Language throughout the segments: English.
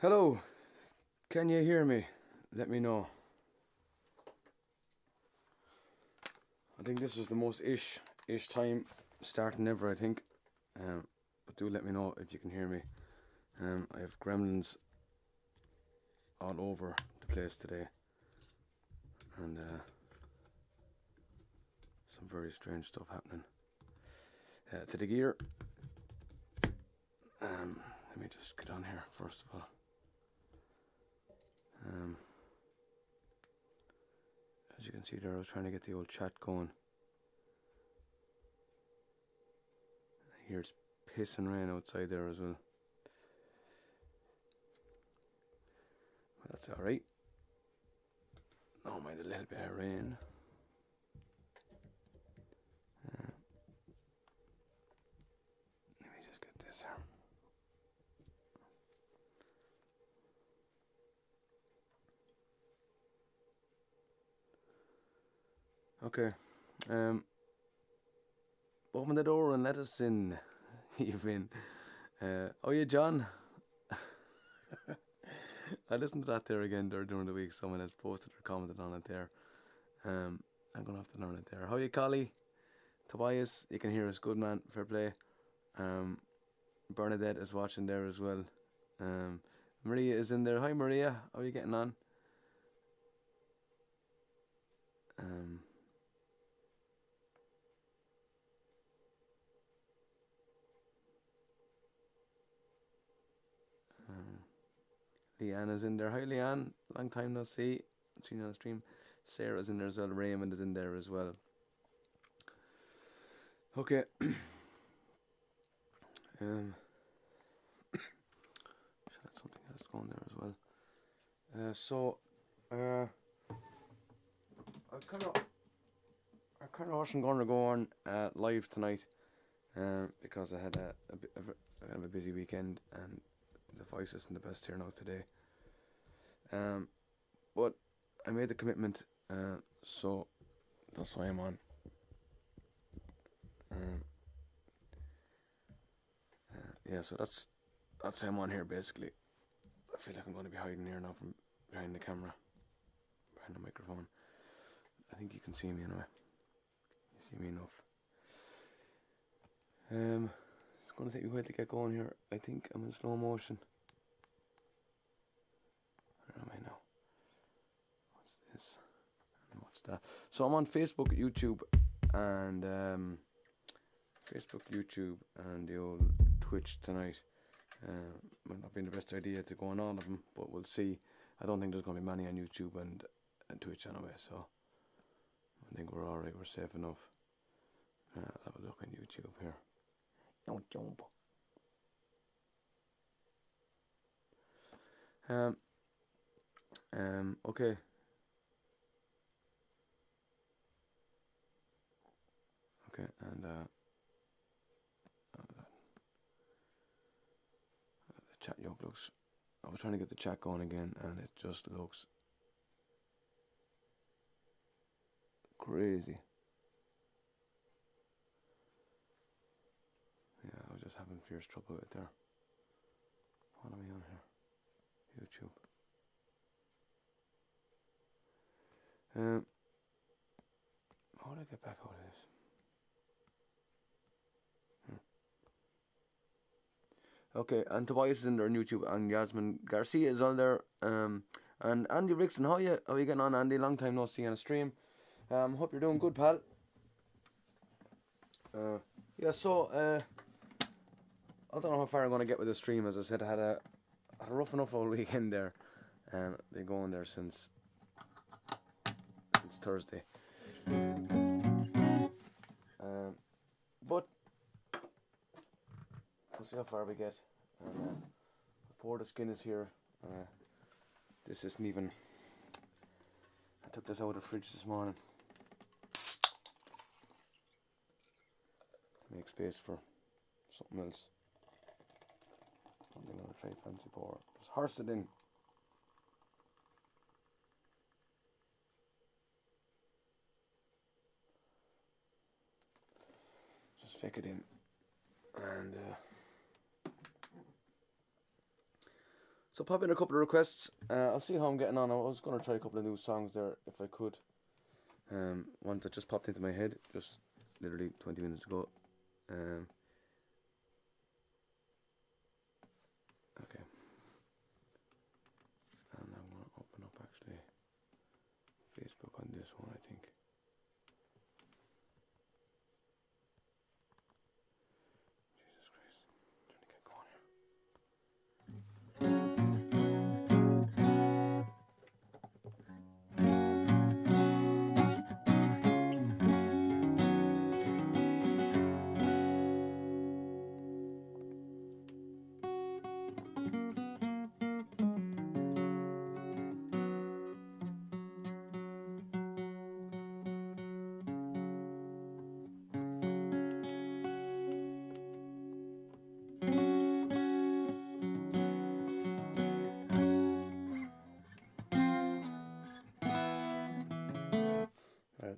Hello, can you hear me? Let me know. I think this is the most ish time starting ever, I think. But do let me know if you can hear me. I have gremlins all over the place today, and some very strange stuff happening. To the gear. Let me just get on here first of all. As you can see there, I was trying to get the old chat going. I hear it's pissing rain outside there as well. That's alright. Oh, mind a little bit of rain. Let me just get this here. Okay. Open the door and let us in. You've been. Oh yeah, John. I listened to that there again there during the week. Someone has posted or commented on it there. I'm gonna have to learn it there. How are you, Collie? Tobias, you can hear us. Good man, fair play. Bernadette is watching there as well. Maria is in there. Hi Maria, how are you getting on? Leanne is in there. Hi Leanne, long time no see. She's on the stream. Sarah's in there as well. Raymond is in there as well. Okay. Should have something else going there as well. I kind of wasn't going to go on live tonight, because I had a busy weekend and the voice isn't the best here now today. But I made the commitment, so that's why I'm on. Yeah, so that's why I'm on here basically. I feel like I'm going to be hiding here now from behind the camera, behind the microphone. I think you can see me anyway. You see me enough. It's going to take me a while to get going here. I think I'm in slow motion. Where am I now? What's this? And what's that? So I'm on Facebook, YouTube, and the old Twitch tonight. Might not be the best idea to go on all of them, but we'll see. I don't think there's going to be many on YouTube and Twitch anyway, so I think we're alright, we're safe enough. I'll have a look on YouTube here. Don't jump. Okay. Okay, and the chat yoke looks. I was trying to get the chat going again, and it just looks crazy. Yeah, I was just having fierce trouble with it there. What am I on here? YouTube. How do I get back out of this? Okay, and Tobias is in there on YouTube, and Yasmin Garcia is on there. And Andy Rickson, how you getting on, Andy? Long time no see on a stream. Hope you're doing good, pal. Yeah, so I don't know how far I'm gonna get with the stream. As I said, I had a rough enough old weekend there, and been going there since Thursday. But we'll see how far we get. Pour the skin is here. This isn't even. I took this out of the fridge this morning to make space for something else. Something I'll try fancy pour. Just horse it in. Just fake it in. And So pop in a couple of requests. I'll see how I'm getting on. I was going to try a couple of new songs there if I could. One that just popped into my head just literally 20 minutes ago. Okay. And I'm going to open up actually Facebook on this one, I think. Jesus Christ. I'm trying to get going here.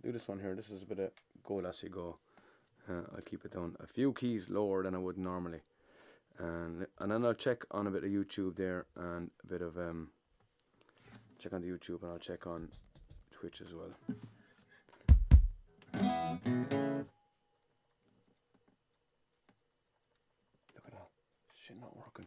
Do this one here. This is a bit of Go Lassie Go. I'll keep it down a few keys lower than I would normally, and then I'll check on a bit of YouTube there, and a bit of check on the YouTube, and I'll check on Twitch as well. Look at that shit not working.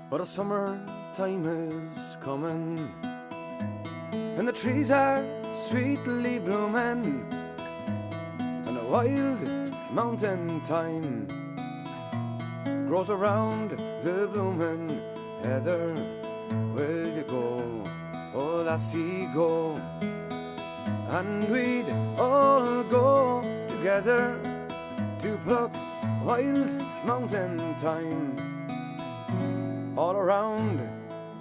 But the summertime is coming, and the trees are sweetly blooming, and a wild mountain thyme grows around the blooming heather. Will you go, oh lassie, go? And we'd all go together to pluck wild mountain thyme all around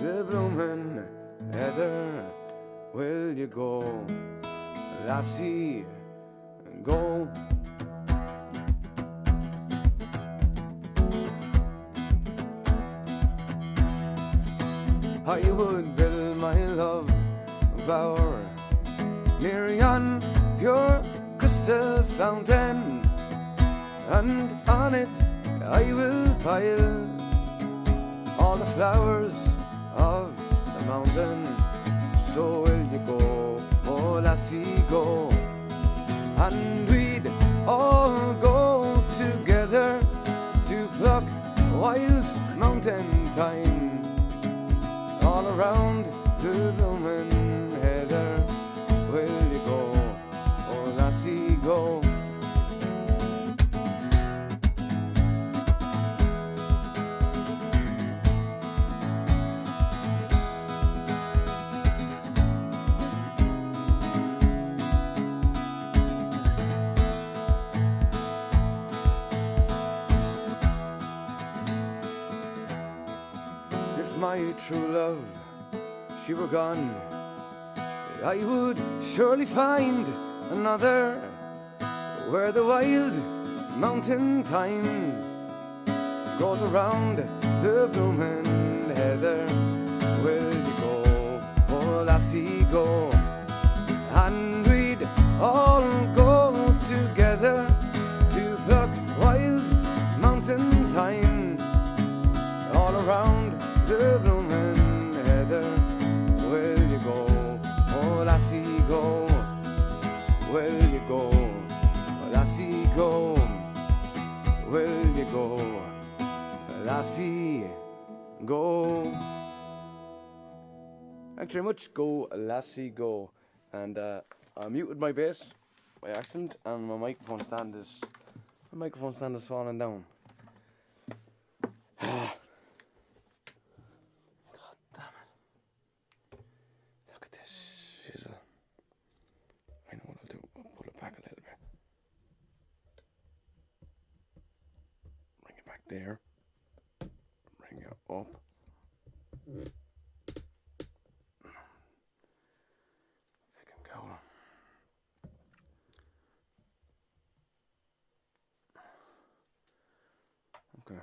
the bloomin' heather. Will you go, lassie, go? I would build my love bower near yon pure crystal fountain, and on it I will pile all the flowers of the mountain. So will you go, oh lassie, go? And we'd all go together to pluck wild mountain thyme all around the bloomin' heather. Will you go, oh lassie, go? My true love, she were gone, I would surely find another where the wild mountain thyme grows around the bloomin' heather. Will you go, oh lassie, go? And we'd all go together to pluck wild mountain thyme all around the bloomin' heather. Will you go, oh lassie, go? Will you go, oh lassie, go? Will you go, lassie, go? Thanks very much. Go lassie, go. And I muted my bass by accident, and my microphone stand is falling down. There. up. Fucking cow. Okay.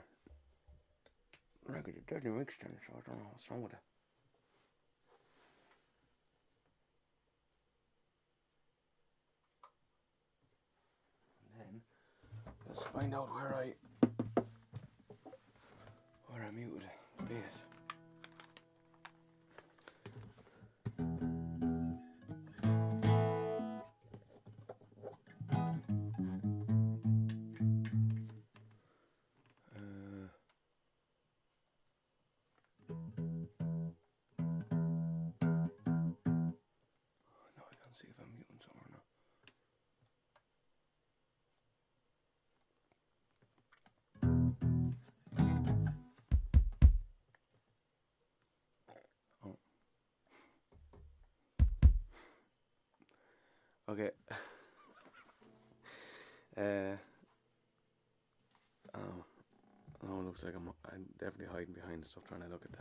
I get it dirty mixed in, so I don't know what's wrong with it. And then let's find out where I muted the bass. See if I'm muting somewhere now. Oh. Okay. Oh, it looks like I'm definitely hiding behind stuff trying to look at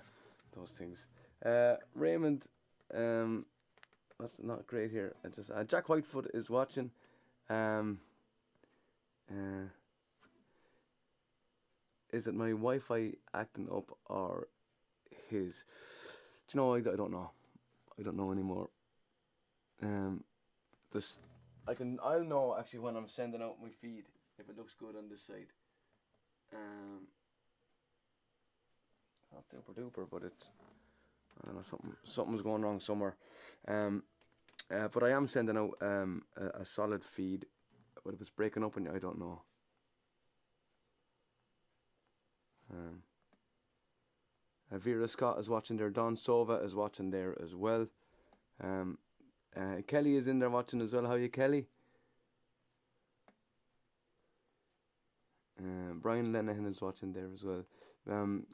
those things. Raymond, that's not great here. Jack Whitefoot is watching. Is it my Wi-Fi acting up or his? Do you know? I don't know. I don't know anymore. I'll know actually when I'm sending out my feed if it looks good on this side. Not super duper, but it's, I don't know, something's going wrong somewhere. But I am sending out a solid feed. But if it's breaking up, and I don't know. Vera Scott is watching there. Don Sova is watching there as well. Kelly is in there watching as well. How are you, Kelly? Brian Lenahan is watching there as well.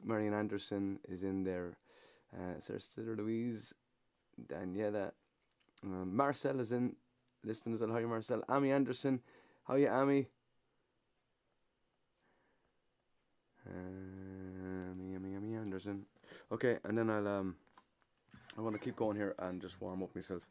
Marian Anderson is in there. Sarah Louise, Daniela. Marcel is in listening as well. How are you, Marcel? Amy Anderson. How are you, Amy? Amy Anderson. Okay, and then I want to keep going here and just warm up myself.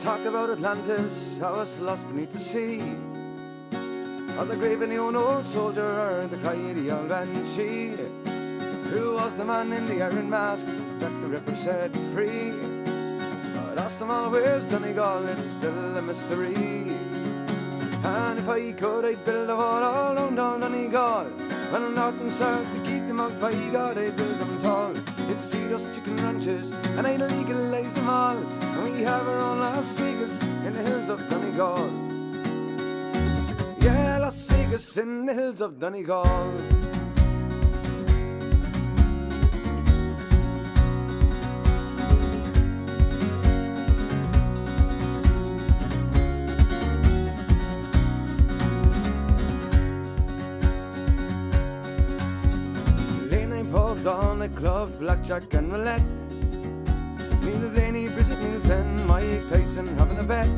Talk about Atlantis, how it's lost beneath the sea, or the grave of the old soldier, or the cry of the old banshee. Who was the man in the iron mask that the Ripper set free? But ask them all, where's Donegal? It's still a mystery. And if I could, I'd build a wall all round all Donegal, well, north and south, to keep them out. By God, I'd build them tall. You'd see those chicken ranches, and I'd legalize them all. And we have our own Las Vegas in the hills of Donegal. Yeah, Las Vegas in the hills of Donegal. On the clubs, blackjack and roulette. Neil Delaney, Bridget Nielsen, Mike Tyson having a bet.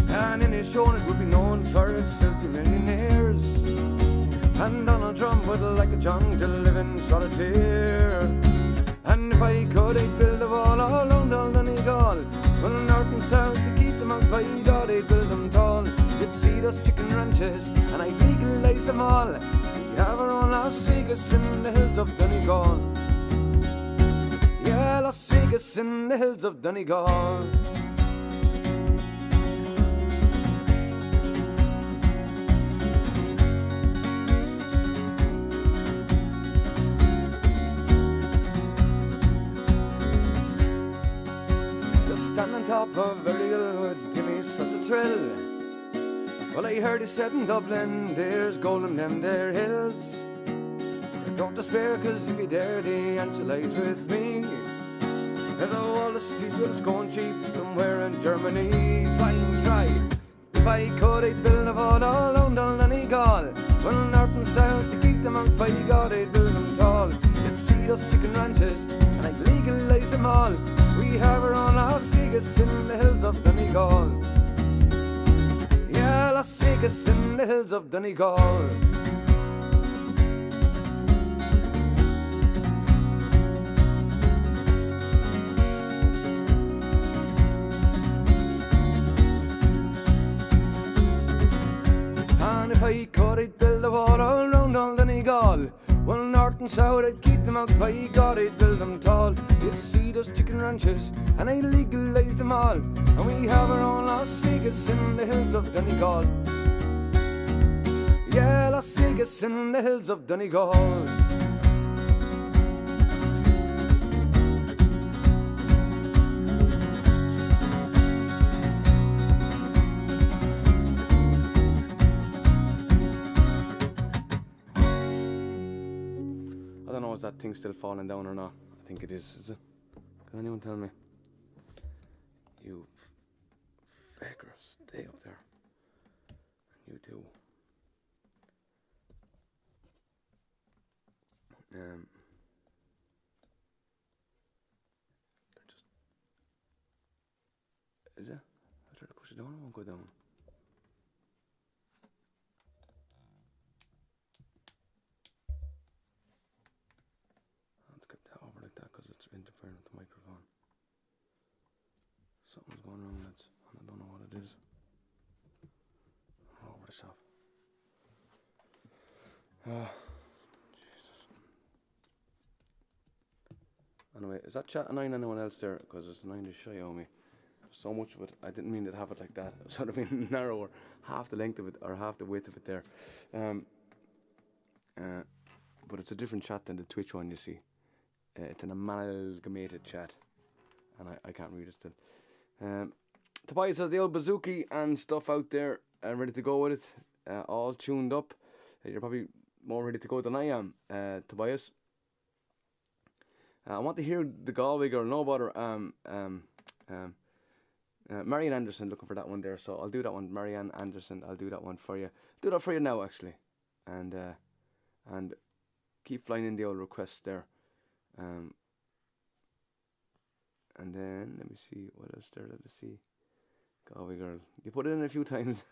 And in his show it would be known for its filthy millionaires. And Donald Trump would like a junk to live in solitaire. And if I could, I'd build a wall all round all Donegal, well, north and south, to keep them out. By God, I'd build them tall. You'd see those chicken ranches, and I'd legalize them all. We have our own Las Vegas in the hills of Donegal. Yeah, Las Vegas in the hills of Donegal. Well, I heard he said in Dublin there's gold in them there hills. Don't despair, cause if you dare, the answer lies with me. There's a wall of steel that's going cheap somewhere in Germany. So I can try. If I could, I'd build a wall all around Donegal. Well, north and south, to keep them out by God, I'd build them tall. You'd see those chicken ranches, and I'd legalise them all. We have our own Las Vegas in the hills of Donegal. Yeah, Las Vegas in the hills of Donegal. And if I could, I'd build a wall all round all Donegal. Well, north and south, I'd keep them out by God, I'd build them tall. You'd see those chicken ranches, and I'd legalise them all. And we have our own Las Vegas in the hills of Donegal. Yeah, Las Vegas in the hills of Donegal. I don't know, is that thing still falling down or not? I think it is it? Can anyone tell me? You faker, stay up there. And you too. They're just... Is it? I try to push it down, it won't go down. Over like that because it's interfering with the microphone. Something's going wrong, lads, and I don't know what it is. Over the shop. Jesus. Anyway, is that chat annoying anyone else there? Because it's annoying to shy on me. So much of it, I didn't mean to have it like that. It should have been narrower, half the length of it or half the width of it there. But it's a different chat than the Twitch one, you see. It's an amalgamated chat, and I can't read it still. Tobias has the old bazooki and stuff out there, ready to go with it, all tuned up. You're probably more ready to go than I am, Tobias. I want to hear the Galway girl, no bother. Marianne Anderson, looking for that one there, so I'll do that one. Marianne Anderson, I'll do that one for you. Do that for you now, actually, and keep flying in the old requests there. And then let me see what else there. Let's see. Galway girl, you put it in a few times.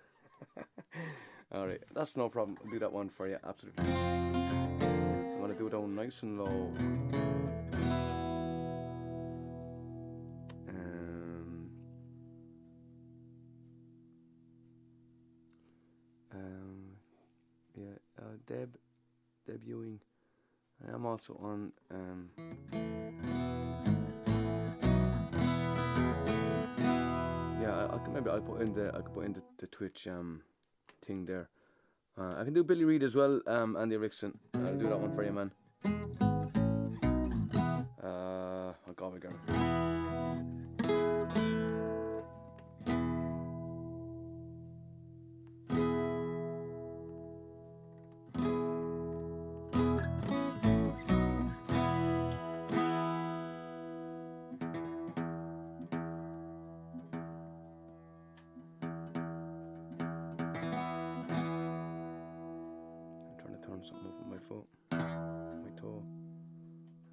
Alright, that's no problem. I'll do that one for you, absolutely. I want to do it down nice and low. Debuting. I am also on yeah, I'll put in the Twitch thing there. I can do Billy Reid as well, Andy Rickson. I'll do that one for you, man. I'll go again. Something up with my foot, my toe.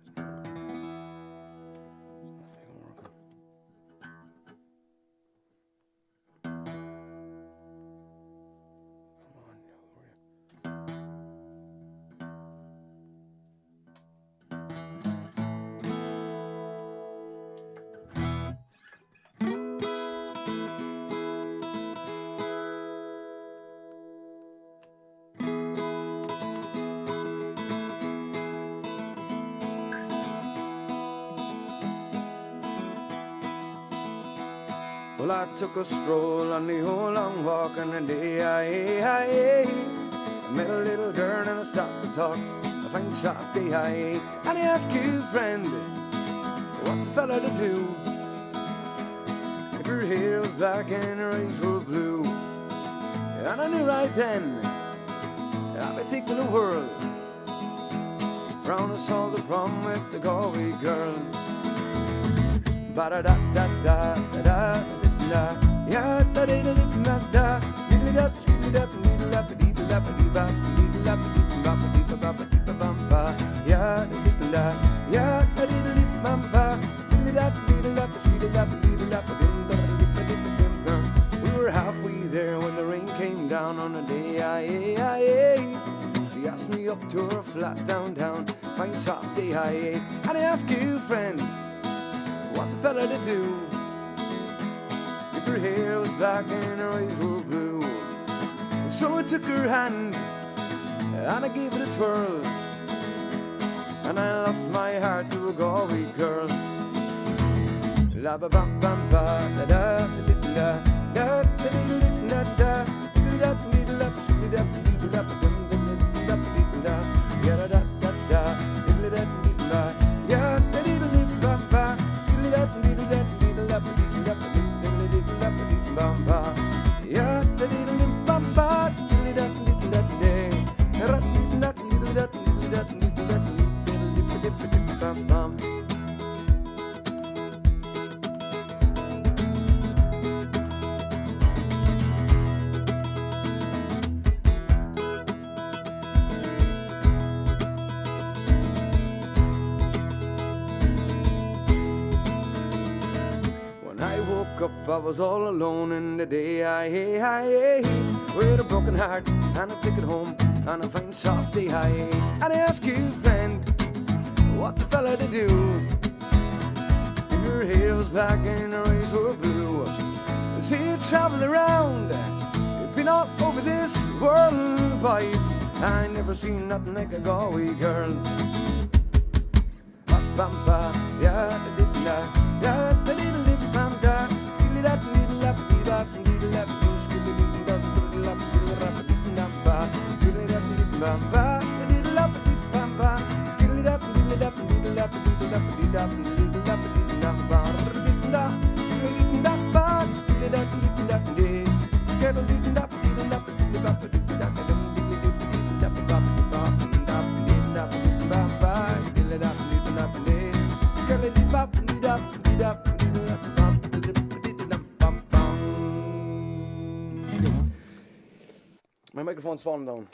It's not working. Come on, hurry. Well, I took a stroll on the whole long walk and the day I met a little girl and I stopped to talk. I find shop day and I ask you, friend, what's a fella to do if her hair was black and her eyes were blue? And I knew right then I'd be taking the world round to solve the problem with the Galway girl. Ba da da da da da da da, yeah da da da da da, diddly da diddly da diddly da diddly da diddly da diddly da diddly da diddly da bum ba, yeah da diddly da, yeah da diddly bum ba, diddly da diddly da diddly da diddly da diddly da. We were halfway there when the rain came down on a day. She asked me up to her flat downtown, fine soft day. And I asked you, friend, what's a fella to do if her hair was black and her eyes were blue? So I took her hand and I gave it a twirl, and I lost my heart to a Galway girl. La ba bum bum ba da da da da da da da da da da da da. Yeah da da da da, diddly da diddly da, yeah da diddly ba ba, diddly da diddly da diddly da diddly da diddly da diddly bum ba, yeah da diddly ba ba, diddly da diddly da day, ra diddly da diddly da diddly da diddly da diddly diddly bum bum. I was all alone in the day, with a broken heart and a ticket home on a fine soft day. And I ask you, friend, what's a fella to do if your hair was black and your eyes were blue? See you travel around, you've been all over this world, boys. I never seen nothing like a Galway girl. Ba-bum-ba, yeah-da-dee-da, yeah-da-dee-da-dee-bum-da. My microphone's falling down.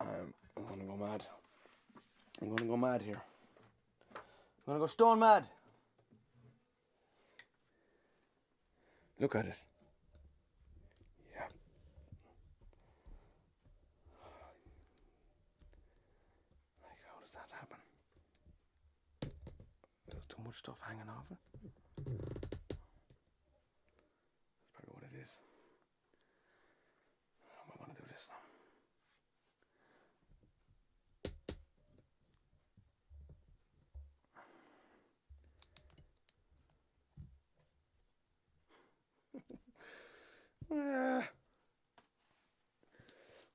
I'm gonna go mad. I'm gonna go mad here. I'm gonna go stone mad. Look at it. Yeah. Like, how does that happen? There's too much stuff hanging off it. That's probably what it is. I want to do this now.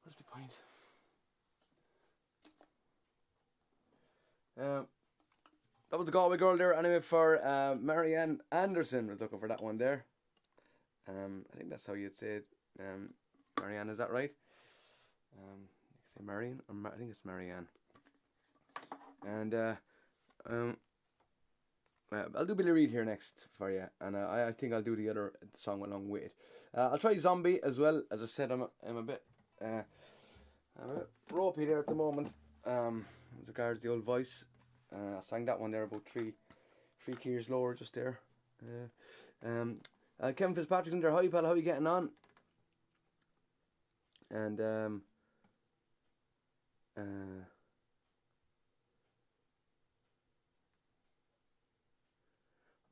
What's the point? That was the Galway girl there. Anyway, for Marianne Anderson was looking for that one there. I think that's how you'd say it. Marianne, is that right? You say Marianne, or I think it's Marianne. And I'll do Billy Reid here next for you, and I think I'll do the other song along with it. I'll try Zombie as well. As I said, I'm a bit ropey there at the moment. As regards the old voice, I sang that one there about three keys lower just there. Kevin Fitzpatrick in there. Hi pal, how are you getting on? And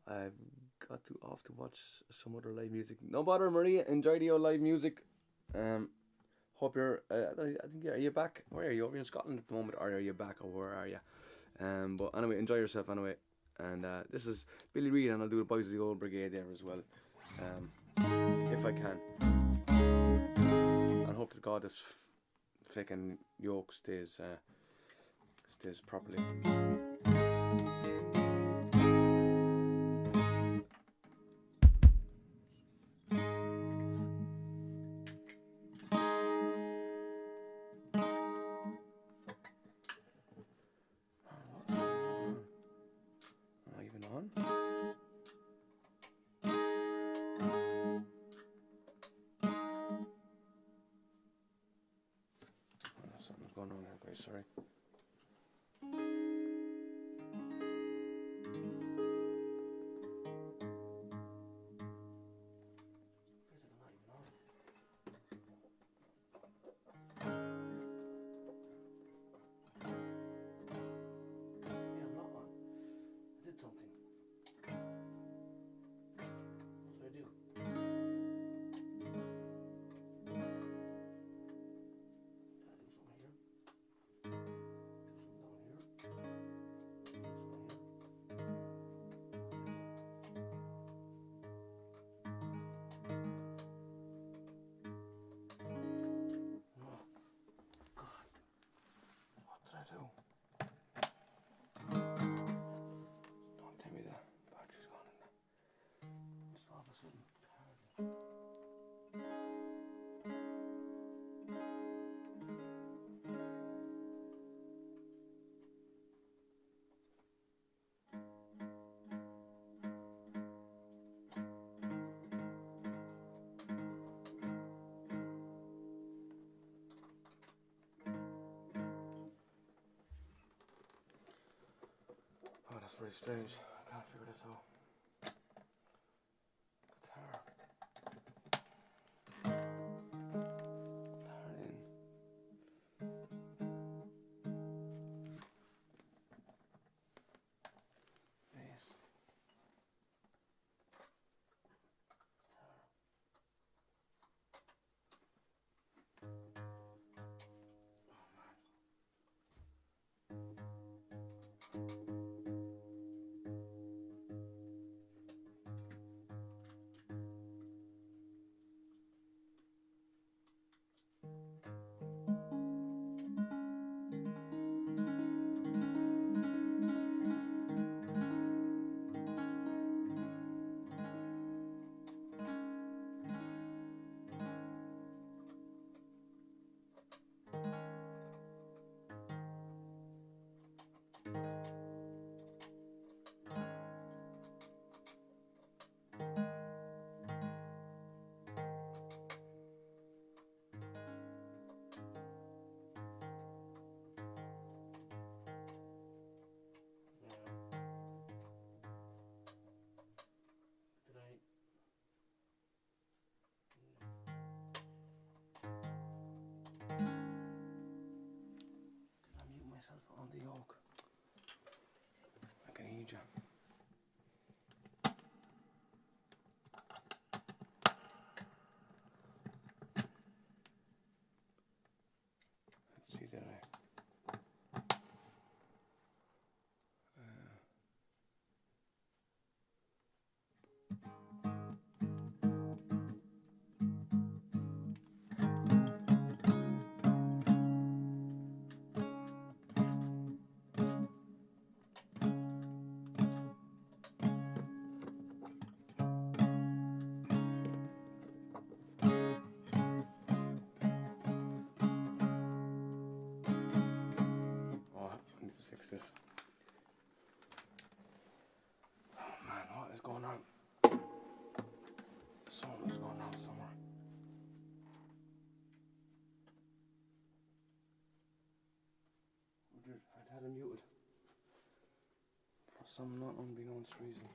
I've got off to watch some other live music. No bother, Maria. Enjoy the old live music. Hope you're. I think are you back? Where are you? Over in Scotland at the moment, or are you back, or where are you? But anyway, enjoy yourself anyway. And this is Billy Reid, and I'll do the Boys of the Old Brigade there as well, if I can. And hope to God this fucking yoke stays properly. going on there, guys. Sorry. Oh, that's very strange. I can't figure this out. Guitar. Guitar in. Bass. On the yoke. I can hear you. Let's see, did I? This. Oh man, what is going on? Something is going on somewhere. I'd had him muted for some not unbeknownst reason.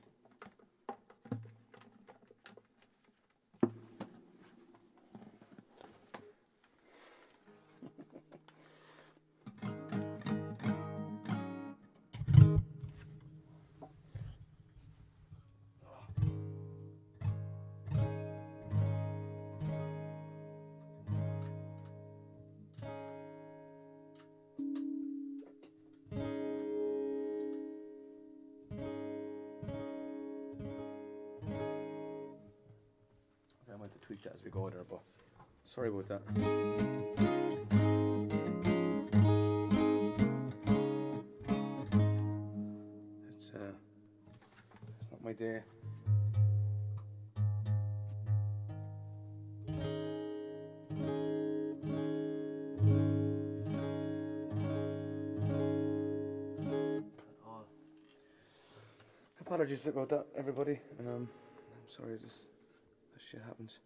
I might have to tweak that as we go there, but sorry about that. It's not my day. Apologies about that, everybody. I'm sorry this shit happens.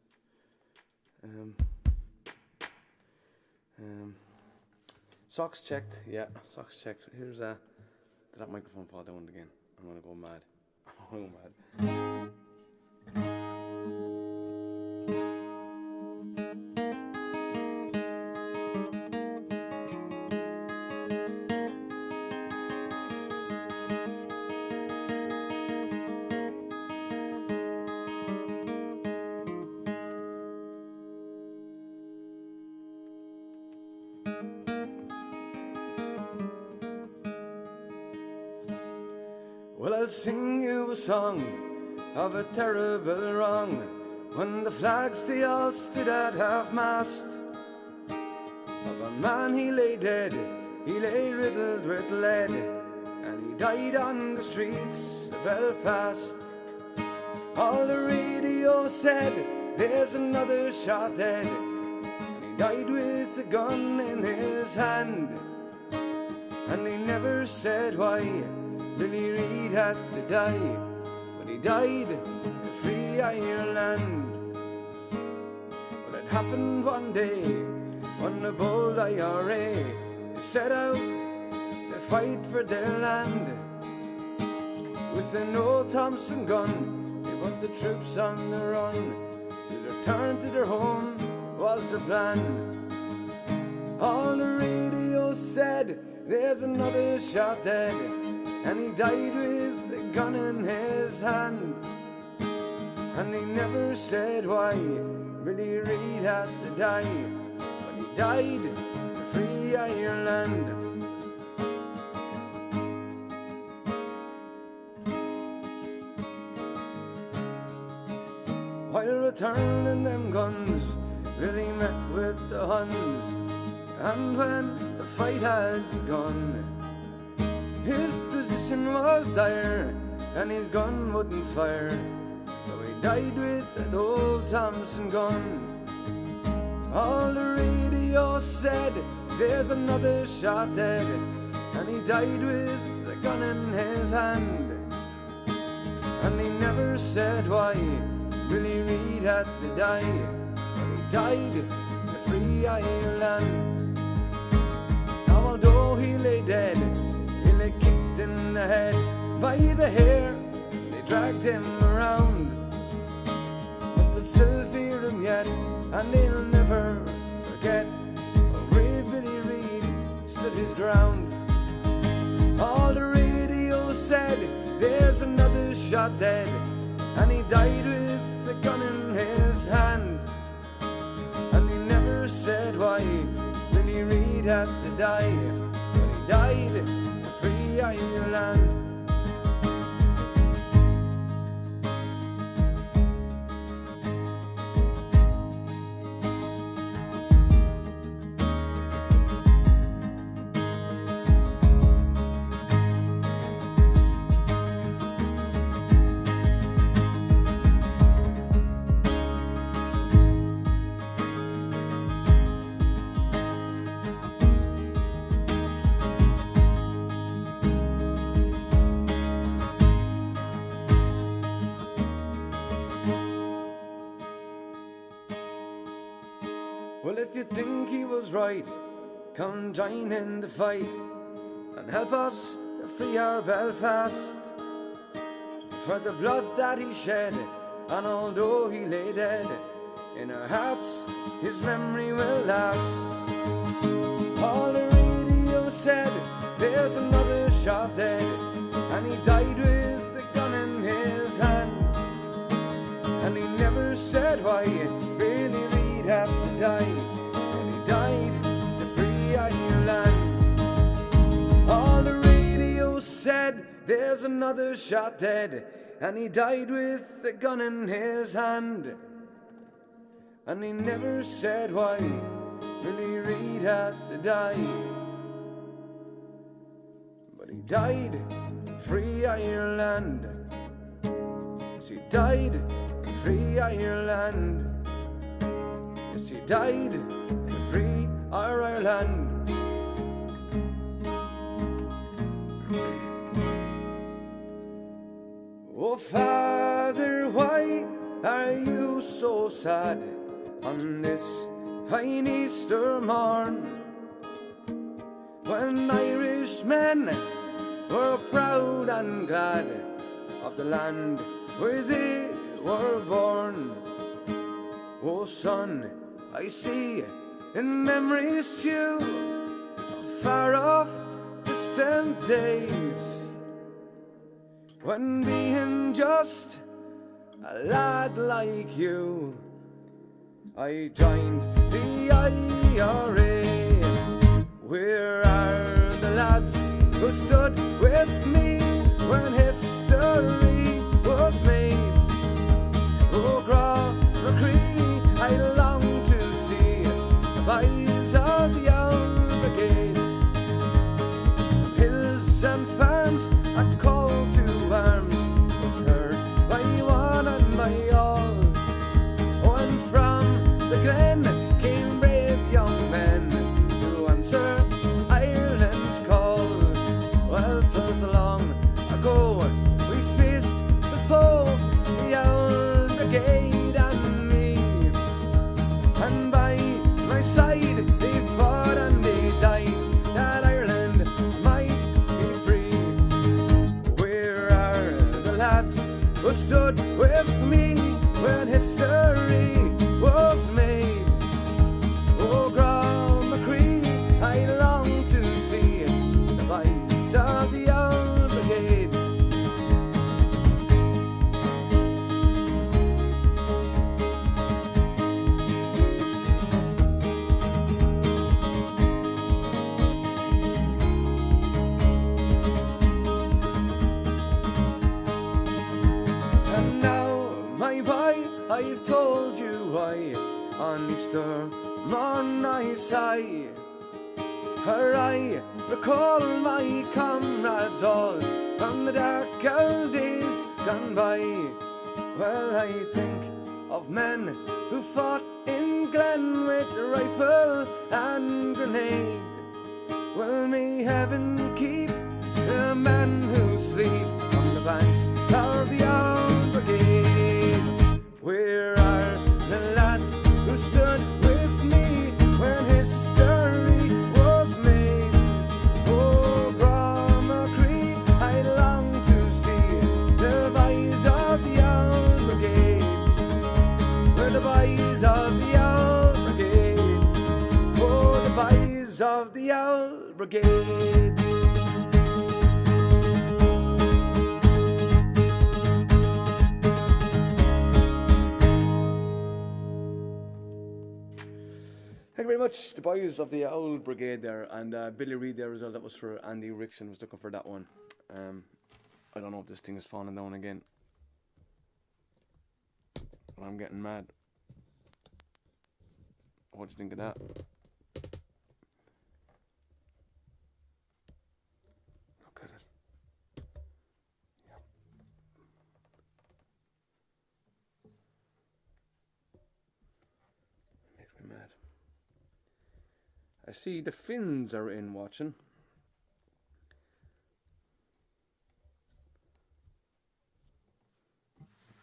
Socks checked. Yeah, socks checked. Here's did that microphone fall down again? I'm gonna go mad. I'm gonna go mad. Well, I'll sing you a song of a terrible wrong, when the flags they all stood at half-mast. Of a man he lay dead, he lay riddled with lead, and he died on the streets of Belfast. All the radio said, there's another shot dead, and he died with a gun in his hand. And he never said why Billy Reid had to die, but he died in free Ireland. Well, it happened one day when the bold IRA they set out to fight for their land. With an old Thompson gun, they put the troops on the run. To return to their home was their plan. All the radio said, there's another shot dead, and he died with a gun in his hand. And he never said why Billy Reid had to die, but he died in free Ireland. While returning them guns, Billy met with the Huns, and when the fight had begun, his position was dire, and his gun wouldn't fire, so he died with that old Thompson gun. All the radio said, there's another shot dead, and he died with a gun in his hand. And he never said why Billy Reid had to die, but he died in free Ireland. Now although he lay dead, he lay kicked in the head by the hair, they dragged him around, but they'll still fear him yet, and they'll never forget how brave Billy Reid stood his ground. All the radio said, there's another shot dead, and he died with a gun in his hand. And he never said why Billy Reid had to die, but he died in free Ireland. Well, if you think he was right, come join in the fight and help us to free our Belfast. For the blood that he shed, and although he lay dead, in our hearts his memory will last. All the radio said, there's another shot dead, and he died with a gun in his hand. And he never said why Billy Reid had to die, and he died to free Ireland. All the radio said, there's another shot dead, and he died with a gun in his hand. And he never said why Billy Reid had to die, but he died in free Ireland. Yes, he died in free Ireland. Yes, he died in free Ireland. Oh, Father, why are you so sad on this fine Easter morn? when Irishmen were proud and glad of the land where they were born. Oh son, I see in memories few far off distant days, when being just a lad like you, I joined the IRA. Where are the lads who stood with me when history was made? Oh, Gramacree, I long to see the boys of the old brigade. From hills and farms a call to arms was heard by one and by all. Oh, and from the glen came brave young men to answer Ireland's call. Well, 'twas long ago we faced the foe, the old brigade and me, and by my side they fought and they died that Ireland might be free. Where are the lads who stood with me when history was made? Oh, Gramacree, I long to see the boys of the old brigade. And now, my boy, I've told you why on Easter morn I sigh, for I recall my comrades all from the dark old days gone by. Well, I think of men who fought in Glen with rifle and grenade. Well, may heaven keep the men who sleep on the banks of the old brigade. Where are the lads who stood with me when history was made? Oh, Gramacree, I long to see the boys of the old brigade. We're the boys of the old brigade. Oh, the boys of the old brigade. Thank you very much, the boys of the old brigade there, and Billy Reid there as well. That was for Andy Rickson, was looking for that one. I don't know if this thing is falling down again. I'm getting mad. What do you think of that? Look at it. Yep. Makes me mad. I see the Finns are in watching.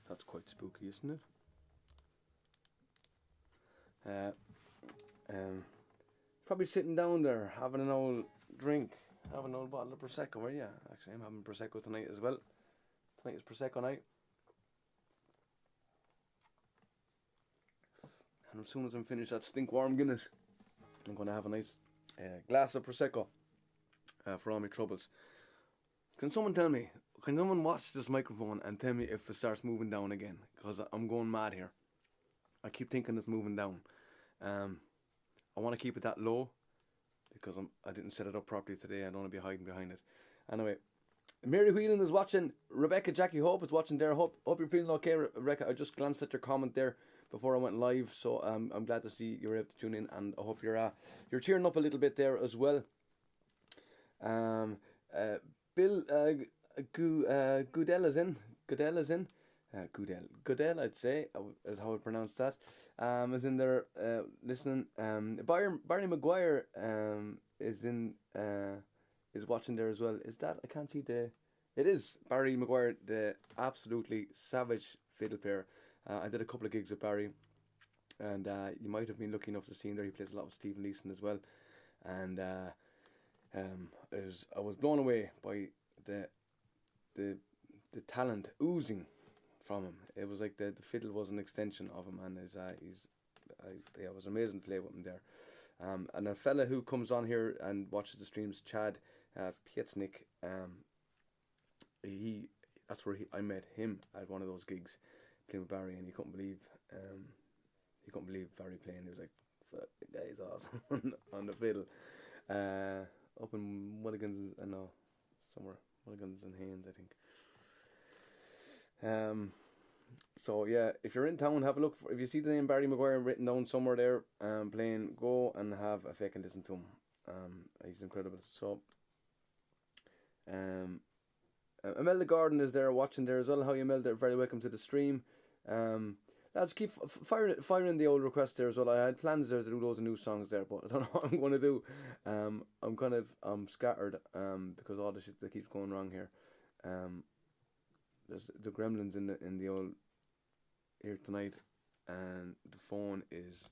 That's quite spooky, isn't it? Probably sitting down there having an old drink, having an old bottle of Prosecco. Well, yeah, actually, I'm having Prosecco tonight as well. Tonight is Prosecco night. And as soon as I'm finished that stink warm Guinness, I'm going to have a nice glass of Prosecco for all my troubles. Can someone tell me, can someone watch this microphone and tell me if it starts moving down again? Because I'm going mad here. I keep thinking it's moving down. I want to keep it that low because I didn't set it up properly today. I don't want to be hiding behind it. Anyway, Mary Whelan is watching. Rebecca Jackie Hope is watching there. Hope you're feeling okay, Rebecca. I just glanced at your comment there before I went live, so I'm glad to see you were able to tune in, and I hope you're cheering up a little bit there as well. Bill Goodell is in. Goodell, I'd say, is how I pronounce that. Is in there listening. Barry Maguire is watching there as well. Is that, I can't see the. It is Barry Maguire, the absolutely savage fiddle player. I did a couple of gigs with Barry, and you might have been lucky enough to see him there. He plays a lot with Stephen Leeson as well, and I was blown away by the the the talent oozing from him. It was like the fiddle was an extension of him, and it was amazing to play with him there. And a fella who comes on here and watches the streams, Chad Pietznik, I met him at one of those gigs playing with Barry, and he couldn't believe Barry playing. He was like, "Fuck, the guy's awesome" on the fiddle. Up in Mulligan's, somewhere Mulligan's and Haynes, I think. So yeah, if you're in town, have a look. If you see the name Barry Maguire written down somewhere there, playing, go and have a fake and listen to him. He's incredible. So, Imelda Gordon is there watching there as well. How you, Imelda? Very welcome to the stream. Lads, keep firing the old request there as well. I had plans there to do loads of new songs there, but I don't know what I'm going to do. I'm scattered because all the shit that keeps going wrong here. There's the gremlins in the old here tonight, and the phone is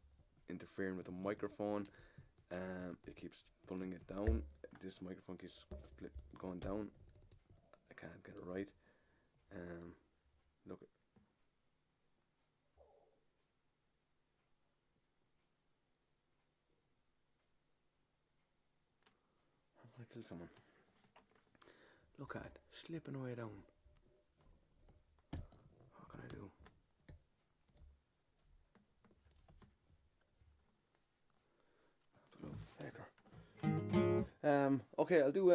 interfering with the microphone. It keeps pulling it down. This microphone keeps going down. I can't get it right. Look. I'm gonna kill someone. Look at it, slipping away down. What can I do? Faker. Okay, I'll do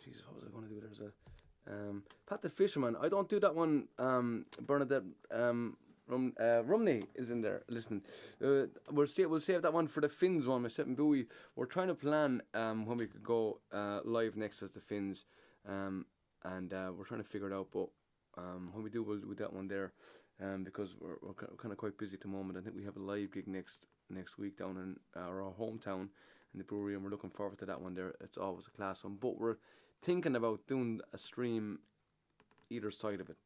Jesus, what was I gonna do? There's a Pat the Fisherman. I don't do that one. Bernadette Rumney is in there. Listen, we'll save that one for the Finns one. Myself and Bowie. We're trying to plan when we could go live next as the Finns, and we're trying to figure it out. But when we do, we'll do that one there, because we're kind of quite busy at the moment. I think we have a live gig next week down in our hometown in the brewery, and we're looking forward to that one there. It's always a class one. But we're thinking about doing a stream either side of it,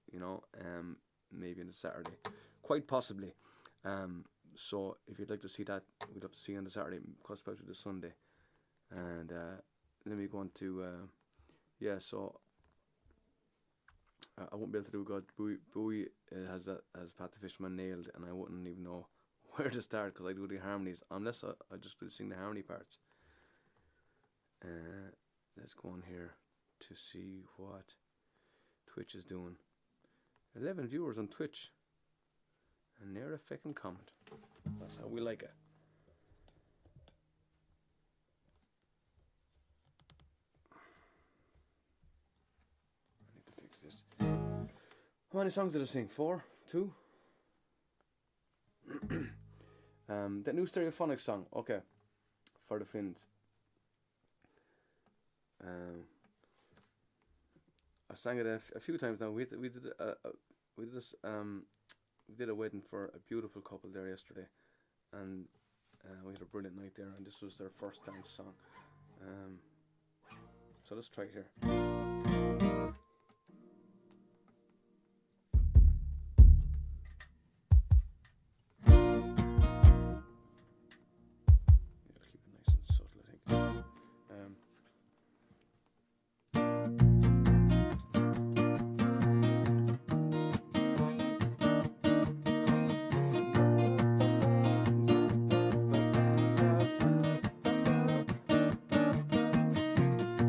maybe on a Saturday, quite possibly. So if you'd like to see that, we'd love to see you on the Saturday, especially the Sunday. And let me go on to so I won't be able to do God. Bowie has Pat the Fisherman nailed, and I wouldn't even know where to start because I do the harmonies unless I just could sing the harmony parts. Let's go on here to see what Twitch is doing. 11 viewers on Twitch, and near a fucking comment. That's how we like it. I need to fix this. How many songs did I sing? 4? 2? That new Stereophonic song. Okay, for the Finns. I sang it a few times now. We did a wedding for a beautiful couple there yesterday, and we had a brilliant night there. And this was their first dance song. So let's try it here.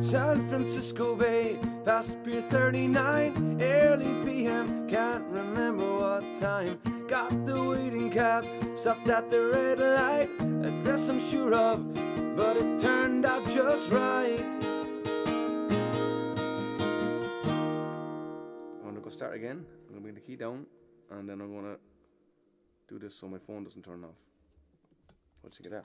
San Francisco Bay, past Pier 39, early PM, can't remember what time. Got the waiting cab, stopped at the red light, address I'm sure of, but it turned out just right. I'm gonna go start again. I'm gonna bring the key down, and then I'm gonna do this so my phone doesn't turn off. Let's check it out.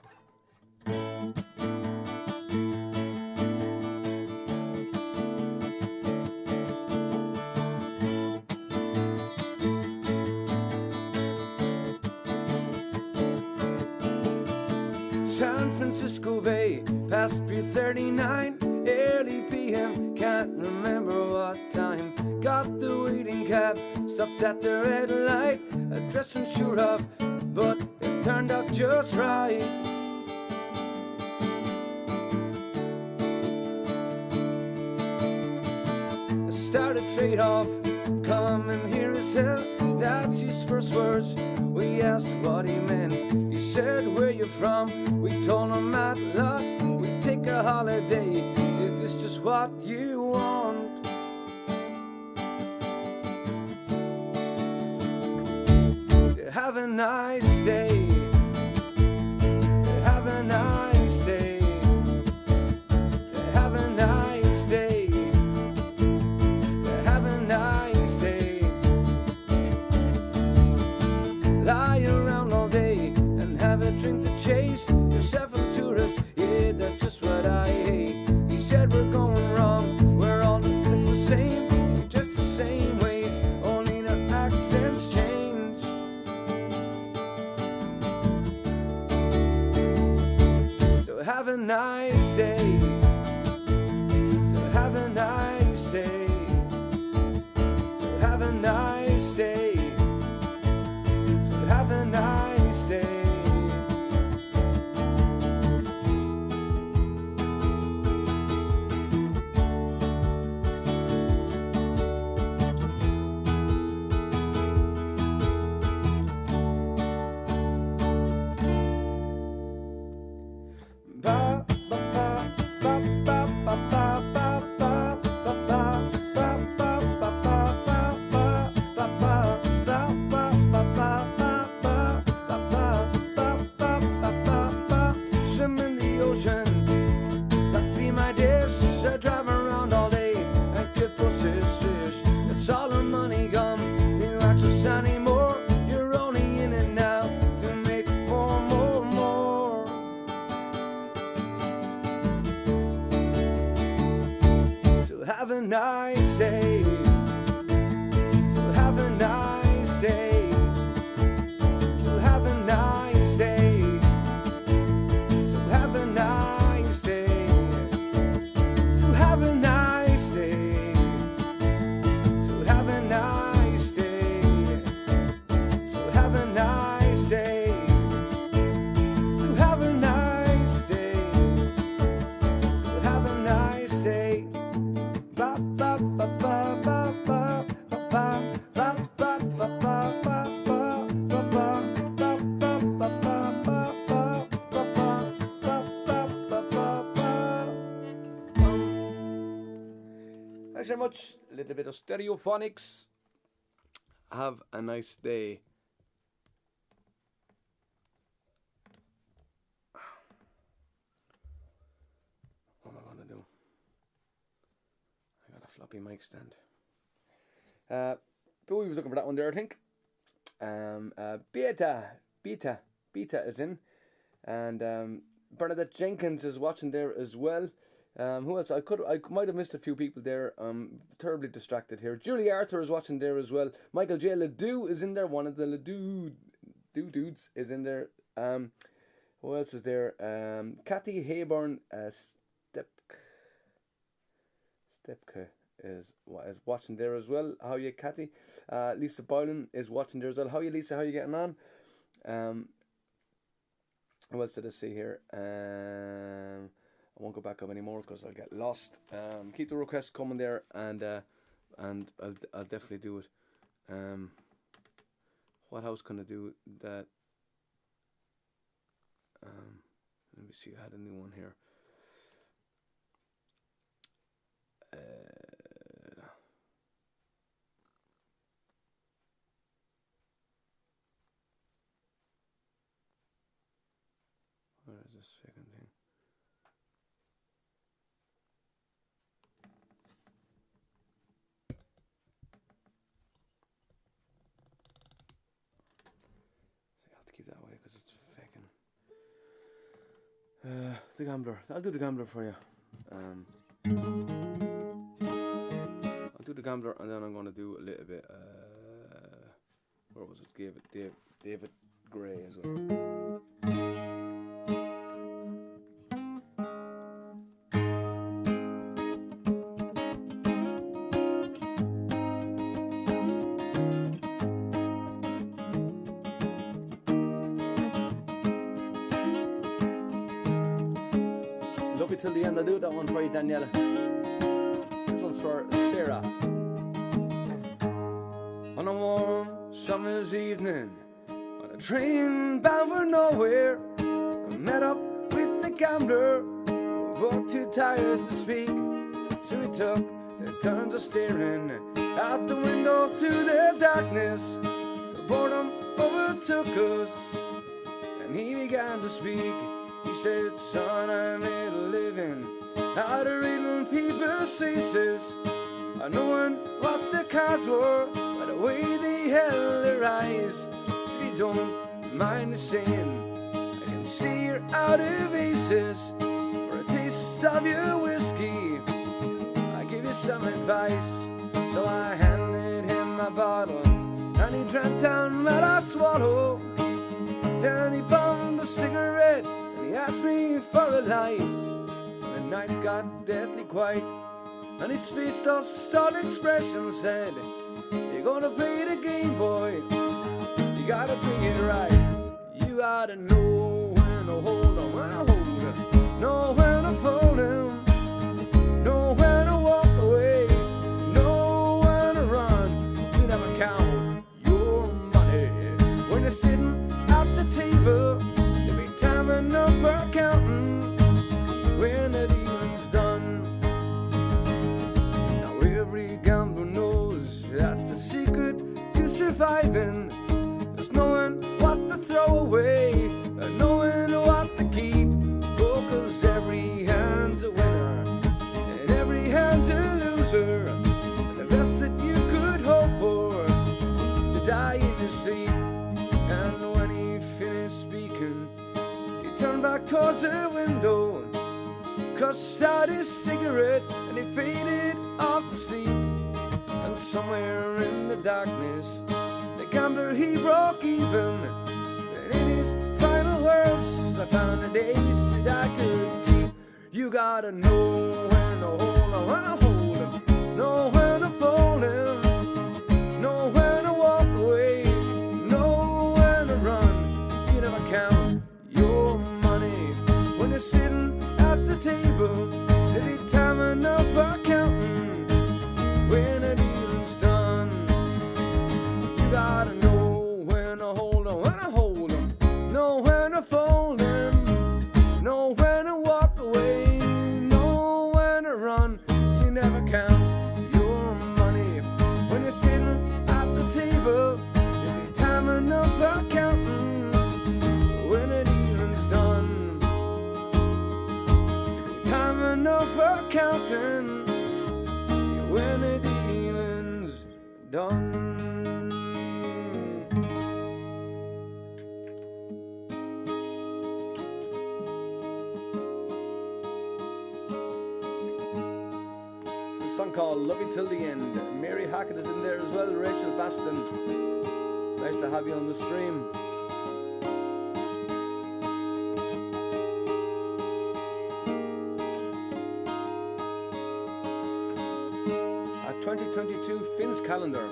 San Francisco Bay, past Pier 39, early PM, can't remember what time. Got the waiting cab, stopped at the red light, address unsure of, but it turned out just right. start a trade-off. Come and hear us hell. That's his first words. We asked what he meant. He said, where you from? We told him at luck. We take a holiday. Is this just what you want? To have a nice day. To have a nice day. To have a nice day. To have a nice day. Lie around all day and have a drink to chase yourself a tourist. Yeah, that's just what I hate. He said we're going wrong. We're all the same, just the same ways. Only the accents change. So have a nice day. So have a nice day. So have a nice day. So have a nice day. Ba ba ba ba ba ba ba ba ba ba ba ba ba swim in the ocean, that be my dish. I drive around all day and get pussies fish. It's all the money gone. You aren't just anymore. You're only in it now to make more. So have a nice day. So have a nice day. So have a nice day. So have a nice day. So have a nice day. So have a nice day. So have a nice day. So have a nice day. So have a nice day. Ba ba ba ba ba ba ba ba ba ba ba ba ba Thanks very much. A little bit of Stereophonics. Have a nice day. What am I going to do? I got a floppy mic stand. But we was looking for that one there, I think. Beta is in. And Bernadette Jenkins is watching there as well. Who else? I might have missed a few people there. Terribly distracted here. Julie Arthur is watching there as well. Michael J. Ledoux is in there. One of the Ledoux dudes is in there. Who else is there? Kathy Hayborn Stepke is watching there as well. How are you, Kathy? Lisa Boylan is watching there as well. How are you, Lisa? How are you getting on? What else did I see here? I won't go back up anymore because I'll get lost. Keep the requests coming there, and I'll definitely do it. What else can I do that? Let me see. I had a new one here. Where is this second thing? Keep that away because it's fucking the Gambler. I'll do the Gambler for you. I'll do the Gambler, and then I'm going to do a little bit where was it? David Gray as well. Till the end. I'll do that one for you, Daniela. This one's for Sarah. On a warm summer's evening, on a train bound for nowhere, I met up with the gambler, both too tired to speak. So we took a turn to staring out the window through the darkness. The boredom overtook us, and he began to speak. He said, son, I made a living out of reading people's faces, knowing what their cards were, by the way they held their eyes. So if you don't mind me saying, I can see you're out of aces. For a taste of your whiskey, I give you some advice. So I handed him my bottle, and he drank down my last swallow. Then he bummed a cigarette, and he asked me for a light. The night got deadly quiet, and his face lost all expression. Said, you're gonna play the game, boy, you gotta play it right. You gotta know when to hold on, when to hold it, know when to fold him, know when to walk away, know when to run. You never count your money when you're sitting at the table. There'll be time enough for counting when the dealing's done. Now every gambler knows that the secret to surviving is knowing what to throw away and knowing what to keep. Oh, 'cause every hand's a winner and every hand's a loser, and the best that you could hope for to die in your sleep. And when he finished speaking, he turned back towards the window, cussed out his cigarette, and he faded off to sleep. And somewhere in the darkness, the gambler, he broke even. And in his final words, I found the days that I could keep. You gotta know when to hold on, when to hold him, know when to fold him, know when to walk away, know when to run. You never count your money when you're sitting at the table. There'll be time enough for counting when the dealing's done. You gotta know when to hold on, when to hold 'em, know when to fold 'em, know when to walk away, know when to run. You never count your money when you're sitting at the table. There'll be time enough for counting when the dealing's done. Time enough for counting when the dealing's done. There's a song called Love You Till the End. Mary Hackett is in there as well, Rachel Baston. Nice to have you on the stream. 2022 Finn's calendar.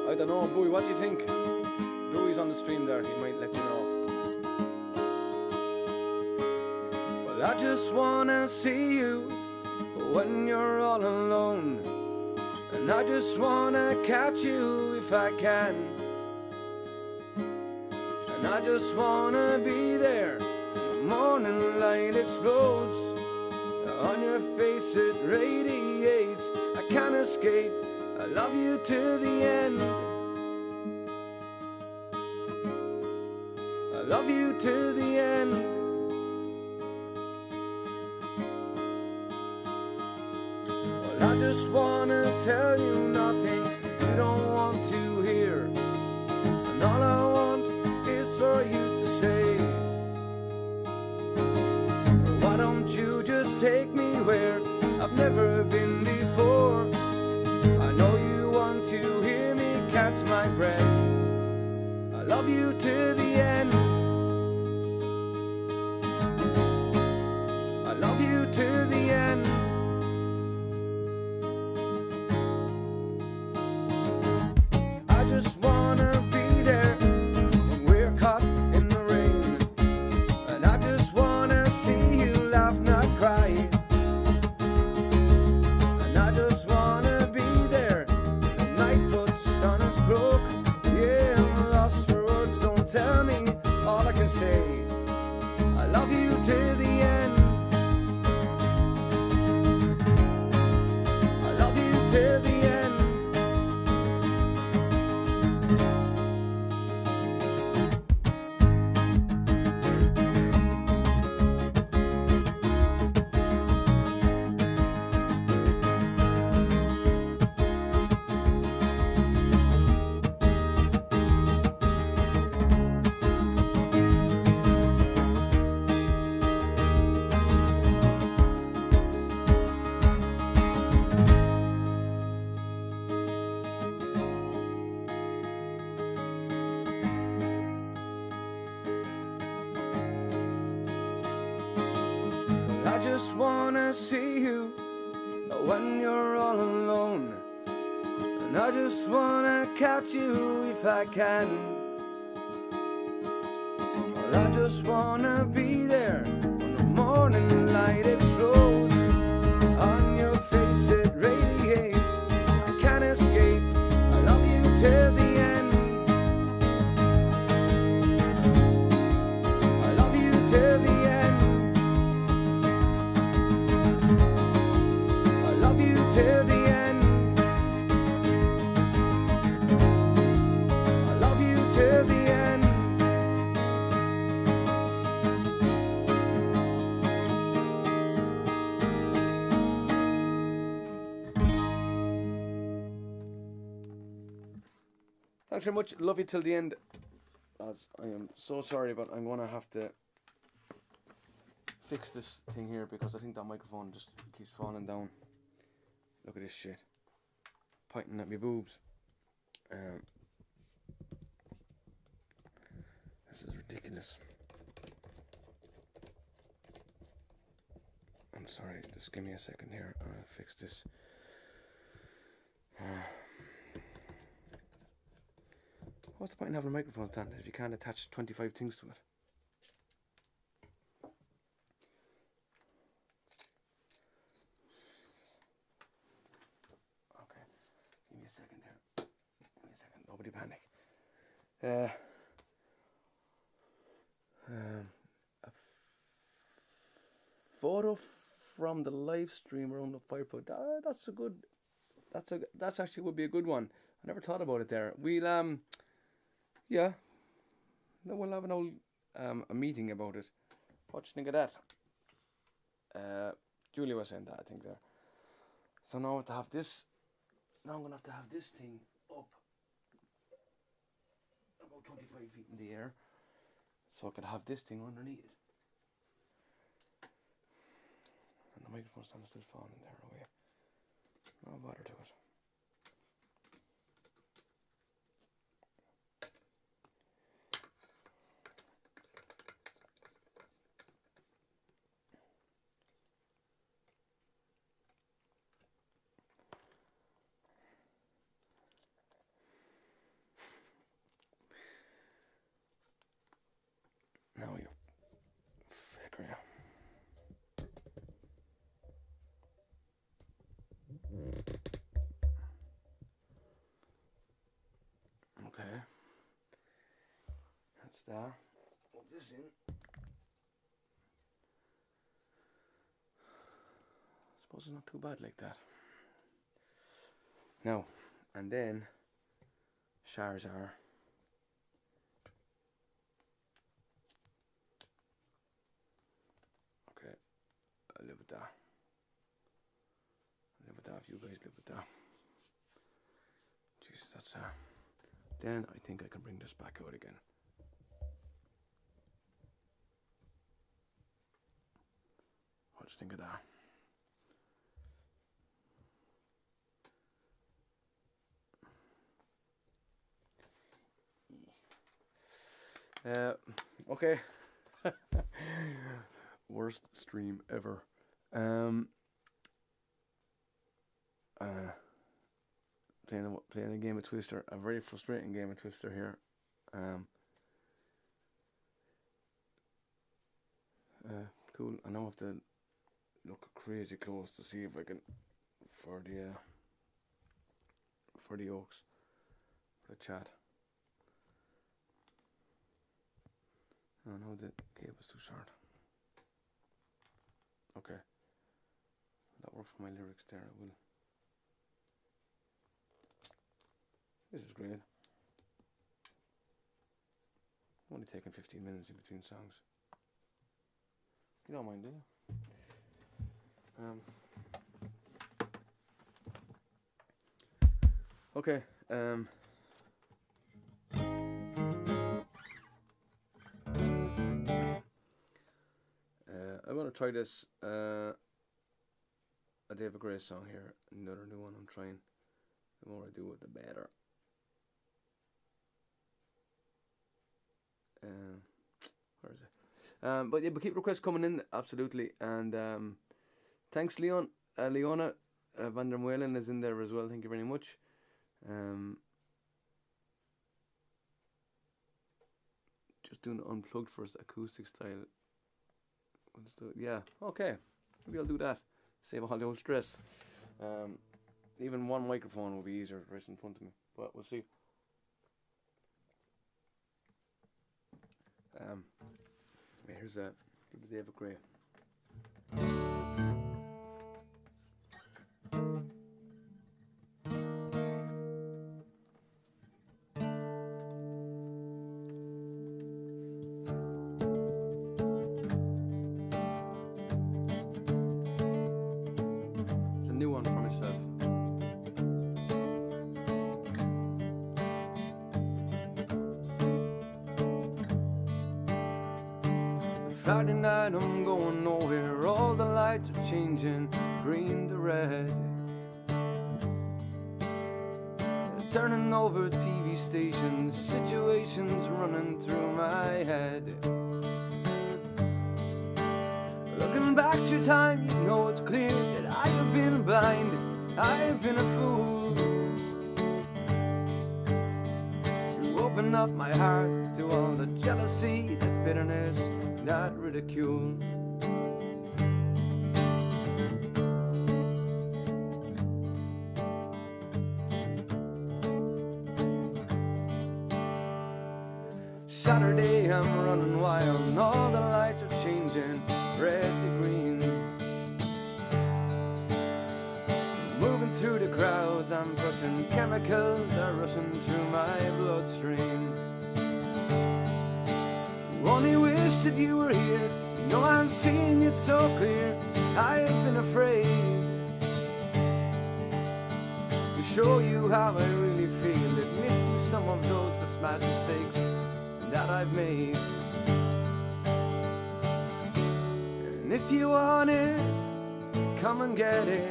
I don't know, Bowie, what do you think? Bowie's on the stream there, he might let you know. Well, I just wanna see you when you're all alone, and I just wanna catch you if I can, and I just wanna be there when the morning light explodes. On your face it radiates, I can't escape, I love you to the end. I love you to the end. Well, I just wanna tell you nothing you don't want to hear, and all I want is for you to say, why don't you just take me where I've never been before? I know you want to hear me catch my breath. I love you to the end. I love you to the end. say I love you till the end. I love you till the end. I just wanna see you when you're all alone, and I just wanna catch you if I can. Well, I just wanna be there when the morning light explodes. On your face it radiates, I can't escape. I love you till the end. I love you till the end. I love you till the end. I love you till the end. Thanks very much. Love you till the end. As I am so sorry, but I'm gonna have to fix this thing here because I think that microphone just keeps falling down. Look at this shit. Pointing at me boobs. This is ridiculous. I'm sorry, just give me a second here. I'll fix this. What's the point in having a microphone stand if you can't attach 25 things to it? Okay, give me a second here. Give me a second, nobody panic. A photo from the live stream around the fire pit. That's a good. That's actually would be a good one. I never thought about it there. We'll yeah. Then we'll have an old a meeting about it. What do you think of that? Julia was saying that, I think there. So now I have to have this. Now I'm gonna have to have this thing up about 25 feet in the air, so I could have this thing underneath it. And the microphone stand is still falling there away. No bother to it. Now you figure. Okay. That's that. Put this in. Suppose it's not too bad like that. Now, and then Charizard. Okay, I'll live with that. I'll live with that if you guys live with that. Jesus, that's then I think I can bring this back out again. What do you think of that? Okay. Worst stream ever. Playing a game of Twister, a very frustrating game of Twister here. Cool. I now have to look crazy close to see if I can for the Oaks, for the chat. Oh no, the cable's too short. Okay. That works for my lyrics there, it will. This is great. Only taking 15 minutes in between songs. You don't mind, do you? Okay. I'm gonna try this. A David Gray song here. Another new one I'm trying. The more I do it, the better. Where is it? But yeah, but keep requests coming in, absolutely. And thanks, Leona van der Meulen is in there as well. Thank you very much. Just doing it unplugged first, acoustic style. Let's do it. Yeah, okay. Maybe I'll do that. Save all the old stress. Even one microphone will be easier right in front of me, but we'll see. Here's David Gray. It's a new one for myself. Friday night, I'm going nowhere. All the lights are changing, green to red. Turning over TV stations, situations running through my head. Looking back to time, you know it's clear that I have been blind, I have been a fool. To open up my heart to all the jealousy, the bitterness, that ridicule. Saturday I'm running wild and all the lights are changing, red to green. Moving through the crowds, I'm brushing chemicals are rushing through my bloodstream. Only wish that you were here. You know I'm seeing it so clear. I've been afraid to show you how I really feel. Admit to some of those bad mistakes that I've made. And if you want it, come and get it.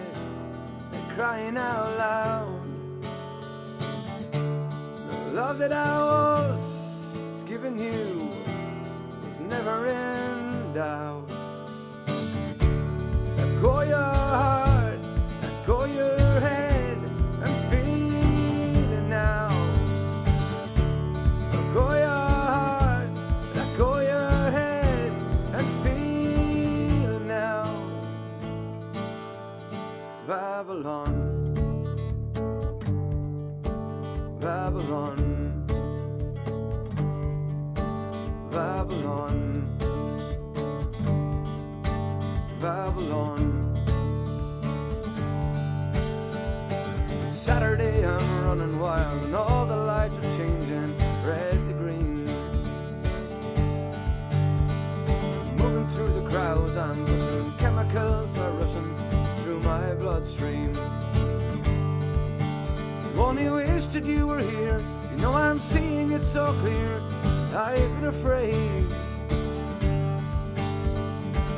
And crying out loud, the love that I was giving you never in doubt. Let go your heart, let go your head, and feel it now. Let go your heart, let go your head, and feel it now. Babylon, Babylon, Babylon, Babylon. Saturday I'm running wild and all the lights are changing red to green. Moving through the crowds, I'm rushing, chemicals are rushing through my bloodstream. Only wish that you were here. You know I'm seeing it so clear. I've been afraid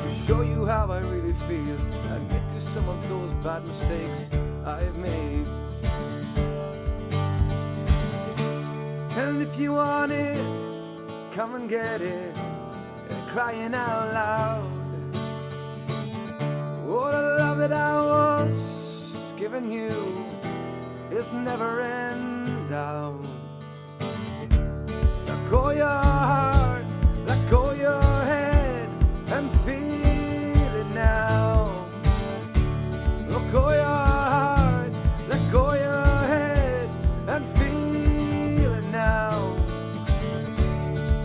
to show you how I really feel. Admit to some of those bad mistakes I've made. And if you want it, come and get it. Crying out loud, oh, the love that I was giving you is never in doubt. Let go your heart, let go your head, and feel it now. Let go your heart, let go your head, and feel it now.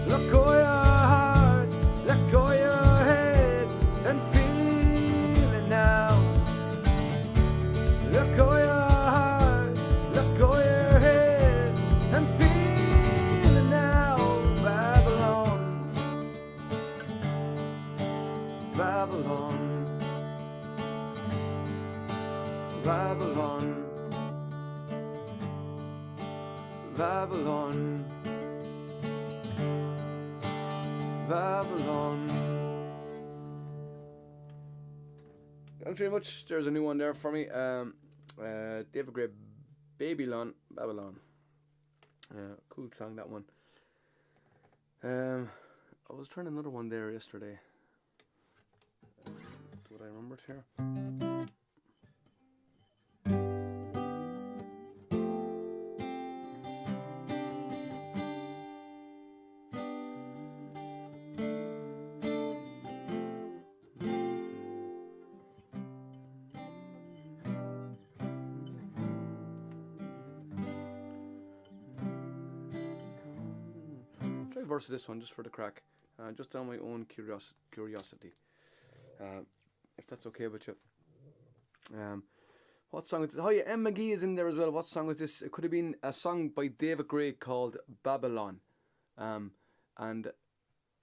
Let go your heart. Babylon, Babylon, Babylon, Babylon. Thanks very much. There's a new one there for me. David Gray, Babylon, Babylon. Cool song, that one. I was trying another one there yesterday. What I remembered here. Try a verse of this one just for the crack, just on my own curiosity. If that's okay with you. What song is this? Oh yeah, M. McGee is in there as well. What song is this? It could have been a song by David Gray called Babylon. And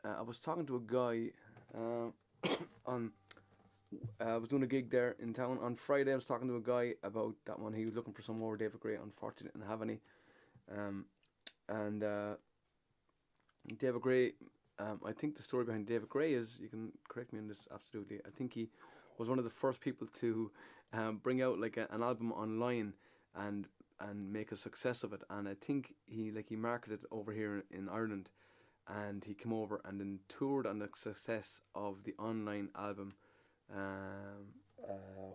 I was talking to a guy I was doing a gig there in town on Friday. I was talking to a guy about that one. He was looking for some more David Gray. Unfortunately, didn't have any. David Gray, I think the story behind David Gray is, you can correct me on this absolutely, I think he was one of the first people to bring out like an album online and make a success of it. And I think he marketed it over here in Ireland, and he came over and then toured on the success of the online album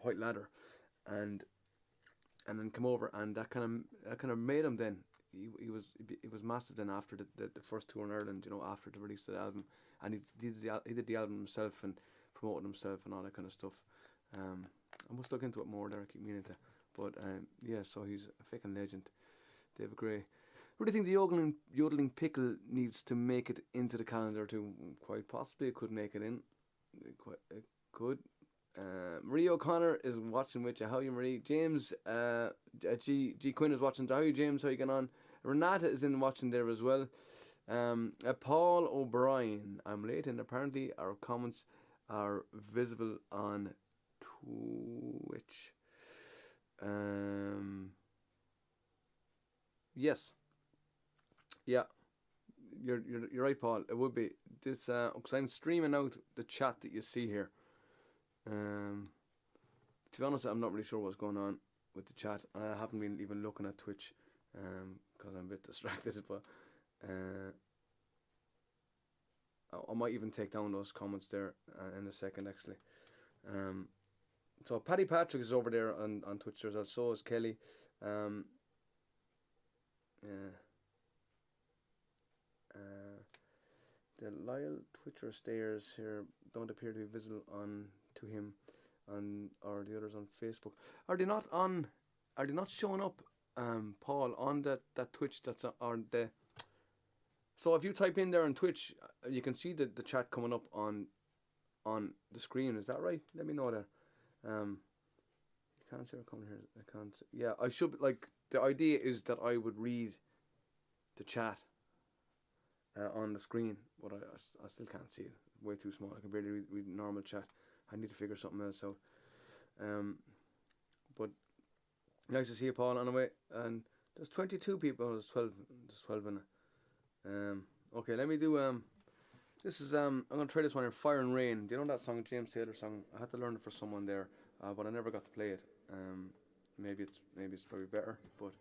White Ladder, and then come over, and that kind of made him then. He was massive then after the first tour in Ireland, you know, after the release of the album, and he did the album himself and promoted himself and all that kind of stuff. I must look into it more there. I keep meaning to, but yeah. So he's a fucking legend, David Gray. What do you think the yodeling pickle needs to make it into the calendar too? Quite possibly it could make it in. It could. Marie O'Connor is watching with you. How are you, Marie? James G Quinn is watching. How are you, James? How are you getting on? Renata is in watching there as well. Paul O'Brien, I'm late, and apparently our comments are visible on Twitch. Yes. Yeah. You're right, Paul. It would be this because I'm streaming out the chat that you see here. To be honest, I'm not really sure what's going on with the chat, and I haven't been even looking at Twitch because I'm a bit distracted. But I might even take down those comments there in a second, actually. So Paddy Patrick is over there on Twitch as well. So is Kelly. The Lyle Twitcher stairs here don't appear to be visible to him or the others on Facebook. Are they not showing up, Paul, on that Twitch that's on the? So if you type in there on Twitch, you can see the chat coming up on the screen. Is that right? Let me know that. You can't see it coming here. I can't see. Yeah, I should, like, the idea is that I would read the chat on the screen, but I still can't see it. Way too small. I can barely read normal chat. I need to figure something else out. But nice to see you, Paul, on the way. And there's 22 people. There's 12 in it. Okay, let me do this is I'm gonna try this one here, Fire and Rain. Do you know that song, James Taylor song? I had to learn it for someone there, but I never got to play it. Maybe it's probably better, but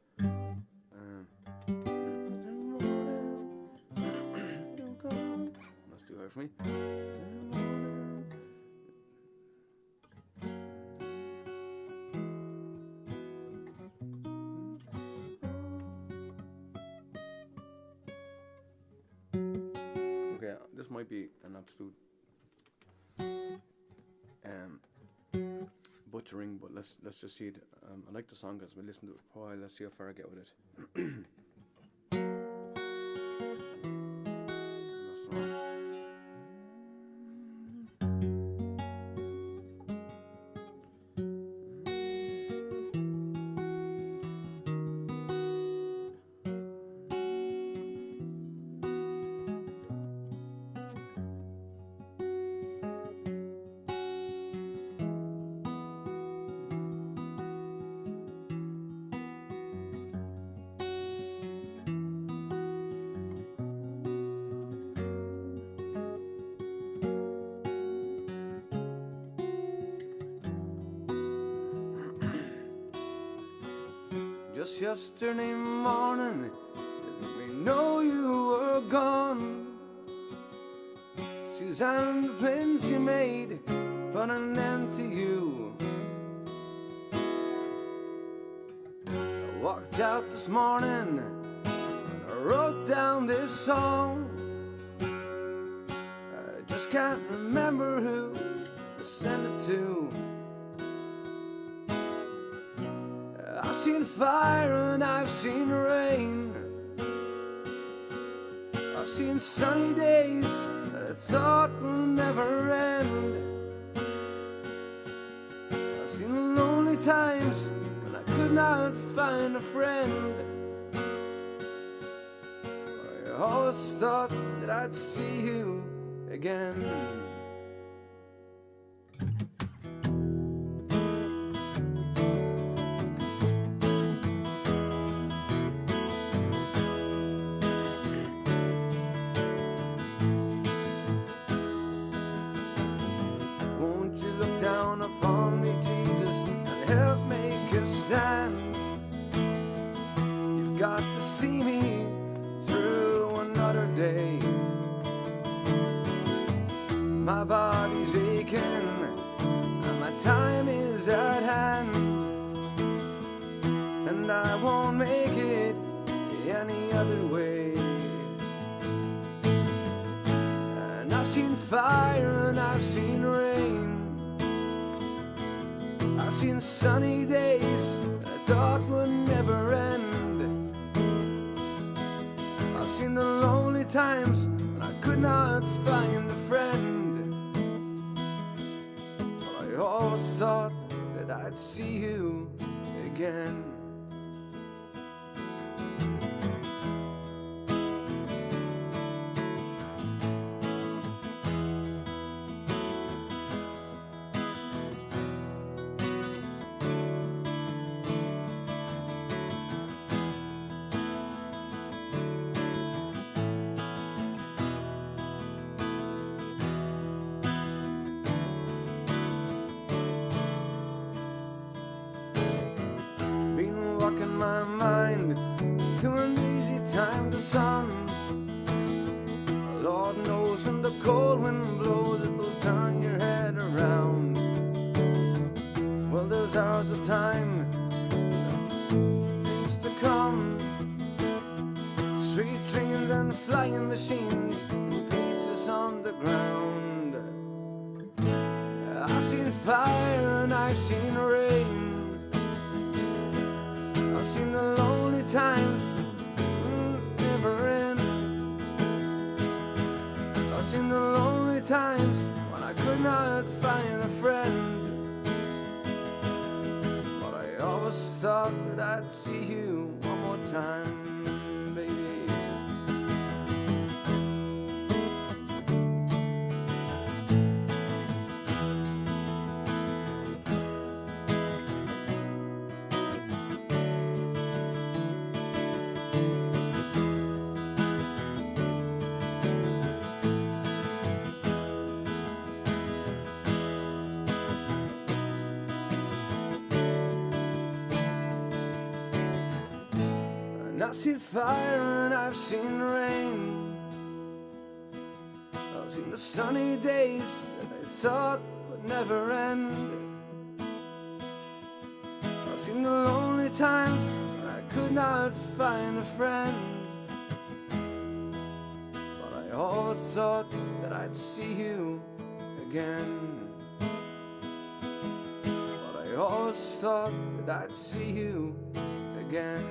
that's too high for me. Okay, this might be an absolute butchering, but let's just see it. I like the song because we listened to it for a while. Let's see how far I get with it. yesterday morning, let me know you were gone. Suzanne, the plans you made put an end to you. I walked out this morning and I wrote down this song. I just can't remember who to send it to. I've seen fire and I've seen rain. I've seen sunny days that I thought would never end. I've seen lonely times when I could not find a friend. I always thought that I'd see you again. Got to see me through another day. My body's aching and my time is at hand, and I won't make it any other way. And I've seen fire and I've seen rain. I've seen sunny days that I thought would never end. I've seen the lonely times when I could not find a friend. Well, I always thought that I'd see you again. Walking my mind to an easy time to sun. Lord knows when the cold wind blows, it will turn your head around. Well, there's hours of time, things to come, street dreams and flying machines, pieces on the ground. I've seen fire and I've seen rain. I've seen the lonely times never end. I've seen the lonely times when I could not find a friend. But I always thought that I'd see you one more time, baby. I've seen fire and I've seen rain. I've seen the sunny days that I thought would never end. I've seen the lonely times when I could not find a friend. But I always thought that I'd see you again. But I always thought that I'd see you again.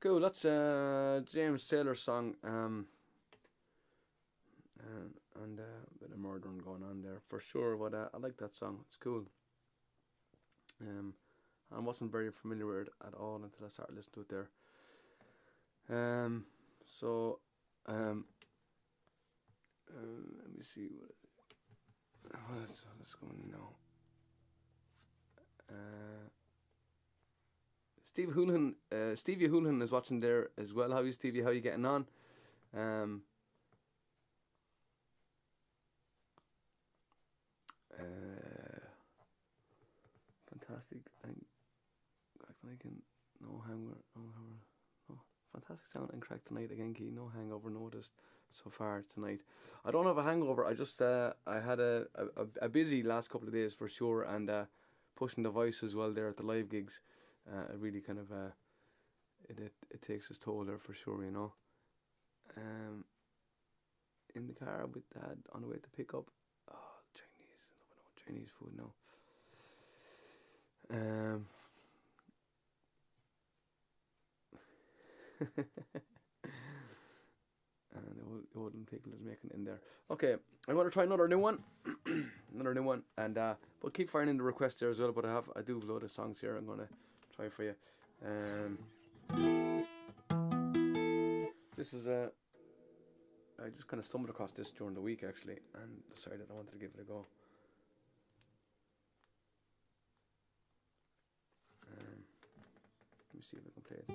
Cool, that's James Taylor's song, and a bit of murdering going on there for sure. But I like that song; it's cool. I wasn't very familiar with it at all until I started listening to it there. Let me see what's going on now. Stevie Houlihan is watching there as well. How are you, Stevie? How are you getting on? Um, Fantastic. I can no hangover, no fantastic sound and crack tonight again. Key, no hangover noticed so far tonight. I don't have a hangover. I just I had a busy last couple of days for sure, and pushing the voice as well there at the live gigs. It really kind of it takes its toll there for sure, you know. In the car with Dad on the way to pick up. Oh, Chinese food now. And the Odin pickle is making it in there. Okay, I'm going to try another new one. And but keep firing in the requests there as well. But I do have a load of songs here I'm going to try for you. This is I just kind of stumbled across this during the week actually, and decided I wanted to give it a go. Let me see if I can play it.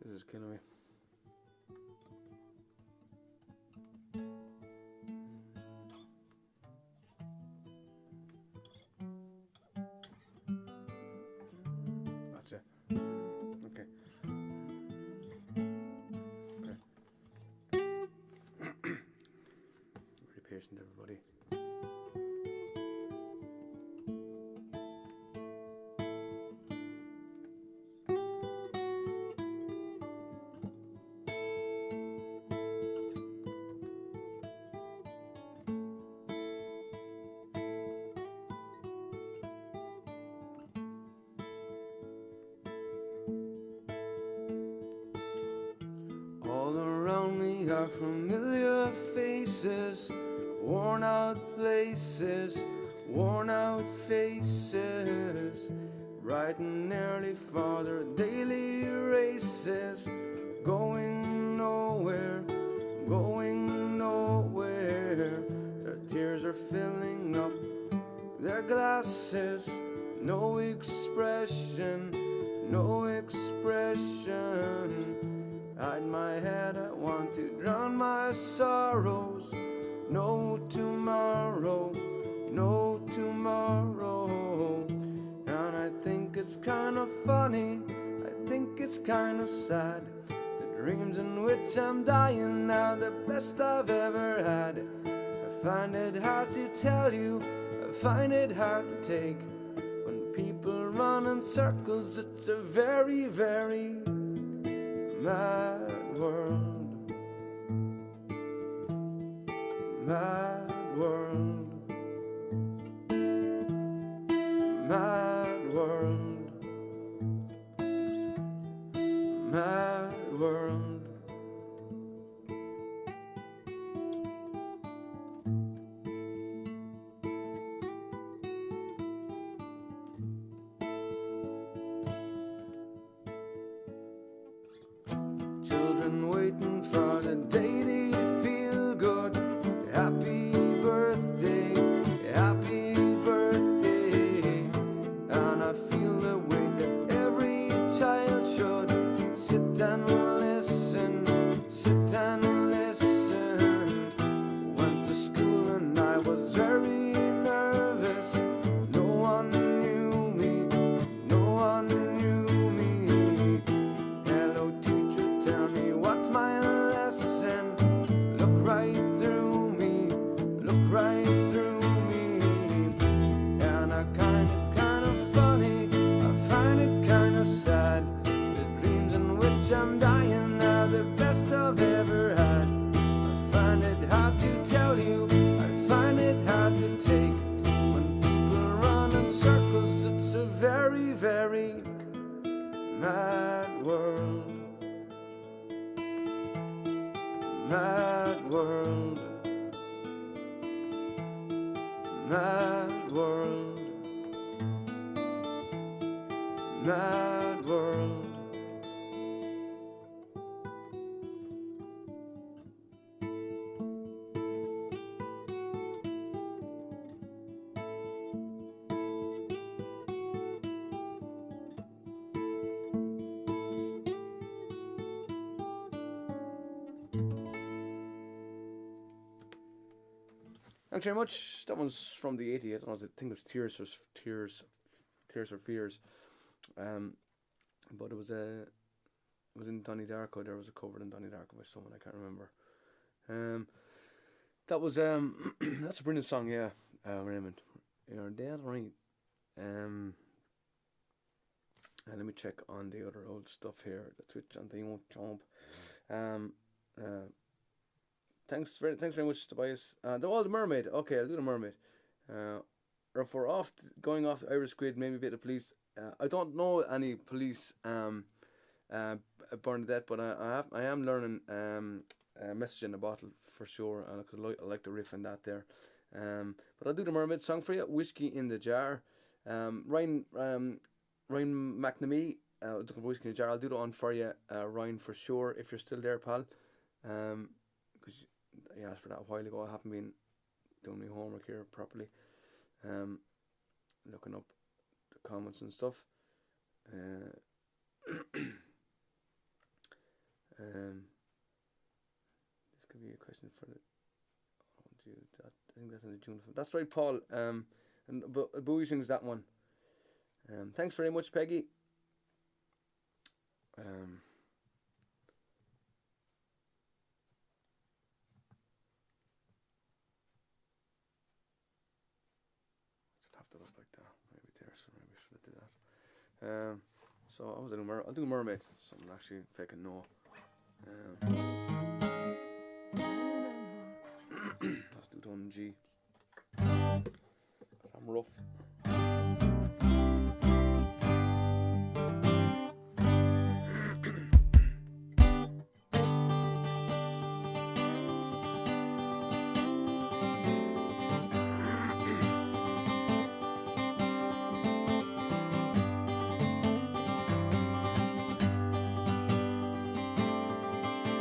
This is killing me. That's it. Okay. Very patient, everybody. All around me are familiar faces, worn out places, worn out faces, bright and early for their daily races, going nowhere, going nowhere. Their tears are filling up their glasses, no expression, no expression. Hide my head, I want to drown my sorrows. No tomorrow, no tomorrow. And I think it's kind of funny, I think it's kind of sad. The dreams in which I'm dying now, the best I've ever had. I find it hard to tell you, I find it hard to take. When people run in circles, it's a very, very mad world, mad world, mad world, mad world. Children waiting for the day they feel good. Happy birthday very nervous. No one knew me, no one knew me. Hello teacher, tell me what's my lesson. Look right through me, look right through me. And I kind of funny, I find it kind of sad. The dreams in which I'm dying are the best I've ever had. I find it hard to tell you, I find it hard to take. When people run in circles, it's a very, very mad world. Mad world. Mad world. Mad world. Thanks very much. That one's from the 88. I think it was Tears for Fears. But it was in Donnie Darko. There was a cover in Donnie Darko by someone, I can't remember. That was that's a brilliant song, yeah. Raymond, you're dead right. And let me check on the other old stuff here. The Twitch and the old jump. Thanks very much, Tobias. The Mermaid. Okay, I'll do the Mermaid. Or for going off the Irish Squid, maybe a bit of Police. I don't know any Police, Bernadette, but I am learning Message in a Bottle for sure. I like the riff in that there. But I'll do the Mermaid song for you. Whiskey in the Jar. Ryan McNamee. Looking for Whiskey in the Jar. I'll do that one for you, Ryan, for sure. If you're still there, pal. Because I asked for that a while ago. I haven't been doing my homework here properly. Looking up the comments and stuff. This could be a question for the. I think that's in the June. That's right, Paul. And Bowie sings that one. Thanks very much, Peggy. That up like that, maybe there, so maybe I should do that. So I was doing I'll do Mermaid, something actually fucking know. Let's do it on G. Cause I'm rough.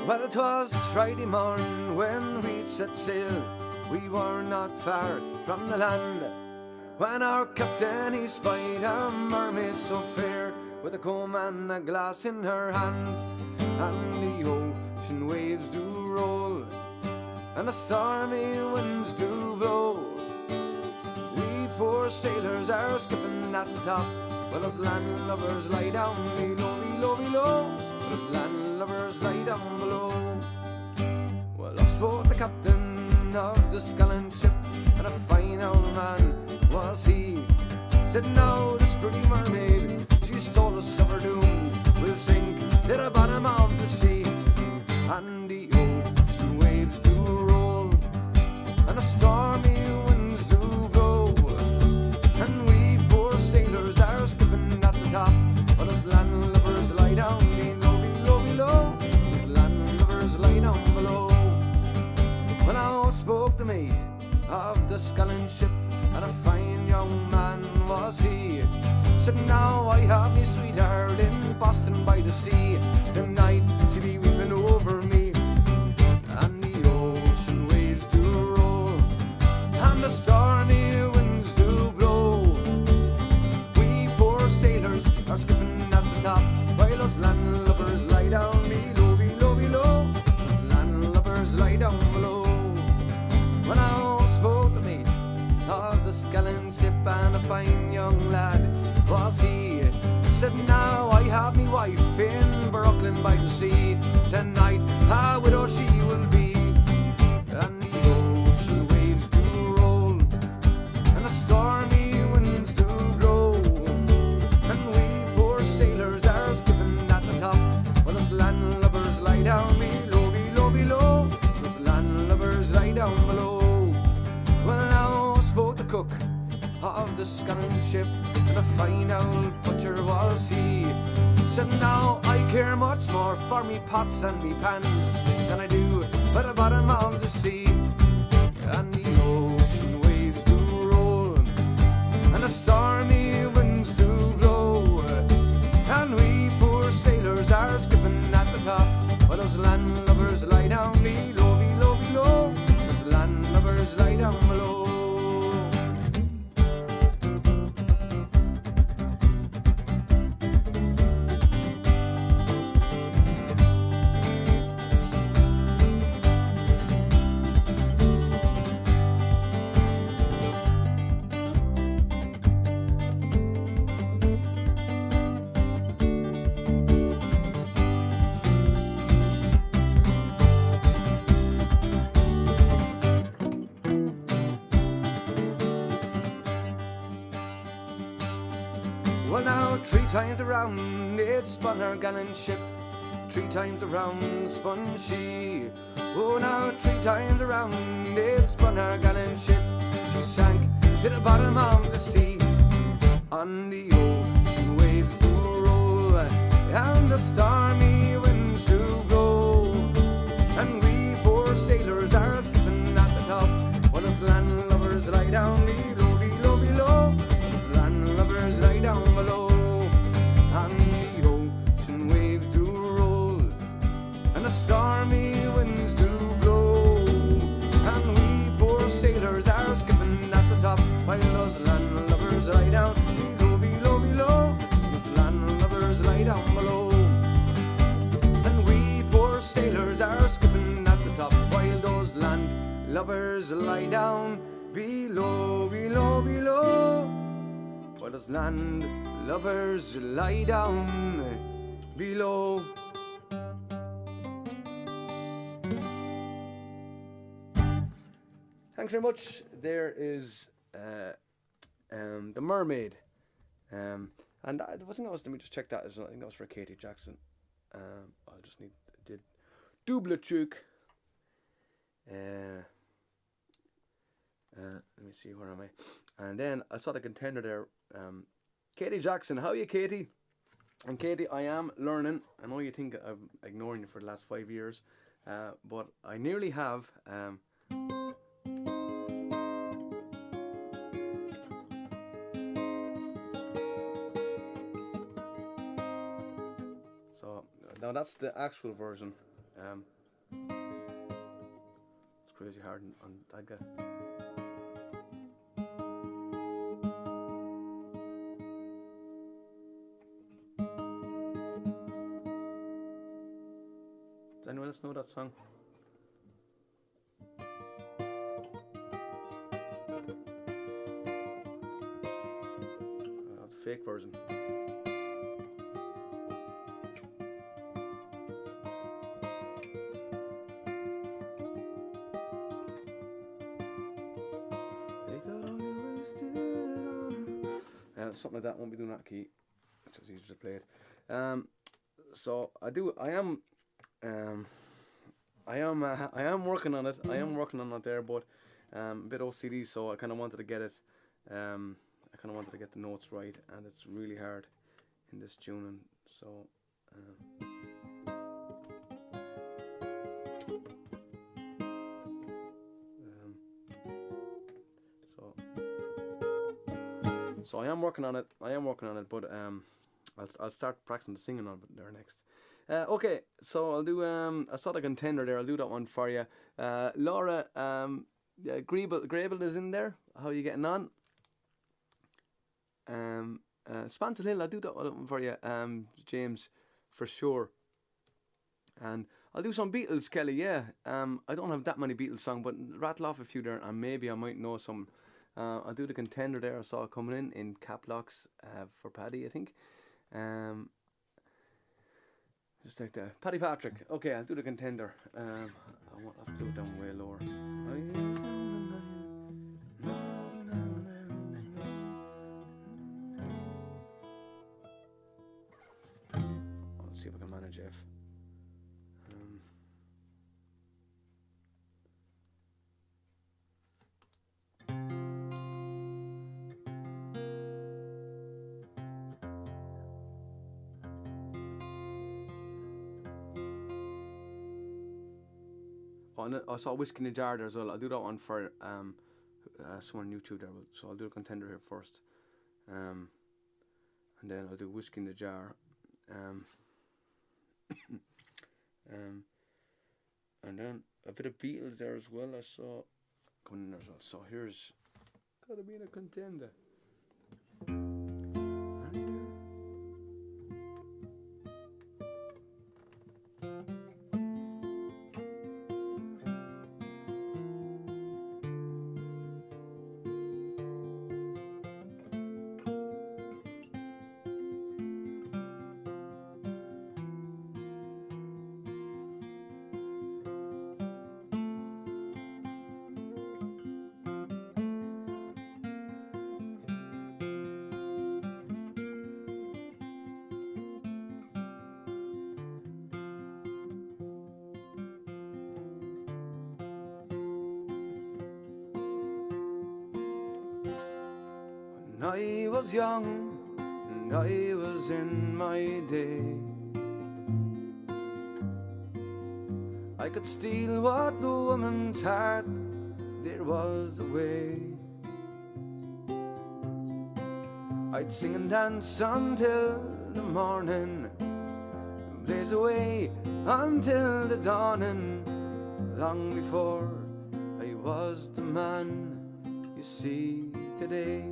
Well, it was Friday morning when we set sail. We were not far from the land, when our captain he spied a mermaid so fair, with a comb and a glass in her hand. And the ocean waves do roll, and the stormy winds do blow. We poor sailors are skipping at the top, while us landlubbers lie down below, below, below. While us landlubbers lie down below. Well, up spoke the captain of the sculling ship, and a fine old man was he. Said, now this pretty mermaid, she's told us of her doom, will sink to the bottom of the sea. And the ocean waves do roll, and the stormy winds do blow, and we poor sailors are skipping at the top, while us landlubbers lie down below, below, below. Us landlubbers lie down below. When I spoke the mate of the sculling ship, and a fine young man was he. Said, now I have me sweetheart in Boston by the sea. Tonight she be weeping over me. And the ocean waves do roll, and the stormy winds do blow. We poor sailors are skipping at the top, while us landlubbers lie down below, below, below. Us landlubbers lie down below. When I spoke the mate of the Scallon ship, and a fine young lad was he. Said, now I have me wife in Brooklyn by the sea. Tonight a widow she will be, and the ocean waves do roll, and the stormy winds do blow, and we poor sailors are skipping at the top, while us landlubbers lie down below, below, below. Us landlubbers lie down below. Well, now spoke the cook of the Scallon ship, and a fine old butcher was he. Said, now I care much more for me pots and me pans than I do for the bottom of the sea. And the ocean waves do roll, and the stormy winds do blow, and we poor sailors are skipping at the top, while those landlubbers lie down below, below, below. Those landlubbers lie down below. Well, now 3 times around it spun her gallant ship, 3 times around spun she. Oh, now 3 times around it spun her gallant ship, she sank to the bottom of the sea. On the ocean waves do roll, and the stormy winds do blow, and we poor sailors are skipping at the top, while those landlubbers lie down below, below, below. Those landlubbers lie down below. And the ocean waves do roll, and the stormy winds do blow, and we poor sailors are skipping at the top, while those landlubbers lie down below, below, below. Those landlubbers lie down below, and we poor sailors are skipping at the top, while those landlubbers lie down below, below, below. While those landlubbers lie down below. Thanks very much. There is The Mermaid. And I think that was, let me just check that. I think that was for Katie Jackson. I'll just need, did double check. Let me see, where am I? And then I saw the contender there. Katie Jackson, how are you, Katie? And Katie, I am learning. I know you think I'm ignoring you for the last 5 years, but I nearly have. So now that's the actual version. It's crazy hard on that guy. Does anyone else know that song? That's a fake version. Something like that. Won't be doing that key. It's just easier to play it. So I am working on it. I am working on it there, but a bit OCD. So I kind of wanted to get it. I kind of wanted to get the notes right, and it's really hard in this tuning. So. So I am working on it. But I'll start practicing the singing on it there next. Okay, so I'll do. I saw the contender there. I'll do that one for you. Laura, Grable is in there. How are you getting on? Spancel Hill, I'll do that one for you. James, for sure. And I'll do some Beatles, Kelly. Yeah. I don't have that many Beatles songs, but rattle off a few there, and maybe I might know some. I'll do the contender there. I saw it coming in cap locks for Paddy, I think. Just like that. Paddy Patrick. Okay, I'll do the contender. I won't have to do it down way lower. Let's see if I can manage F. And I saw Whiskey in a Jar there as well. I'll do that one for someone on YouTube there. So I'll do a contender here first, and then I'll do Whiskey in the Jar, and then a bit of Beatles there as well. I saw coming in there as well. So here's gotta be in a contender. When I was young and I was in my day, I could steal what the woman's heart there was away. I'd sing and dance until the morning, blaze away until the dawning, long before I was the man you see today.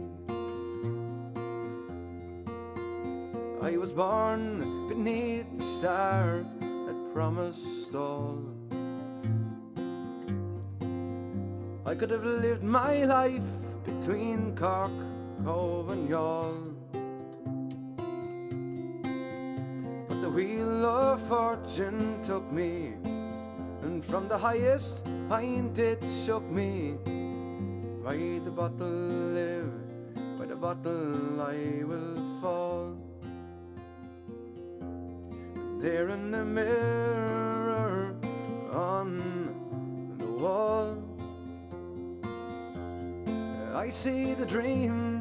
I was born beneath the star that promised all. I could have lived my life between Cork, Cove and Youghal, but the wheel of fortune took me, and from the highest point it shook me. By the bottle live, by the bottle I will fall. There in the mirror on the wall, I see the dream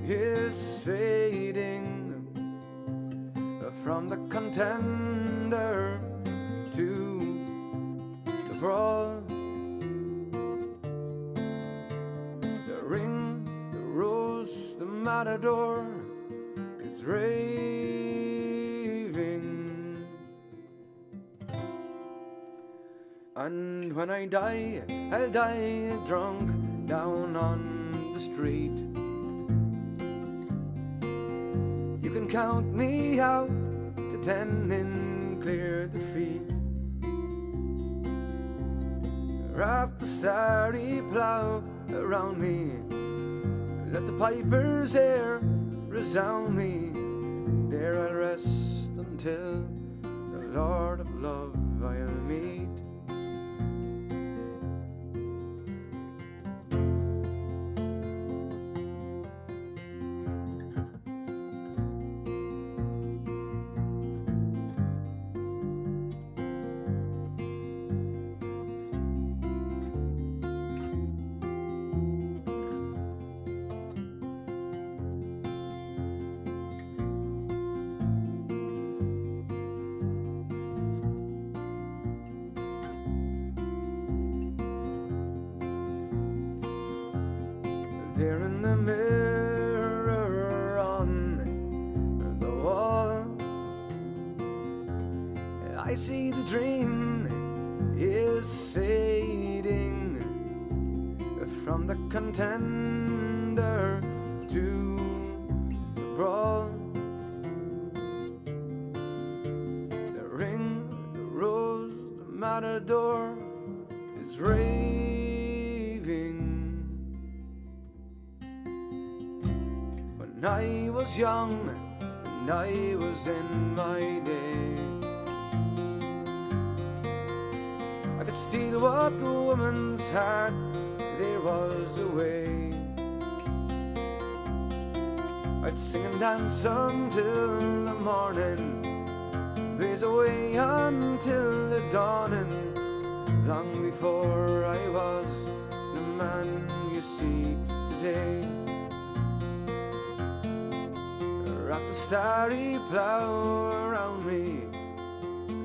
is fading, from the contender to the brawl. The ring, the rose, the matador is raving. And when I die, I'll die drunk down on the street. You can count me out to 10 in clear defeat. Wrap the starry plough around me, let the piper's air resound me. There I'll rest until the Lord of Love I'll meet. There in the mirror on the wall, I see the dream is fading, from the contender to the brawl. The ring, the rose, the matador is raving. I was young and I was in my day. I could steal what the woman's heart there was away. I'd sing and dance until the morning, blaze away until the dawning, long before I was the man you see today. Wrap the starry plough around me,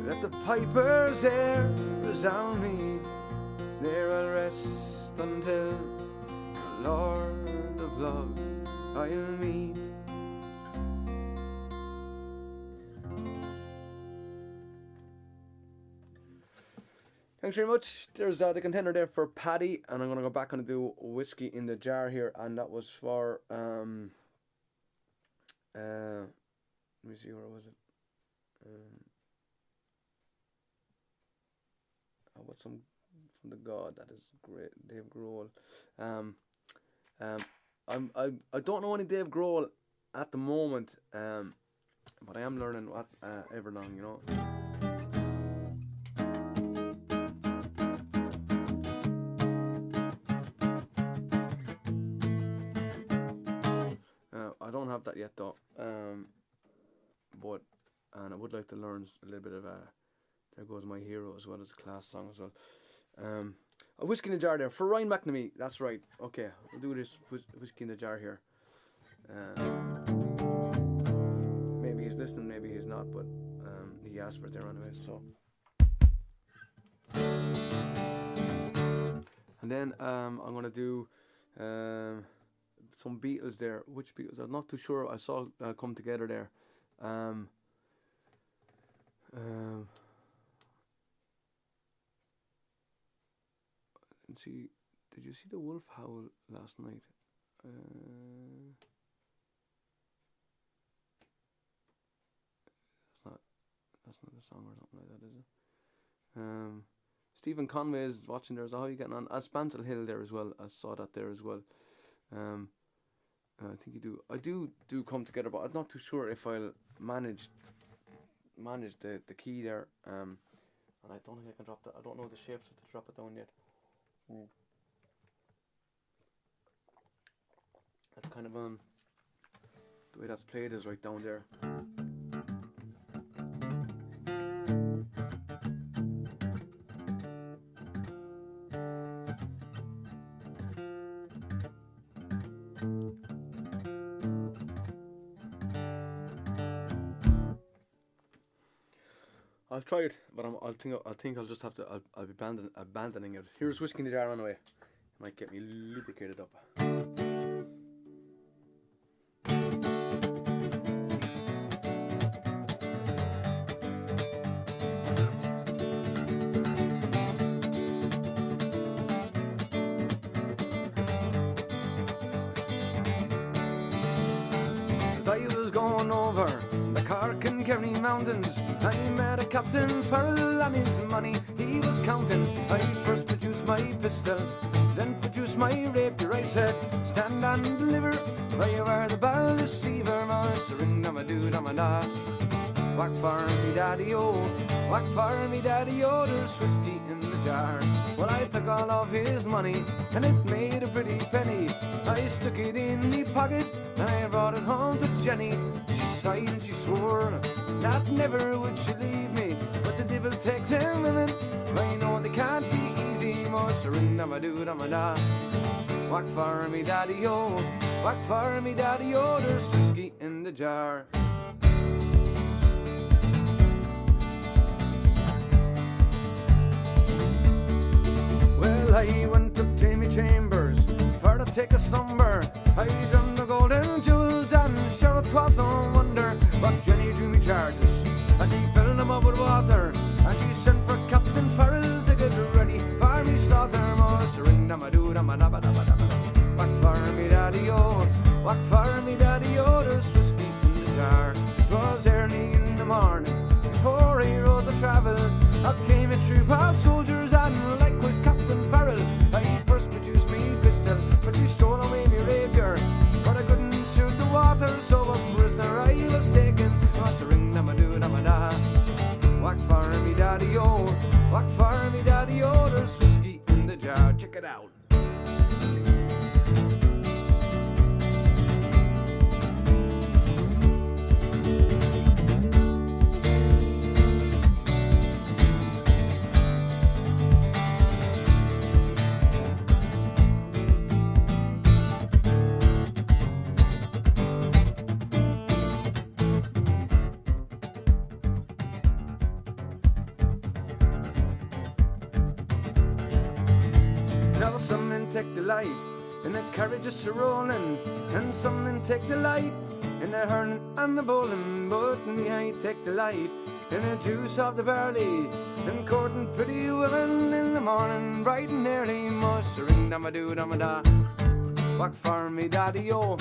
let the piper's air resound me. There I'll rest until the Lord of Love I'll meet. Thanks very much. There's the contender there for Paddy, and I'm going to go back and do Whiskey in the Jar here, and that was for let me see, where was it? What's some from the God? That is great, Dave Grohl. I don't know any Dave Grohl at the moment, but I am learning what's Everlong, you know. I don't have that yet though, but I would like to learn a little bit of There Goes My Hero as well as a class song as well. A Whiskey in the Jar there for Ryan McNamee. That's right. Okay, we'll do this Whiskey in the Jar here. Maybe he's listening, maybe he's not, but he asked for it there anyway. So, and then I'm gonna do some Beatles there. Which Beatles? I'm not too sure. I saw Come Together there. See, did you see the wolf howl last night? That's not a song or something like that, is it? Stephen Conway is watching there. So how are you getting on? Spancel Hill there as well. I saw that there as well. I think you do. I do Come Together, but I'm not too sure if I'll manage the key there. And I don't think I can drop that. I don't know the shapes to drop it down yet. That's kind of the way that's played is right down there. I'll try it, but I think I'll just have to. I'll be abandoning it. Here's Whiskey in the Jar anyway. Might get me lubricated up. As I was going over the Cork and Kerry mountains, I met a Captain Farrell and his money he was counting. I first produced my pistol, then produced my rapier. I said, stand and deliver, where you are the bell deceiver. Master ring dama doo dama da. Whack for me daddy-o, whack for me daddy-o, there's whiskey in the jar. Well, I took all of his money, and it made a pretty penny. I stuck it in me pocket, and I brought it home to Jenny. She sighed and she swore that never would she leave me, but the devil take them women, I know they can't be easy. Master ring dama doo dama da. Whack for me daddy-o, whack for me daddy-o, there's whiskey in the jar. Well, I went up to me chambers for to take a slumber. I drummed the golden jewels and sure it was no wonder. But Jenny drew me charges and she filled them up with water, and she sent for Captain Farrell to get ready for me slaughter. Master ring dama doo dama da ba da ba da ba. Whack for me daddy-o, whack for me daddy-o, there's whiskey in the jar. 'Twas early in the morning before I rose to travel. Up came a troop of soldiers and likewise Captain Farrell. I first produced me pistol, but she stole away me rapier, but I couldn't shoot the water, it out. Now some men take delight in the courage of rolling, and some men take delight in the hurling and the bowling. But me, I take delight in the juice of the barley, and courting pretty women in the morning, bright and early. Mushering dama-doo dama-da, whack for me daddy-o,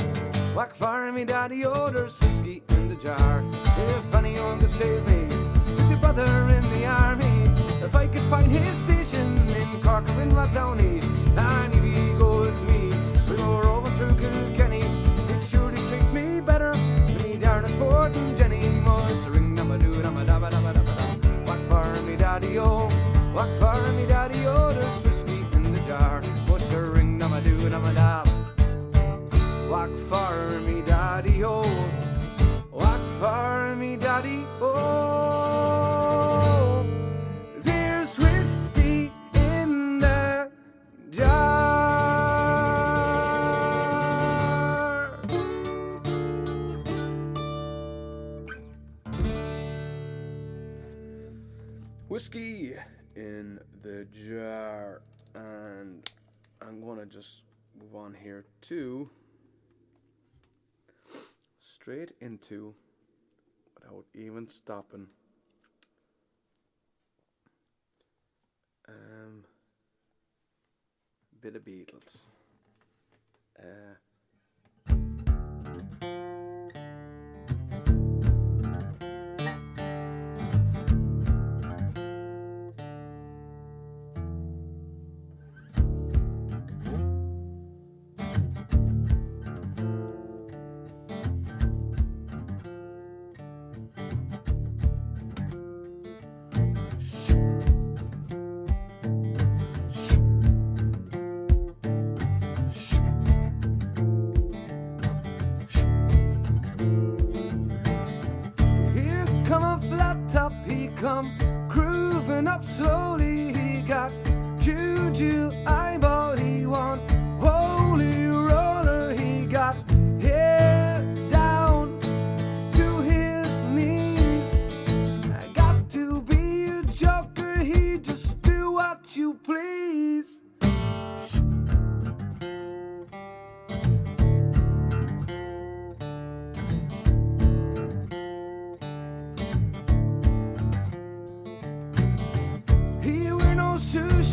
whack for me daddy-o. There's whiskey in the jar. If anyone could save me, it's your brother in the army. If I could find his station in Cork or in Rathdowney, and if he go with me, we go over through Kilkenny. He'd surely treat me better than me down at Fort and Jenny. Mushering dama-doo dama-da-ba-da-ba-da-ba-da. Whack for me daddy-o, whack for me daddy-o. There's whiskey in the jar. Mushering dama-doo dama-da. Whack for me daddy-o, whack for me daddy-o. There's whiskey in the jar. Whiskey in the jar. And I'm gonna just move on here to straight into, without even stopping, bit of Beatles. He come grooving up slowly. He got juju eyeball. He want holy roller. He got hair down to his knees. I got to be a joker. He just do what you please.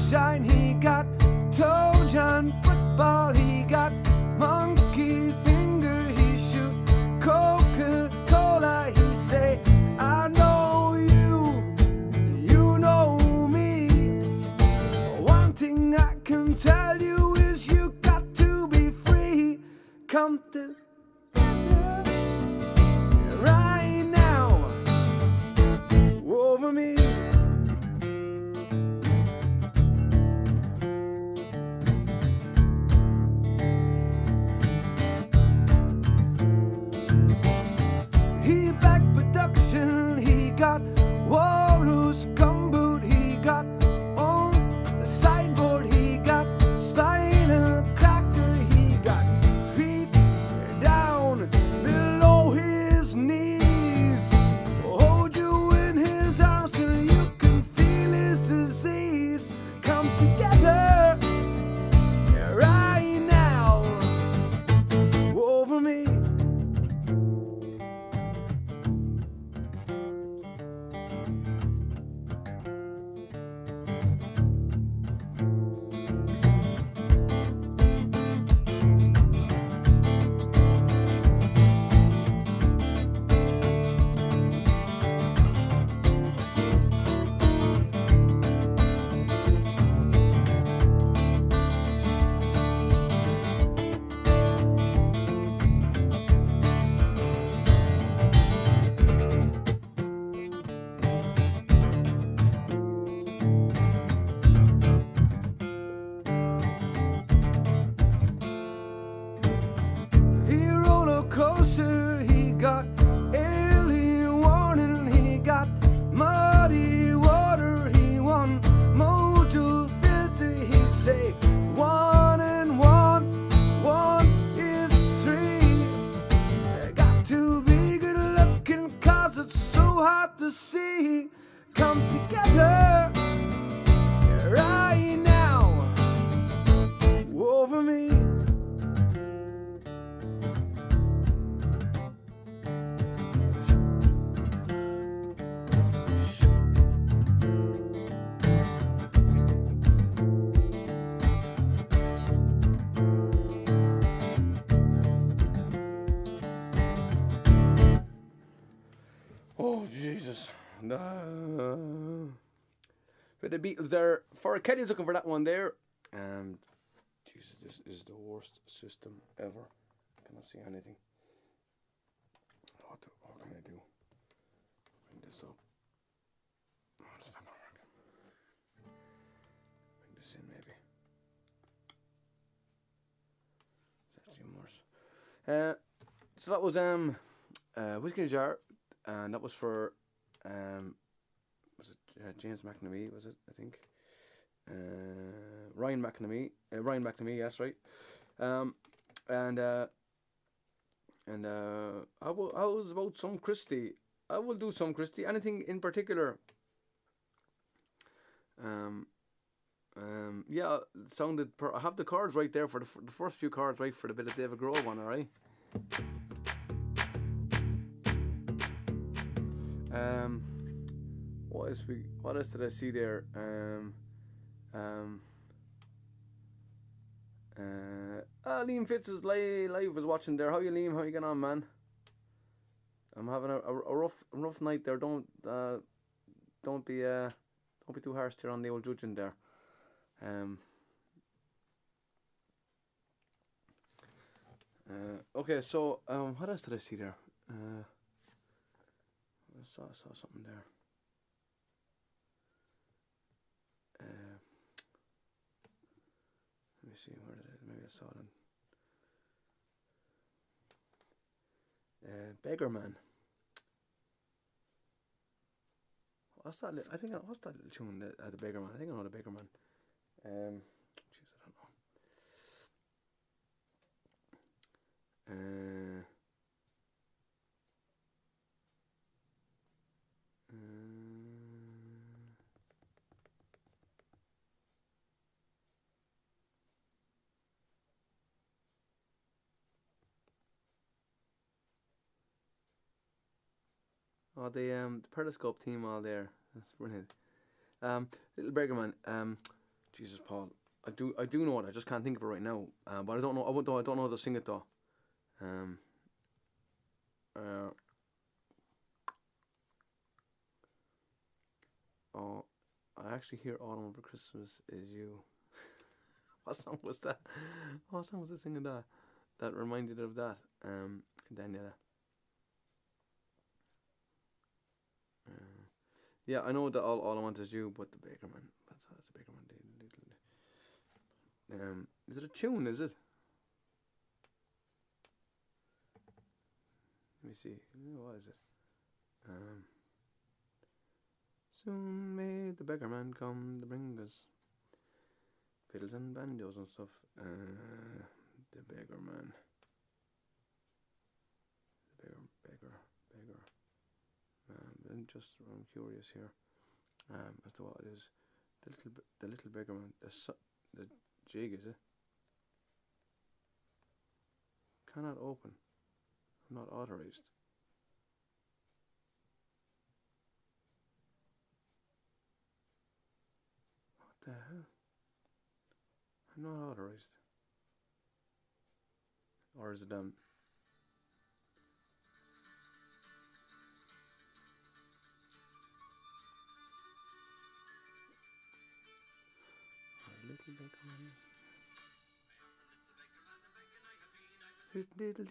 Shine, he got toe John football, he got monkey finger, he shoot Coca-Cola, he say, I know you, you know me. One thing I can tell you is you got to be free. Come to right now over me. He got Walrus gumboot, he got on the sideboard, he got spinal cracker, he got feet down below his knees, hold you in his arms till come together right now over me. Oh, Jesus. For the Beatles there. For Kelly's looking for that one there. Jesus, this is the worst system ever. I cannot see anything. What can I do? Bring this up. Oh, that's not gonna work. Bring this in maybe. That's even worse. So that was Whiskey in a Jar, and that was for was it James McNamee? Was it? I think Ryan McNamee. Ryan McNamee. Yes, right. And I was about some Christie. I will do some Christie. Anything in particular? Yeah, it sounded. I have the chords right there for the first few chords right for the bit of David Grohl one. All right. What else did I see there? Liam Fitz is live was watching there. How you, Liam? How you getting on, man? I'm having a rough night there. Don't be too harsh there on the old judging there. Okay, so what else did I see there? I saw something there. Let me see, where did it? Maybe I saw it. Beggar Man. What's that? What's that little tune? The Beggar Man. I think I know the Beggar Man. Jeez, I don't know. Oh, the Periscope team all there. That's brilliant. Little Beggar Man. Jesus, Paul. I do know it. I just can't think of it right now. But I don't know. I don't know how to sing it though. Oh, I actually hear Autumn Over Christmas Is You. What song was that? What song was I singing that? That reminded of that. Daniela. Yeah, I know that all I Want Is You, but the Baker Man. That's the Baker Man. Is it a tune? Is it? Let me see. What is it? Soon may the Beggar Man come to bring us fiddles and banjos and stuff. The Beggar Man. The Beggar Man. I'm curious here as to what it is. The little Beggar Man. The jig, is it? Cannot open. I'm not authorized. What the hell? I'm not authorized. Or is it Little Beggar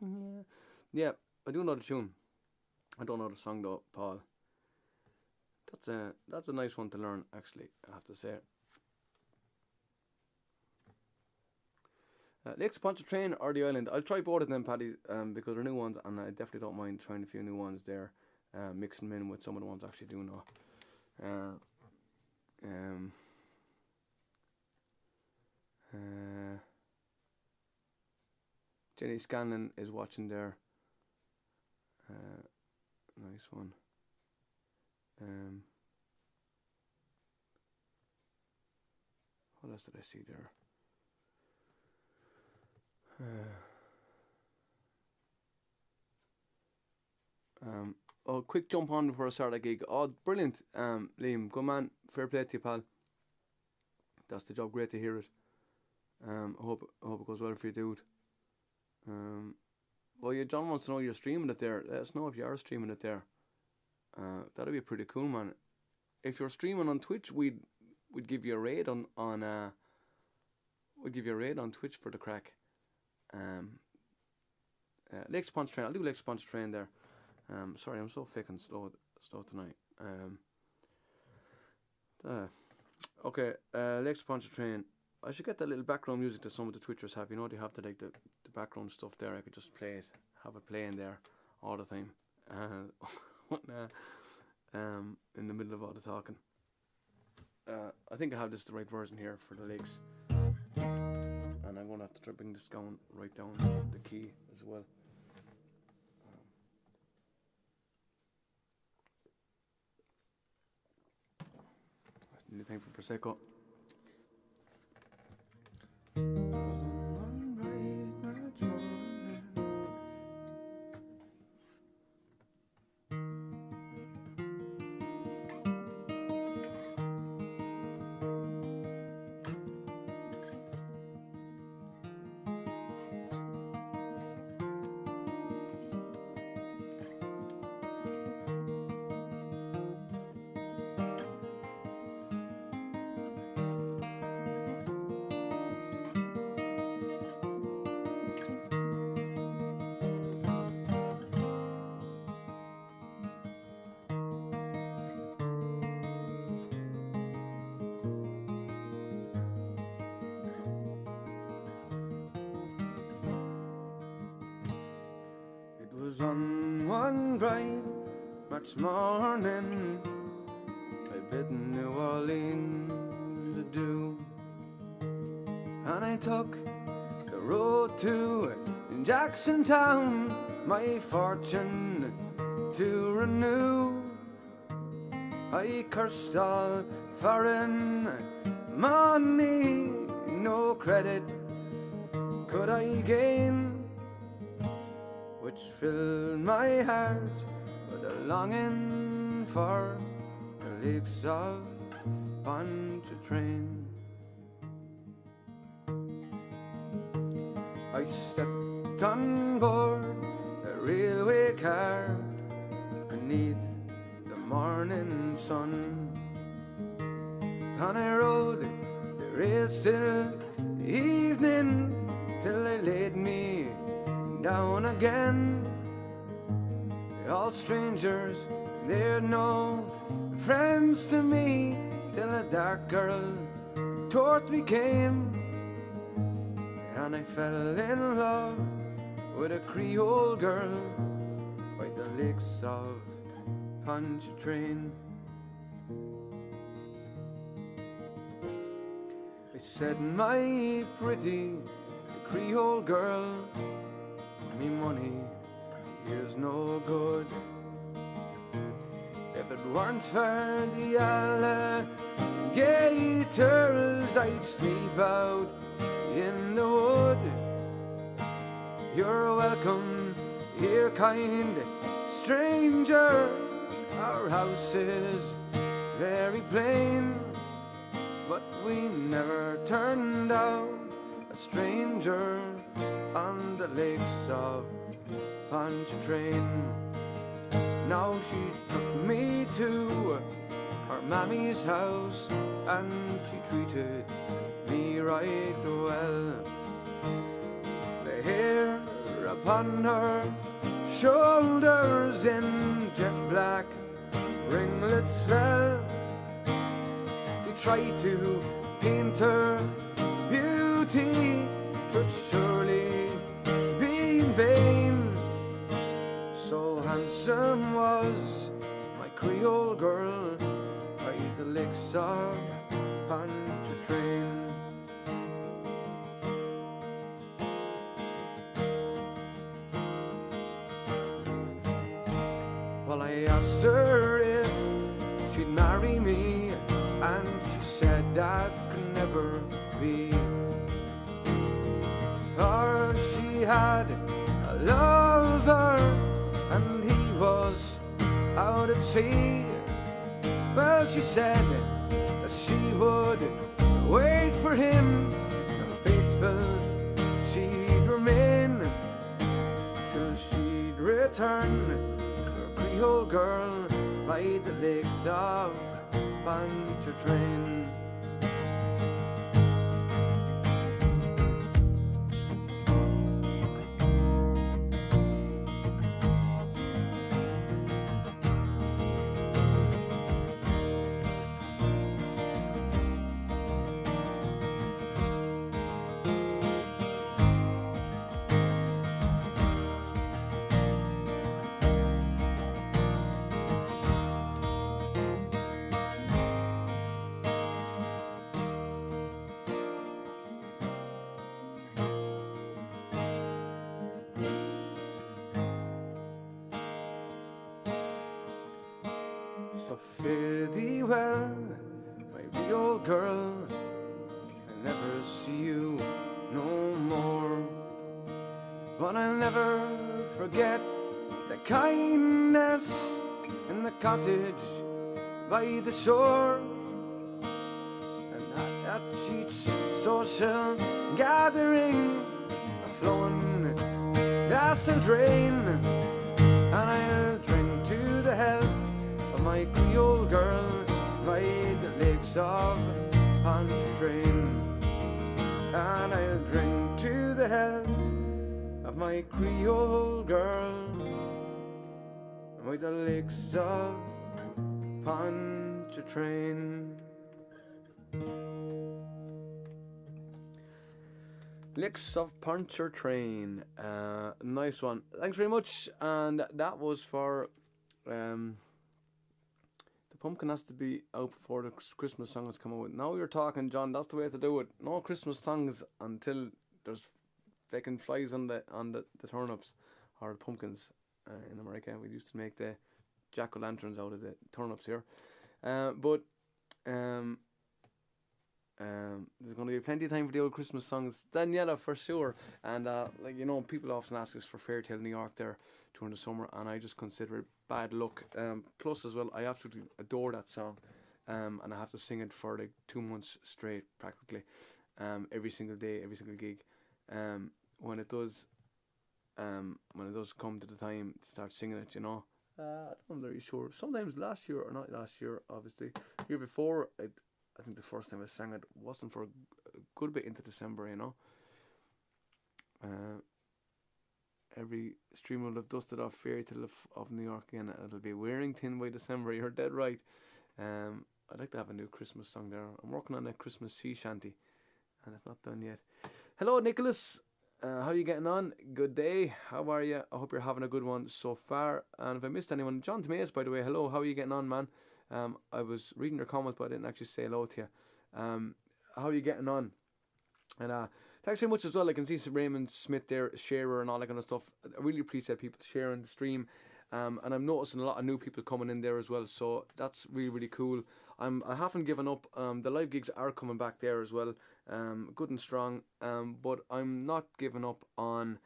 Man. Yeah, I do know the tune. I don't know the song though, Paul. That's a nice one to learn, actually, I have to say. Lakes Pontchartrain or the Island. I'll try both of them, Paddy, because they're new ones, and I definitely don't mind trying a few new ones there, mixing them in with some of the ones I actually do know. Jenny Scanlon is watching there. Nice one. What else did I see there? Oh, quick jump on before I start a gig. Oh, brilliant, Liam. Good man. Fair play to you, pal. That's the job. Great to hear it. I hope it goes well for you, dude. Well, John wants to know you're streaming it there. Let us know if you are streaming it there. That'd be pretty cool, man. If you're streaming on Twitch, we'd give you a raid on we'd give you a raid on Twitch for the crack. Lakes Punch Train. I'll do Lakes Punch Train there. Sorry, I'm so fucking slow tonight. Okay, Lakes Punch Train. I should get that little background music that some of the Twitchers have. You know, they have the background stuff there. I could just play it, have it playing there all the time. In the middle of all the talking. I think I have this the right version here for the Lakes. And I'm going to have to try bring this down, right down the key as well. Need time for Prosecco. On one bright March morning, I bid New Orleans adieu, and I took the road to Jacksontown, my fortune to renew. I cursed all foreign money, no credit could I gain, which filled my heart with a longing for the lakes of Pontchartrain. I stepped on board a railway car beneath the morning sun, and I rode the rails till evening, till they laid me down again. All strangers, they're no friends to me, till a dark girl towards me came, and I fell in love with a Creole girl by the lakes of Pontchartrain. I said, my pretty Creole girl, me money here's no good. If it weren't for the alligators, I'd sleep out in the wood. You're welcome here, kind stranger. Our house is very plain, but we never turned out a stranger on the lakes of Pontchartrain. Now she took me to her mammy's house, and she treated me right well. The hair upon her shoulders in jet black ringlets fell. They tried to paint her beauty, but surely be in vain. So handsome was my Creole girl by the lakes of Pontchartrain. that could never be. For she had a lover, and he was out at sea. Well, she said that she would wait for him, and faithful she'd remain till she'd return to her Creole girl by the lakes of Pontchartrain. So fare thee well, my wee old girl, I'll never see you no more. But I'll never forget the kindness in the cottage by the shore, and at each social gathering, a flowing glass will drain, and I'll drink to the health of my Creole girl by the lakes of Pontchartrain. And I'll drink to the health of my Creole girl by the lakes of Pontchartrain. Lakes of Pontchartrain. Nice one. Thanks very much. And that was for the pumpkin has to be out before the Christmas songs come out. Now you're talking, John. That's the way to do it. No Christmas songs until there's fucking flies on the turnips or the pumpkins. In America, we used to make the jack-o'-lanterns out of the turnips here. But there's going to be plenty of time for the old Christmas songs. Daniela, for sure. And like, you know, people often ask us for Fairy Tale New York there during the summer, and I just consider it bad luck. Plus as well, I absolutely adore that song, and I have to sing it for like 2 months straight practically, every single day, every single gig. When it does come to the time to start singing it, you know, I'm very sure. Sometimes last year, or not last year, obviously, year before, I think the first time I sang it wasn't for a good bit into December, you know. Every stream will have dusted off Fairy Tale of New York again. It'll be wearing thin by December. You're dead right. I'd like to have a new Christmas song there. I'm working on a Christmas sea shanty, and it's not done yet. Hello, Nicholas. How are you getting on? Good day. How are you? I hope you're having a good one so far. And if I missed anyone, John Tomays, by the way, hello. How are you getting on, man? I was reading your comment, but I didn't actually say hello to you. How are you getting on? And thanks very much as well. I can see some Raymond Smith there, sharer and all that kind of stuff. I really appreciate people sharing the stream. And I'm noticing a lot of new people coming in there as well. So that's really, really cool. I haven't given up. The live gigs are coming back there as well. Good and strong. But I'm not giving up on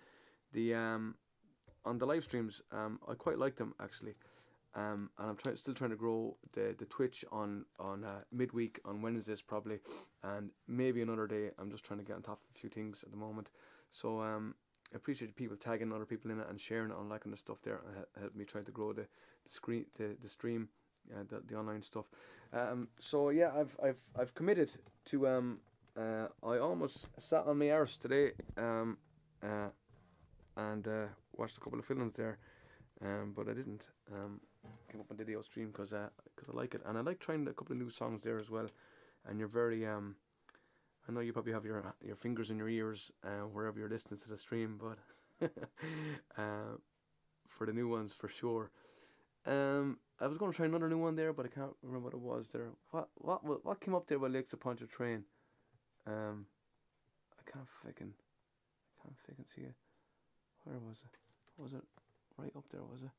the live streams. I quite like them actually. And I'm still trying to grow the Twitch on midweek on Wednesdays probably, and maybe another day. I'm just trying to get on top of a few things at the moment. So I appreciate people tagging other people in it and sharing it on that kind of stuff there, and help me try to grow the stream, the online stuff. So yeah, I've committed to I almost sat on my arse today and watched a couple of films there, but I didn't. Came up and did the old stream because I like it, and I like trying a couple of new songs there as well. And you're very I know you probably have your fingers in your ears wherever you're listening to the stream, but for the new ones for sure. I was going to try another new one there, but I can't remember what it was there. What came up there by Lakes of Pontchartrain? I can't fucking see it. Where was it? Was it right up there? Was it?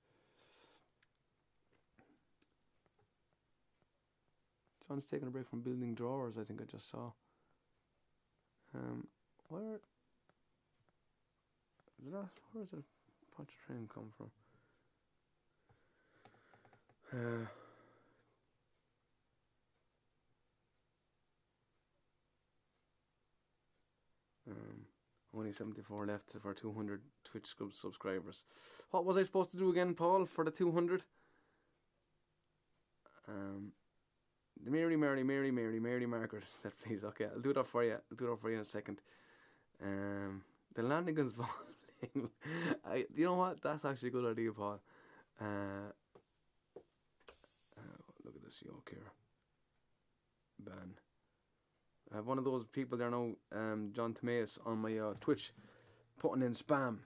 John's taking a break from building drawers, I think I just saw. Where does the Pontchartrain come from? Only 74 left for 200 Twitch subscribers. What was I supposed to do again, Paul, for the 200? The Mary Margaret said, please. Okay, I'll do that for you. In a second. The Landigans bowling. You know what? That's actually a good idea, Paul. Look at this yoke here. Ban. I have one of those people there now, John Timaeus, on my Twitch, putting in spam.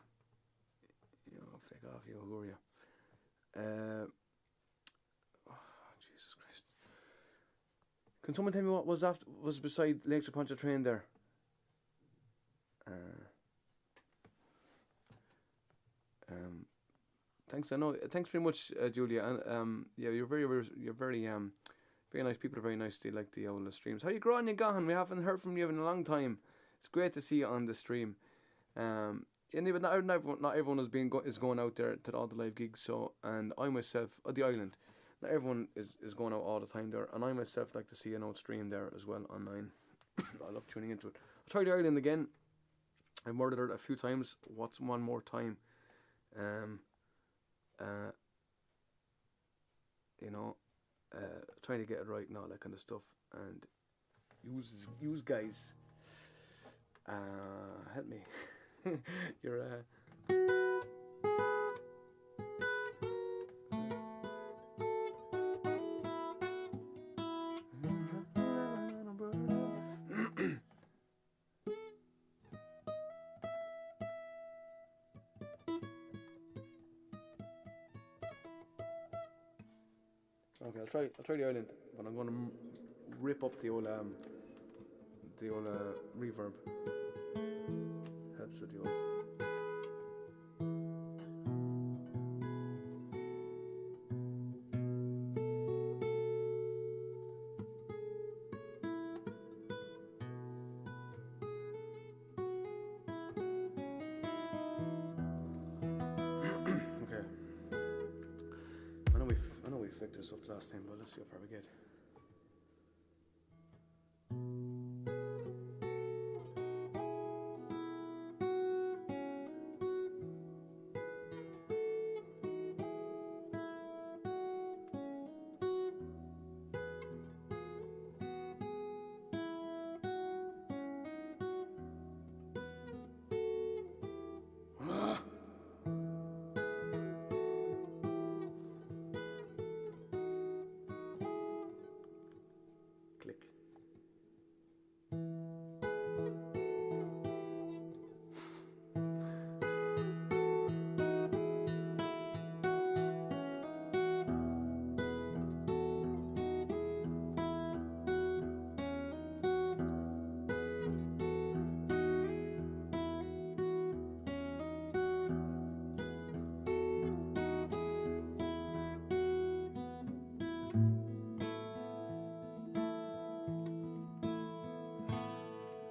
You know, fake off you, who are you? Jesus Christ. Can someone tell me what was beside Lakeshore Pontchartrain there? Thanks. I know. Thanks very much, Julia. And yeah, you're very nice people. Are very nice. They like the old streams. How you growing? You gone? We haven't heard from you in a long time. It's great to see you on the stream. And even not everyone is going out there to all the live gigs. So, and I myself, the island, not everyone is going out all the time there. And I myself like to see an old stream there as well online. I love tuning into it. I tried the island again. I've murdered it a few times. What's one more time? You know, trying to get it right and all that kind of stuff, and use guys, help me. You're okay, I'll try the island, but I'm going to rip up the old reverb. Helps with the old. We flicked this up last time, but let's see how far we get.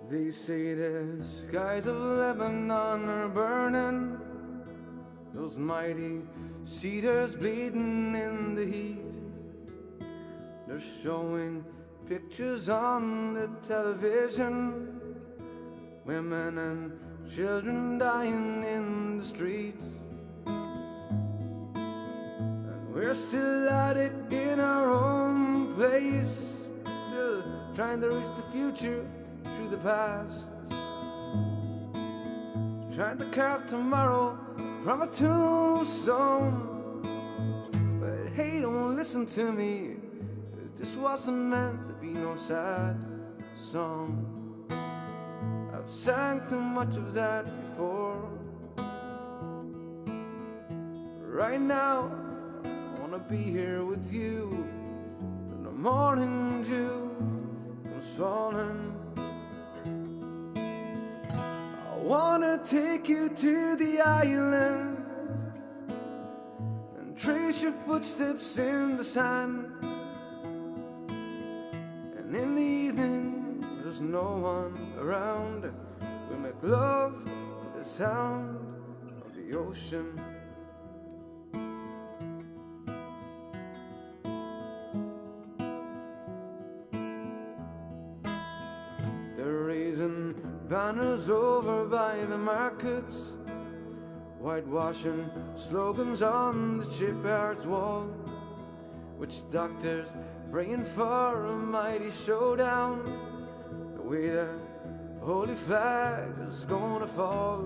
They say the skies of Lebanon are burning, those mighty cedars bleeding in the heat. They're showing pictures on the television, women and children dying in the streets. And we're still at it in our own place, still trying to reach the future through the past, trying to carve tomorrow from a tombstone. But hey, don't listen to me, 'cause this wasn't meant to be no sad song. I've sang too much of that before. Right now, I wanna be here with you when the morning dew comes falling. I wanna take you to the island and trace your footsteps in the sand. And in the evening, there's no one around. We make love to the sound of the ocean. They're raising banners over by the markets, whitewashing slogans on the shipyard's wall. Witch doctors praying for a mighty showdown, the way the holy flag is gonna fall.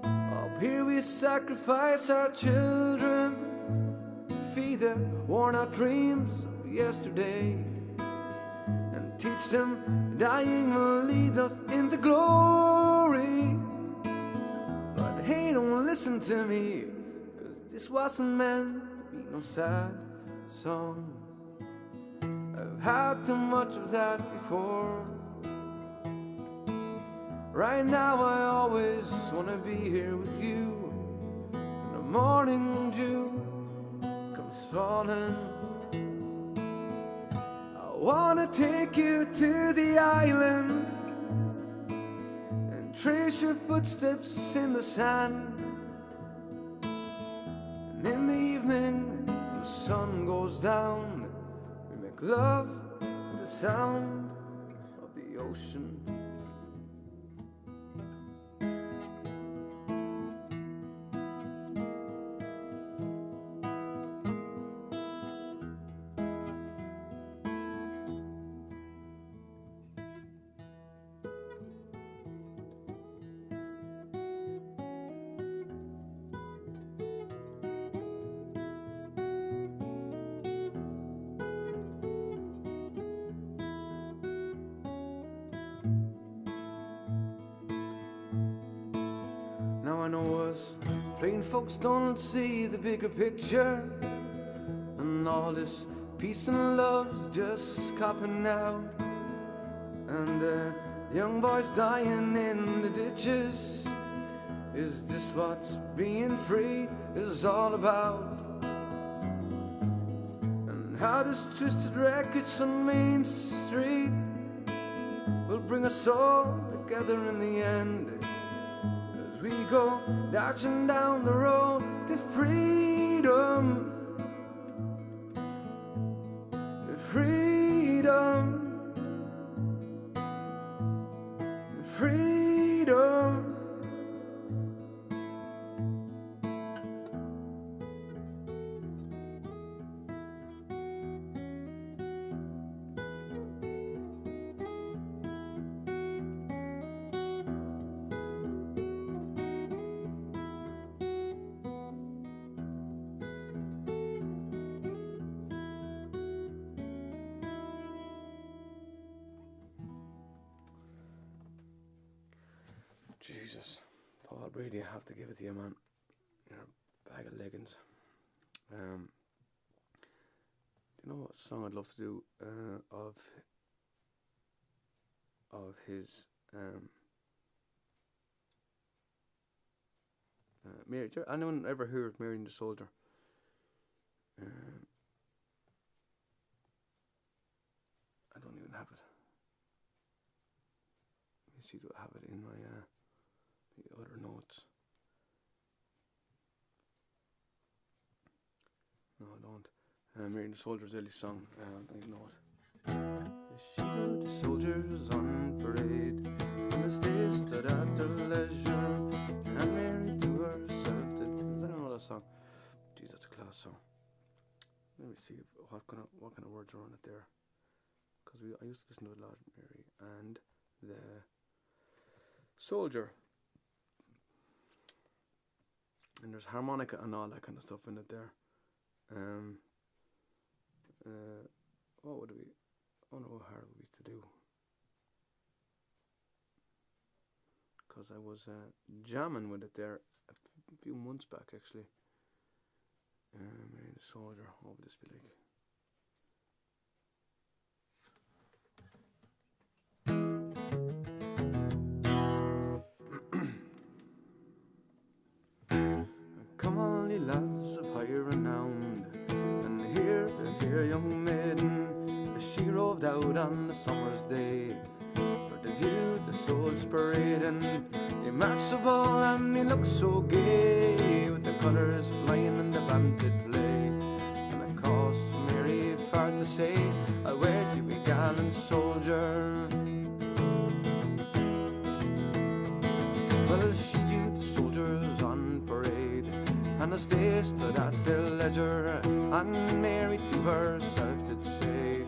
Up here we sacrifice our children, feed the worn out dreams of yesterday, and teach them dying will lead us into glory. But hey, don't listen to me, 'cause this wasn't meant to be no sad song. I've had too much of that before. Right now I always wanna be here with you till the morning dew comes falling. I wanna take you to the island and trace your footsteps in the sand. And in the evening, when the sun goes down, we make love to the sound of the ocean. Now I know us plain folks don't see the bigger picture, and all this peace and love's just copping now, and the young boys dying in the ditches. Is this what being free is all about? And how this twisted wreckage on Main Street will bring us all together in the end, as we go dashing down the road to freedom. Freedom. Freedom. Jesus, Paul Brady, I have to give it to you, man. You're a bag of leggings. Do you know what song I'd love to do of his Mary? Anyone ever heard of Mary and the Soldier? I don't even have it. Let me see, do I have it in my the other notes? No, I don't. Mary and the Soldier's early song. I don't even know it. She heard the soldiers on parade, and as they stood at their leisure, and Mary to herself did. I don't know that song. Jeez, that's a class song. Let me see what kind of words are on it there, because I used to listen to it a lot. Mary and the Soldier, and there's harmonica and all that kind of stuff in it there. What would we? I don't know how hard it would be to do, because I was jamming with it there a few months back actually. Mary the Soldier, what would this be like? Come on, ye lads of higher renown, and hear the dear young maiden, stepped out on a summer's day for the view the Souls Parade, and he marched so bold and he looked so gay, with the colours flying and the band did play. And of course Mary far to say, I'll wed you, be gallant soldier. Well, she viewed the soldiers on parade, and as they stood at their leisure, and Mary to herself did say,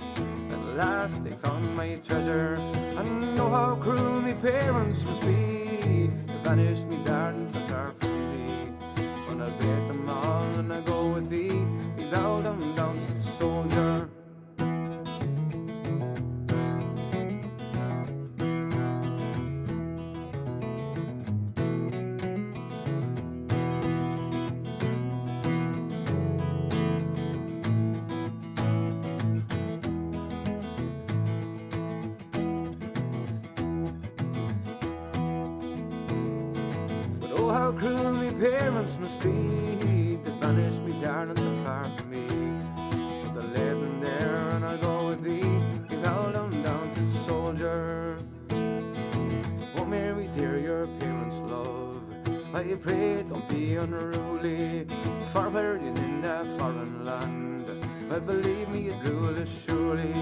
at last they found my treasure. And know how cruel my parents must be, they banished me darling far from thee. When I break them all and I go with thee, we bow down, said soldier. Oh, how cruel my parents must be, they banished me darling so far from me. But they led them there and I'll go with thee, you bow down to the soldier. Oh Mary dear, your parents' love, I pray don't be unruly, far burden in that foreign land. Well, believe me, it rule us surely,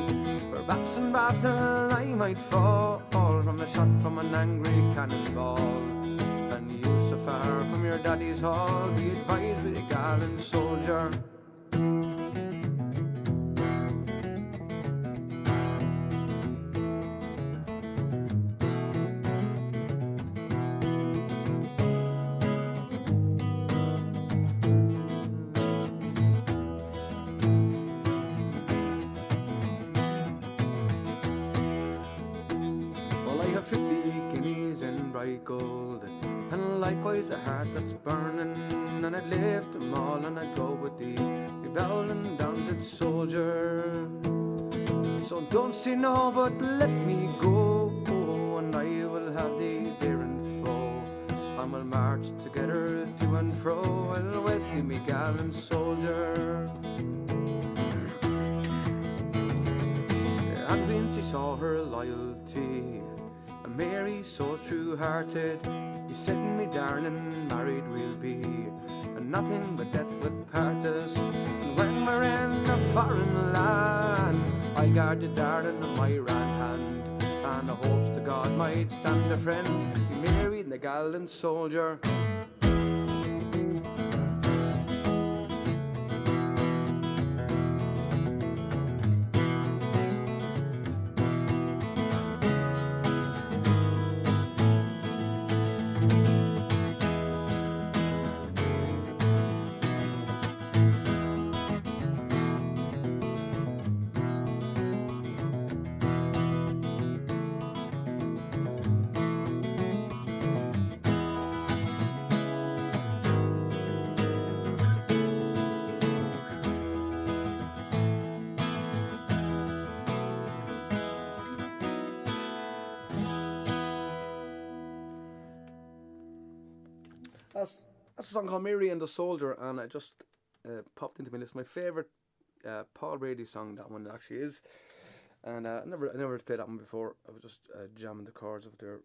perhaps in battle I might fall from a shot from an angry cannonball. And you so far from your daddy's hall, be advised with a gallant soldier. Well, I have 50 guineas in bright gold, and likewise a heart that's burning, and I'd lift them all and I'd go with thee, be bowing down to the soldier. So don't say no, but let me go, and I will have thee there and fro, and we'll march together to and fro, I'll wed thee, me gallant soldier. And when she saw her loyalty, and Mary so true-hearted, he said, me darling, married we'll be, and nothing but death would part us. And when we're in a foreign land, I'll guard you darling in my right hand, and I hopes to God might stand a friend, be married the gallant soldier. That's a song called Mary and the Soldier, and I just popped into my list. My favourite Paul Brady song, that one actually is. And I never played that one before. I was just jamming the chords up there,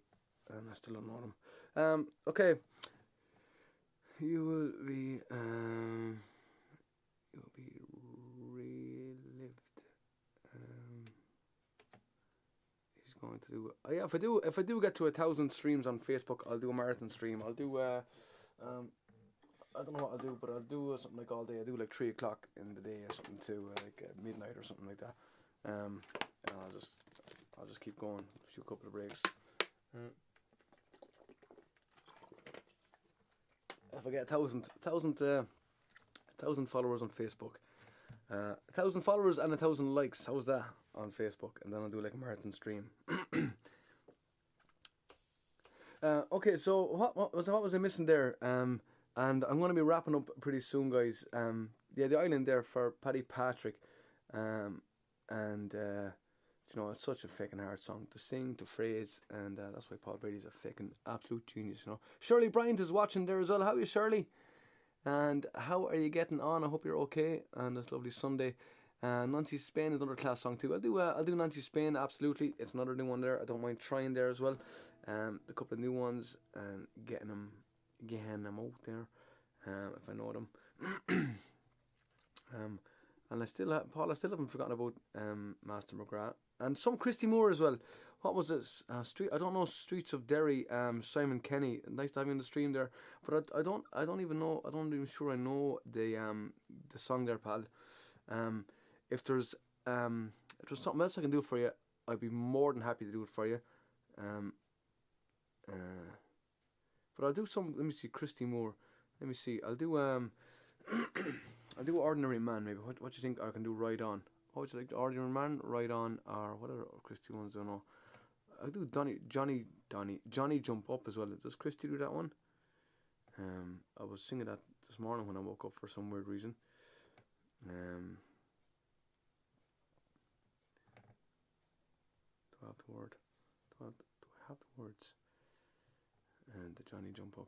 and I still don't know them. Okay. You will be relived. He's going to do. Yeah, if I do get to 1,000 streams on Facebook, I'll do a marathon stream. I'll do I don't know what I'll do, but I'll do something like all day. I'll do like 3 o'clock in the day or something too, like midnight or something like that. And I'll just keep going. A few couple of breaks. If I get 1,000 followers on Facebook, 1,000 followers and 1,000 likes, how's that on Facebook? And then I'll do like a marathon stream. Okay, so what was I missing there? And I'm going to be wrapping up pretty soon, guys. Yeah, the island there for Paddy Patrick, and you know, it's such a fucking hard song to sing, to phrase, and that's why Paul Brady's a fucking absolute genius, you know. Shirley Bryant is watching there as well. How are you, Shirley? And how are you getting on? I hope you're okay on this lovely Sunday. Nancy Spain is another class song too. I'll do Nancy Spain, absolutely. It's another new one there. I don't mind trying there as well. A couple of new ones and getting them out there, if I know them. And I still haven't forgotten about Master McGrath and some Christy Moore as well. What was it? I don't know. Streets of Derry. Simon Kenny. Nice to have you on the stream there. But I don't even know. I don't even sure I know the song there, pal. If there's something else I can do for you, I'd be more than happy to do it for you. But I'll do some. Let me see, Christy Moore. Let me see. I'll do I'll do Ordinary Man maybe. What do you think I can do? Ride On. What would you like? Ordinary Man, Ride On, or what other Christy ones? I don't know. I'll do Johnny Jump Up as well. Does Christy do that one? I was singing that this morning when I woke up for some weird reason. Do I have the word? Do I have the words? And the Johnny Jump Up.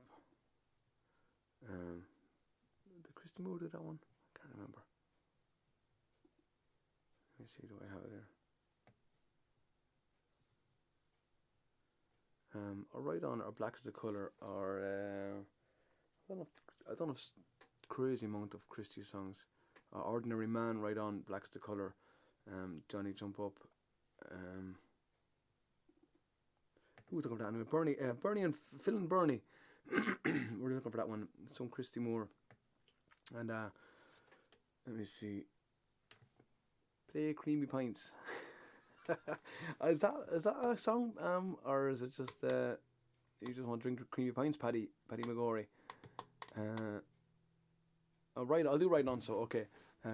Did Christy Moore do that one? I can't remember. Let me see, do I have it here? Or Ride On, or Black is the Colour, or I don't know if crazy amount of Christy songs. Ordinary Man, Ride On, Black is the Colour, Johnny Jump Up. Who was looking for that anyway? Bernie and Phil and Bernie. We're looking for that one. Some Christy Moore. And let me see. Play Creamy Pints. Is that a song? Or is it just you just want to drink Creamy Pints, Paddy McGorry? I'll do Ride On. So okay,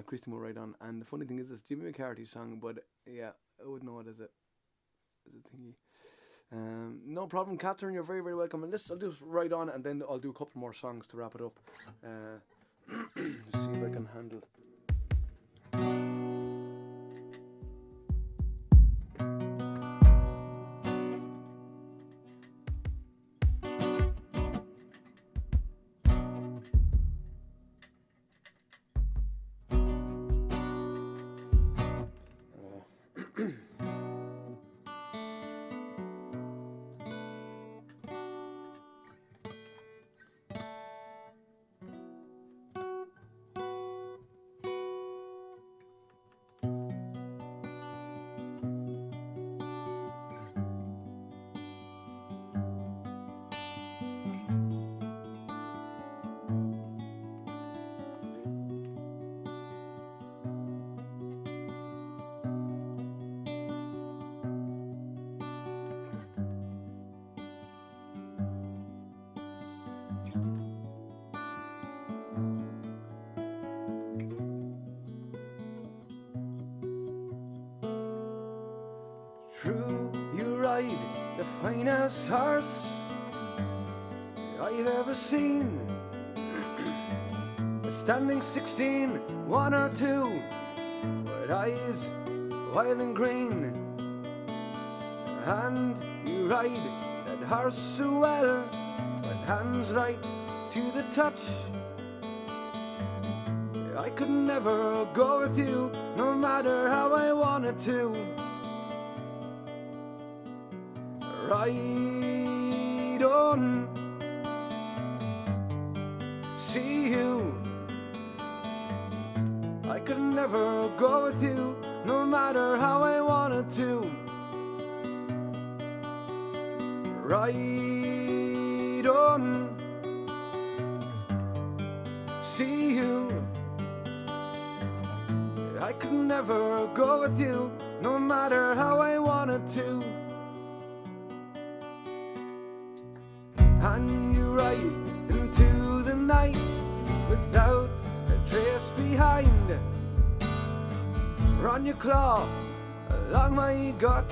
Christy Moore, Ride On. And the funny thing is, it's Jimmy McCarthy's song, but yeah, I wouldn't know what is it. Is it thingy? No problem, Catherine. You're very, very welcome. And I'll just Ride On, and then I'll do a couple more songs to wrap it up. See if I can handle. True, you ride the finest horse I've ever seen. Standing 16, 1 or 2, with eyes wild and green. And you ride that horse so well, with hands right to the touch. I could never go with you, no matter how I wanted to. Ride on, see you. I could never go with you, no matter how I wanted to. Ride on, see you. I could never go with you, no matter how I wanted to. And you ride into the night without a trace behind. Run your claw along my gut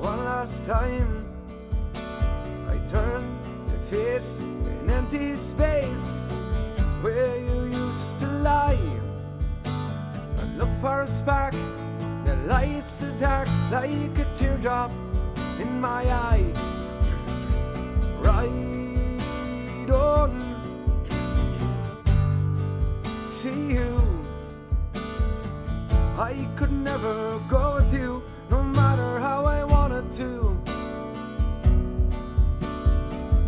one last time. I turn to face an empty space where you used to lie, and look for a spark that lights the dark like a teardrop in my eye. Ride on, see you. I could never go with you, no matter how I wanted to.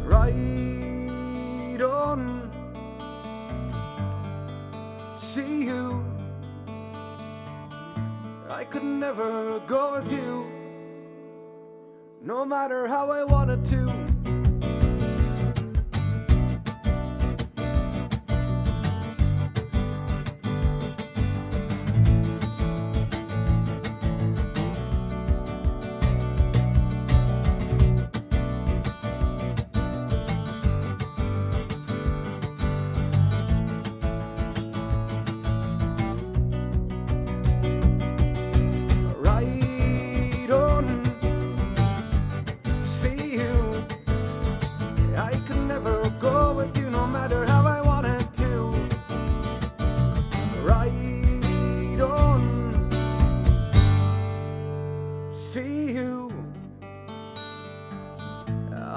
Ride on, see you. I could never go with you, no matter how I wanted to.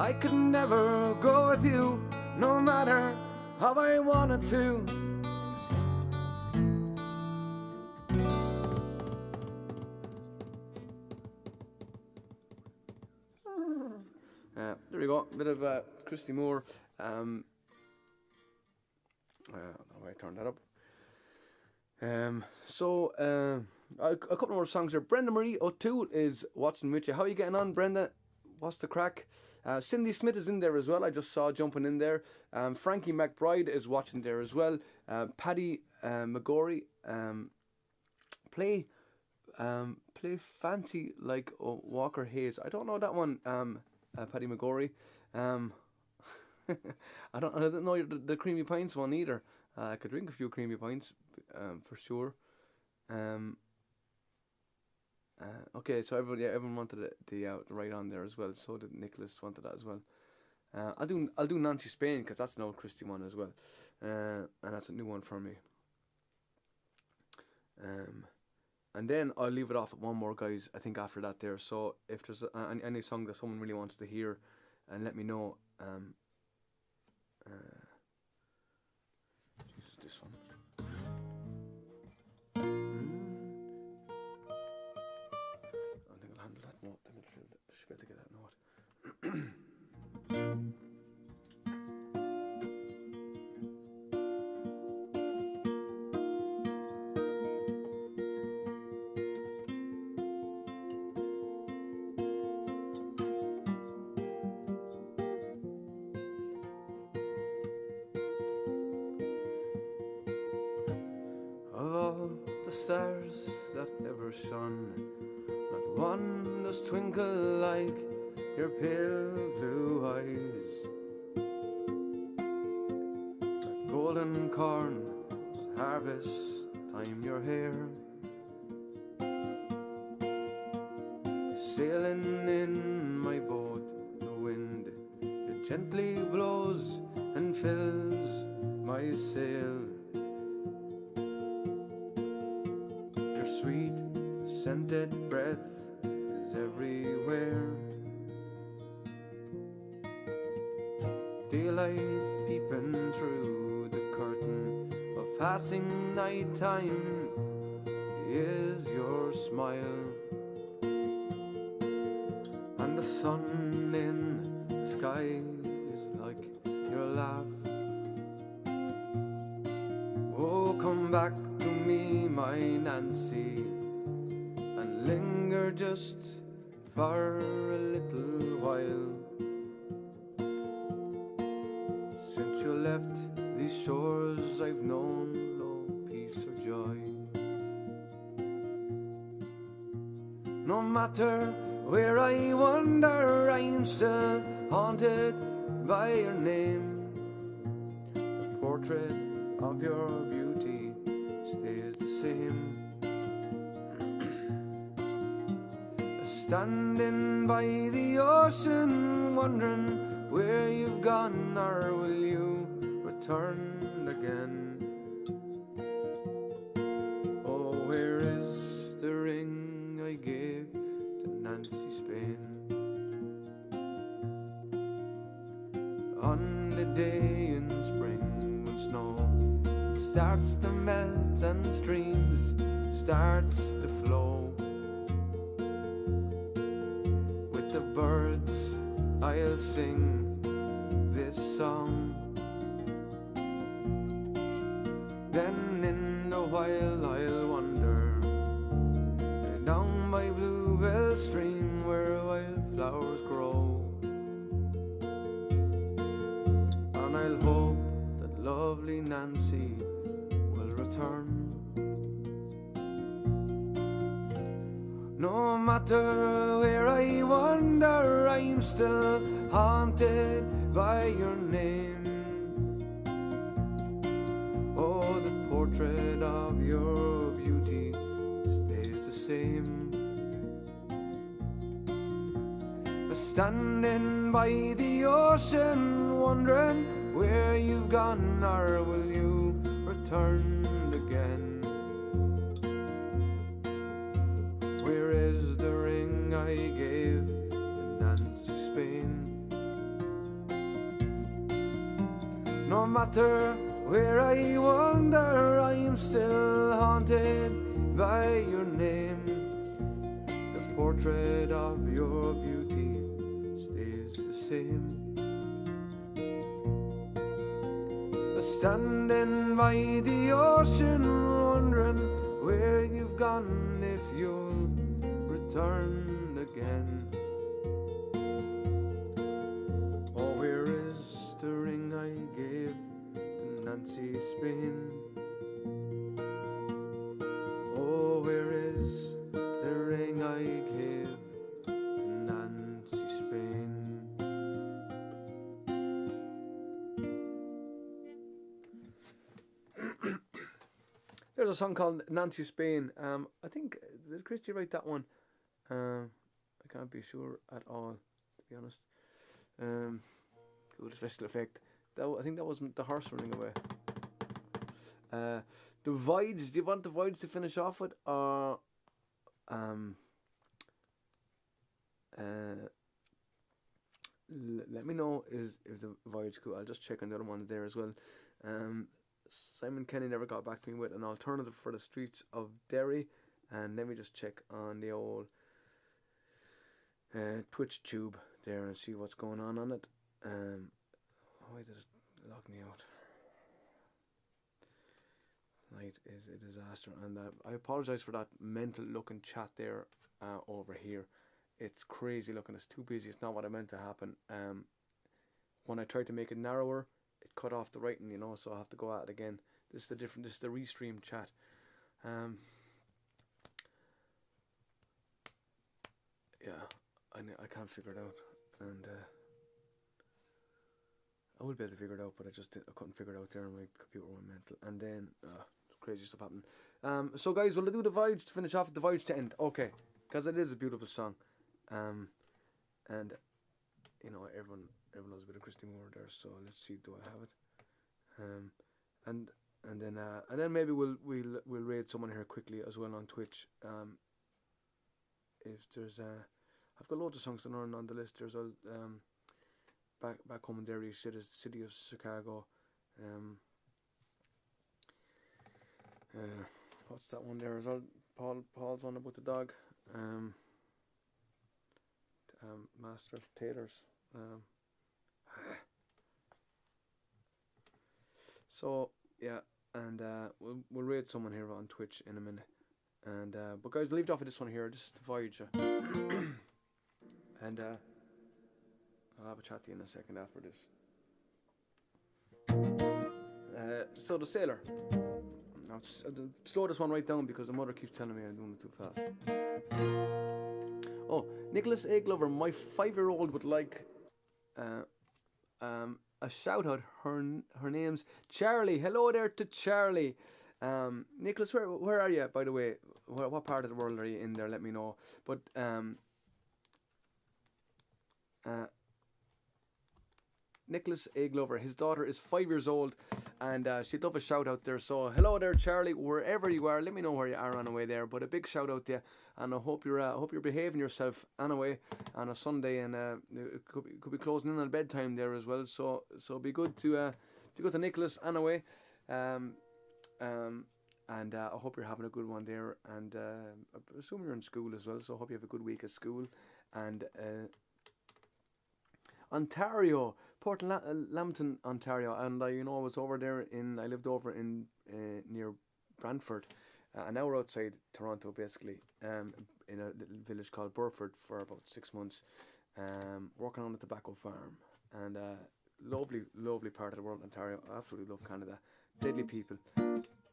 I could never go with you, no matter how I wanted to. There we go, a bit of Christy Moore. I don't know why I turned that up. A couple more songs here. Brenda Marie O'Toole is watching with you. How are you getting on, Brenda? What's the crack? Cindy Smith is in there as well. I just saw jumping in there. Frankie McBride is watching there as well. Paddy McGorry, play Fancy Like Walker Hayes. I don't know that one. Paddy McGorry. I didn't know the Creamy Pints one either. I could drink a few Creamy Pints for sure. Okay, so everyone wanted the right on there as well. So did Nicholas wanted that as well. I'll do Nancy Spain because that's an old Christy one as well, and that's a new one for me. And then I'll leave it off at one more, guys. I think after that there. So if there's any song that someone really wants to hear, and let me know. This one. Should be able to get that note. Of all the stars that ever shone, not one does twinkle like your pale blue eyes. Like golden corn at harvest time your hair, sailing in my boat, the wind it gently blows and fills my sail. Your sweet scented breath is everywhere. Daylight peeping through the curtain of passing night time is your smile, and the sun in the sky is like your laugh. Oh, come back to me, my Nancy, and linger just for a little while. Since you left these shores, I've known no peace or joy. No matter where I wander, I'm still haunted by your name. The portrait of your beauty stays the same. Standing by the ocean, wondering where you've gone, or will you return again? Oh, where is the ring I gave to Nancy Spain? On the day in spring when snow starts to melt and streams starts to flow. With the birds I'll sing this song. Then in a while I'll wander down by Bluebell Stream where wildflowers grow. And I'll hope that lovely Nancy will return. No matter where I wander, I'm still haunted by your name. Oh, the portrait of your beauty stays the same. Standing by the ocean, wondering where you've gone, or will you return again? Where is the ring I gave to Nancy Spain? No matter where I wander, I am still haunted by your name. The portrait of your beauty stays the same. Standing by the ocean, wondering where you've gone, if you'll return again. Oh, where is the ring I gave to Nancy Spain? Oh, where is the ring I gave to Nancy Spain? There's a song called Nancy Spain. I think, did Christy write that one? I can't be sure at all, to be honest. Good special effect. I think that was the horse running away. The Voids. Do you want the Voids to finish off with, or let me know if the Voids cool. I'll just check on the other ones there as well. Simon Kenny never got back to me with an alternative for the Streets of Derry, and let me just check on the old Twitch tube there and see what's going on it. Why did it log me out? Night is a disaster, and I apologise for that mental looking chat there over here. It's crazy looking. It's too busy. It's not what I meant to happen. When I tried to make it narrower, it cut off the writing, so I have to go at it again. This is the restream chat. Yeah, I can't figure it out, and I will be able to figure it out, but I couldn't figure it out there, and my computer went mental, and then crazy stuff happened. So guys, will I do the Voyage to finish off, the Voyage to end? Okay, because it is a beautiful song, and everyone knows a bit of Christy Moore there, so let's see, do I have it? And then maybe we'll raid someone here quickly as well on Twitch. If there's I've got loads of songs on the list. There's back home in Derry, city of Chicago. What's that one there as well? Paul's one about the dog. Master Taylor's. So yeah, and we'll raid someone here on Twitch in a minute, and but guys, leave it off of this one here. This is the Voyage, and I'll have a chat to you in a second after this. So the Sailor. Now slow this one right down because the mother keeps telling me I'm doing it too fast. Oh, Nicholas A. Glover, my 5-year-old would like a shout out. Her name's Charlie. Hello there to Charlie. Nicholas, where are you, by the way? What part of the world are you in there? Let me know. But Nicholas A. Glover, his daughter is 5 years old, and she'd love a shout out there. So hello there, Charlie, wherever you are. Let me know where you are on the way there. But a big shout out to you, and I hope you're behaving yourself anyway on a Sunday, and it could be closing in on bedtime there as well. So be good to Nicholas anyway, and And I hope you're having a good one there. And I assume you're in school as well, so I hope you have a good week at school. And Ontario, Lambton, Ontario, and I was over there I lived over in near Brantford, an hour outside Toronto, basically, in a little village called Burford for about 6 months, working on a tobacco farm, and lovely, lovely part of the world, Ontario. I absolutely love Canada, deadly people.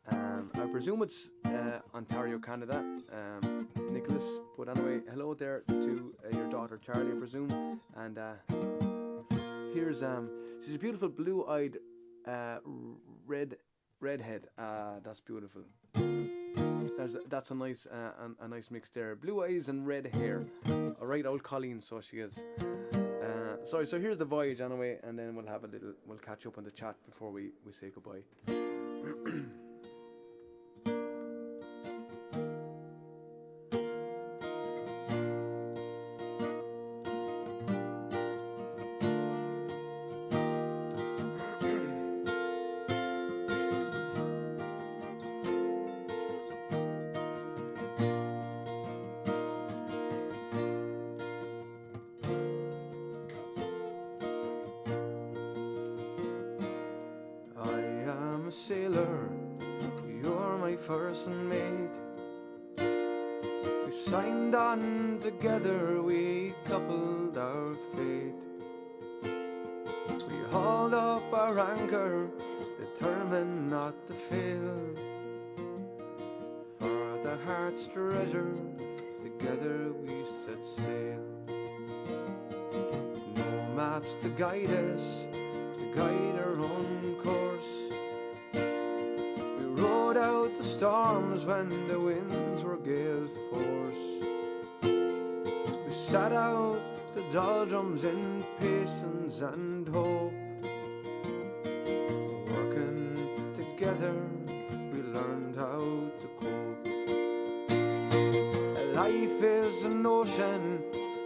I presume it's Ontario, Canada, Nicholas. But anyway, hello there to your daughter Charlie, I presume. And here's she's a beautiful blue-eyed redhead. That's beautiful. That's a nice mix there. Blue eyes and red hair. A right old Colleen, so she is. So here's the voyage anyway, and then we'll catch up on the chat before we say goodbye. Sailor, you're my first mate. We signed on together, we coupled our fate. We hauled up our anchor, determined not to fail. For the heart's treasure, together we set sail. No maps to guide us, to guide our own course. Rode out the storms when the winds were gale force. We sat out the doldrums in patience and hope. Working together, we learned how to cope. Life is an ocean,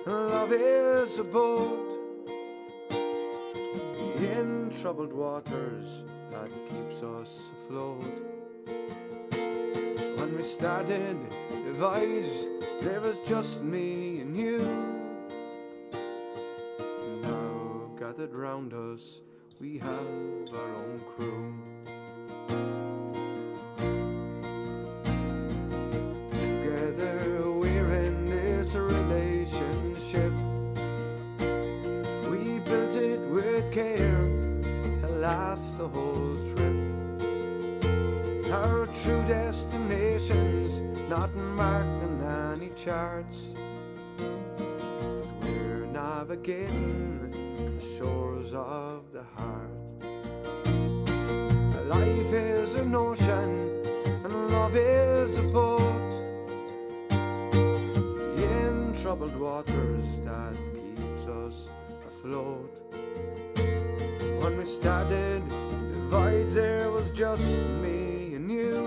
love is a boat. In troubled waters, that keeps us afloat. When we started the voyage, there was just me and you. Now gathered round us, we have our own crew. Together we're in this relationship. We built it with care to last the whole trip. Our true destination's not marked in any charts, 'cause we're navigating the shores of the heart. Life is an ocean and love is a boat. In troubled waters, that keeps us afloat. When we started the voyage, there was just me and you.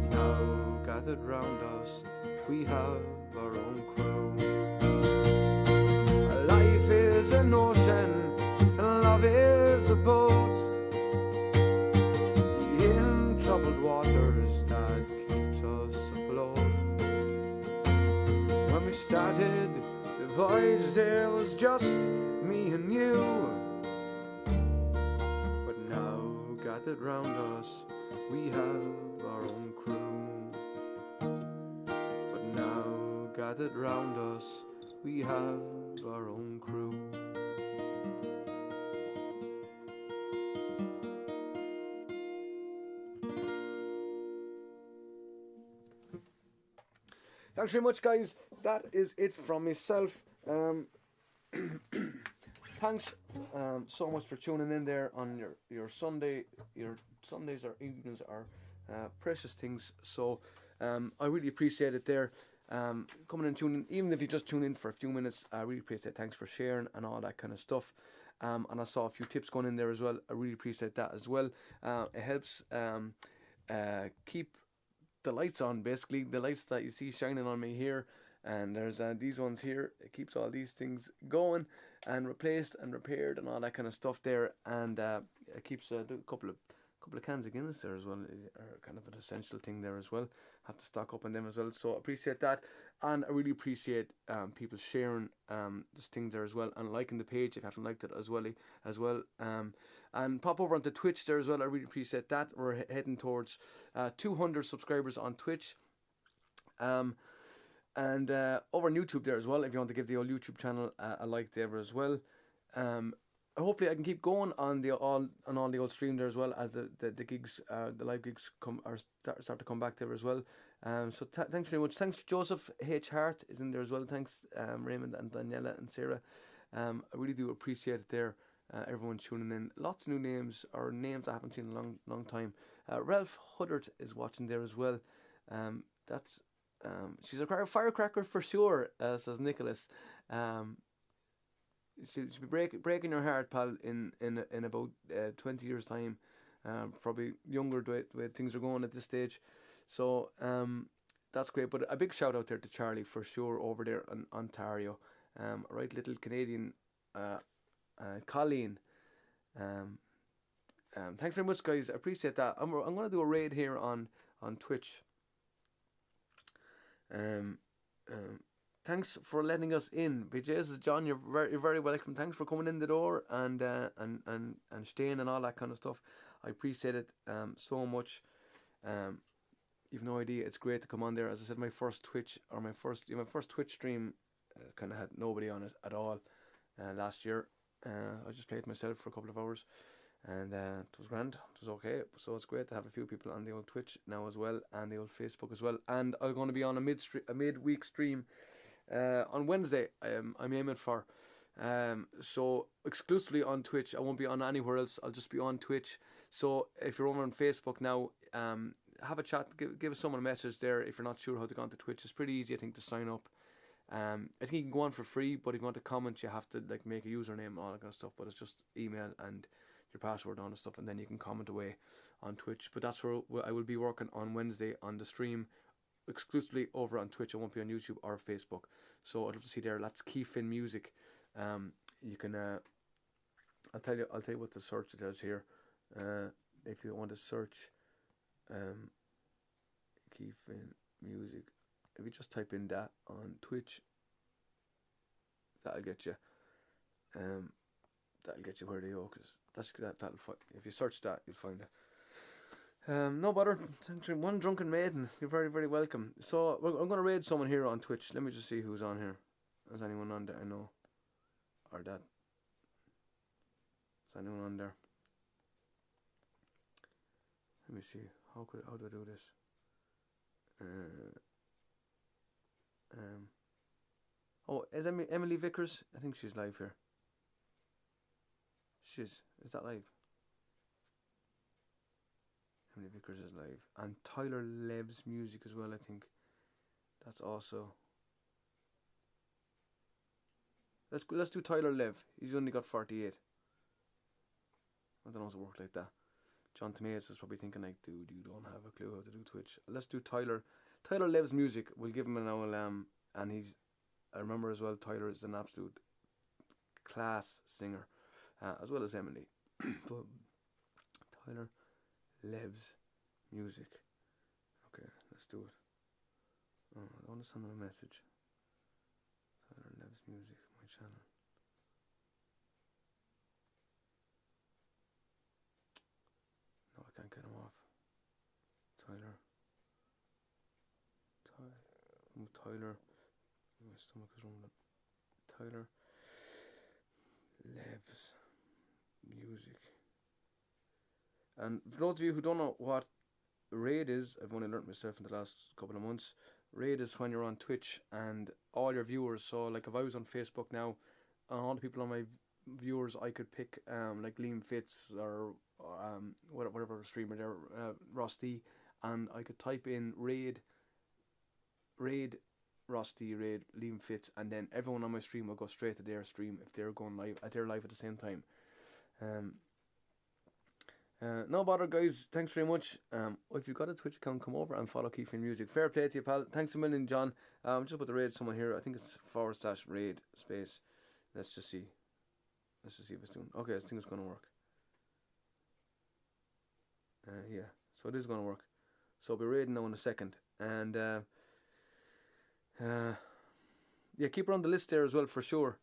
Now gathered round us, we have our own crew. Life is an ocean and love is a boat. In troubled waters, that keeps us afloat. When we started the voyage, there was just me and you. But now gathered round us, we have our own crew. But now gathered round us, we have our own crew. Thanks very much, guys. That is it from myself. Thanks so much for tuning in there on your Sunday. Your Sundays or evenings are precious things. So I really appreciate it there. Coming and tuning in, even if you just tune in for a few minutes, I really appreciate it. Thanks for sharing and all that kind of stuff. And I saw a few tips going in there as well. I really appreciate that as well. It helps keep the lights on, basically the lights that you see shining on me here, and there's these ones here. It keeps all these things going and replaced and repaired and all that kind of stuff there, and it keeps a couple couple of cans of Guinness there as well are kind of an essential thing there as well. Have to stock up on them as well. So appreciate that, and I really appreciate people sharing this things there as well, and liking the page if you haven't liked it as well. And pop over onto Twitch there as well. I really appreciate that. We're heading towards 200 subscribers on Twitch. And over on YouTube there as well, if you want to give the old YouTube channel a like there as well. Hopefully I can keep going on all the old stream there as well, as the gigs, the live gigs start to come back there as well. So thanks very much. Thanks to Joseph H. Hart is in there as well. Thanks Raymond and Daniela and Sarah. I really do appreciate it there. Everyone tuning in. Lots of new names, or names I haven't seen in a long time. Ralph Huddart is watching there as well. She's a firecracker for sure, says Nicholas. She'll be breaking your heart, pal, in about 20 years' time. Probably younger the way things are going at this stage. So that's great. But a big shout out there to Charlie for sure over there in Ontario. Right, little Canadian Colleen. Thanks very much, guys. I appreciate that. I'm going to do a raid here on Twitch. Thanks for letting us in. BJ's John, you're very welcome. Thanks for coming in the door and staying and all that kind of stuff. I appreciate it so much. You've no idea. It's great to come on there. As I said, my first Twitch stream kind of had nobody on it at all last year. I just played myself for a couple of hours, and it was grand. It was okay. So it's great to have a few people on the old Twitch now as well, and the old Facebook as well. And I'm going to be on a midweek stream on Wednesday. I'm aiming for. So exclusively on Twitch. I won't be on anywhere else. I'll just be on Twitch. So if you're over on Facebook now, have a chat. Give someone a message there if you're not sure how to go onto Twitch. It's pretty easy, I think, to sign up. I think you can go on for free, but if you want to comment, you have to like make a username and all that kind of stuff. But it's just email and your password on and stuff, and then you can comment away on Twitch. But that's where I will be working on Wednesday on the stream, exclusively over on Twitch. I won't be on YouTube or Facebook. So I'd love to see there. That's Keefin Music. You can I'll tell you what the search it is here. If you want to search Keefin Music, if you just type in that on Twitch, that'll get you. That'll get you where they go, because that'll if you search that, you'll find it. No bother. One drunken maiden. You're very, very welcome. So I'm going to raid someone here on Twitch. Let me just see who's on here. Is anyone on there I know? Or that? Is anyone on there? Let me see. How do I do this? Oh, is Emily Vickers? I think she's live here. Is that live? Emily Vickers is live. And Tyler Lev's music as well, I think. That's also. Let's do Tyler Lev. He's only got 48. I don't know how to work like that. John Tomasz is probably thinking like, dude, you don't have a clue how to do Twitch. Let's do Tyler Lev's music. We'll give him an old and I remember as well, Tyler is an absolute class singer, as well as Emily. But Tyler Lev's music. Okay, let's do it. Oh, I want to send him a message. Tyler Lev's music, my channel. No, I can't get him off. Tyler. My stomach is rumbling. Tyler Lev's music. And for those of you who don't know what raid is, I've only learnt myself in the last couple of months. Raid is when you're on Twitch and all your viewers. So like if I was on Facebook now, all the people on my viewers, I could pick like Liam Fitz or whatever streamer there, Rusty, and I could type in raid Rusty, raid Liam Fitz, and then everyone on my stream will go straight to their stream if they're going live at the same time. No bother, guys. Thanks very much. If you've got a Twitch account, come over and follow Keefin Music. Fair play to you, pal. Thanks a million, John. Just about to raid someone here. I think it's /raid space. Let's just see if it's doing. Okay, this thing is going to work. Yeah, so it is going to work. So I'll be raiding now in a second. And yeah, keep her on the list there as well for sure.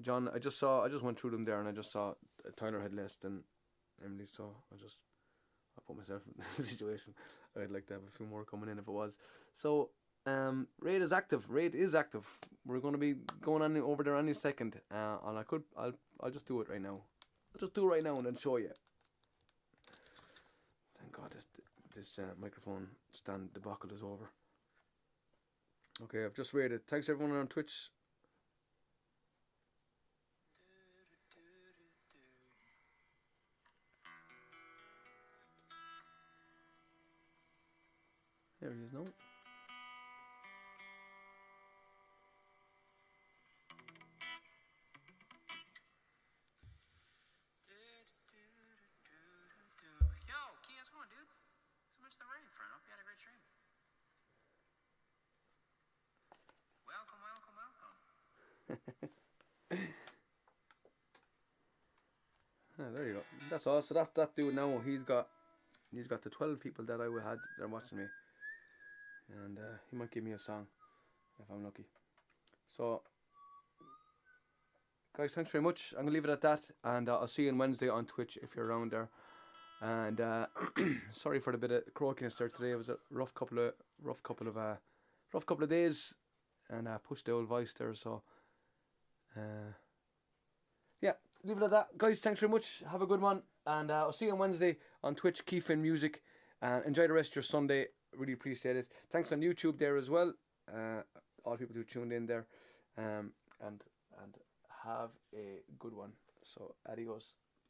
John, I just went through them there, and I just saw Tyler had list and Emily, so I put myself in the situation. I'd like to have a few more coming in if it was. So Raid is active. Raid is active. We're going to be going on over there any second, and I'll just do it right now. I'll just do it right now and then show you. Thank God this microphone stand debacle is over. Okay, I've just raided. Thanks everyone on Twitch. There he is now. There you go. That's all. So that's that dude now. He's got the 12 people that I had that are watching me, and he might give me a song if I'm lucky. So, guys, thanks very much. I'm gonna leave it at that, and I'll see you on Wednesday on Twitch if you're around there. And sorry for the bit of croakiness there today. It was a rough couple of days, and I pushed the old voice there. So, yeah, leave it at that, guys. Thanks very much. Have a good one, and I'll see you on Wednesday on Twitch. Keefin Music, and enjoy the rest of your Sunday. Really appreciate it. Thanks on YouTube there as well. All people who tuned in there, and have a good one. So adios.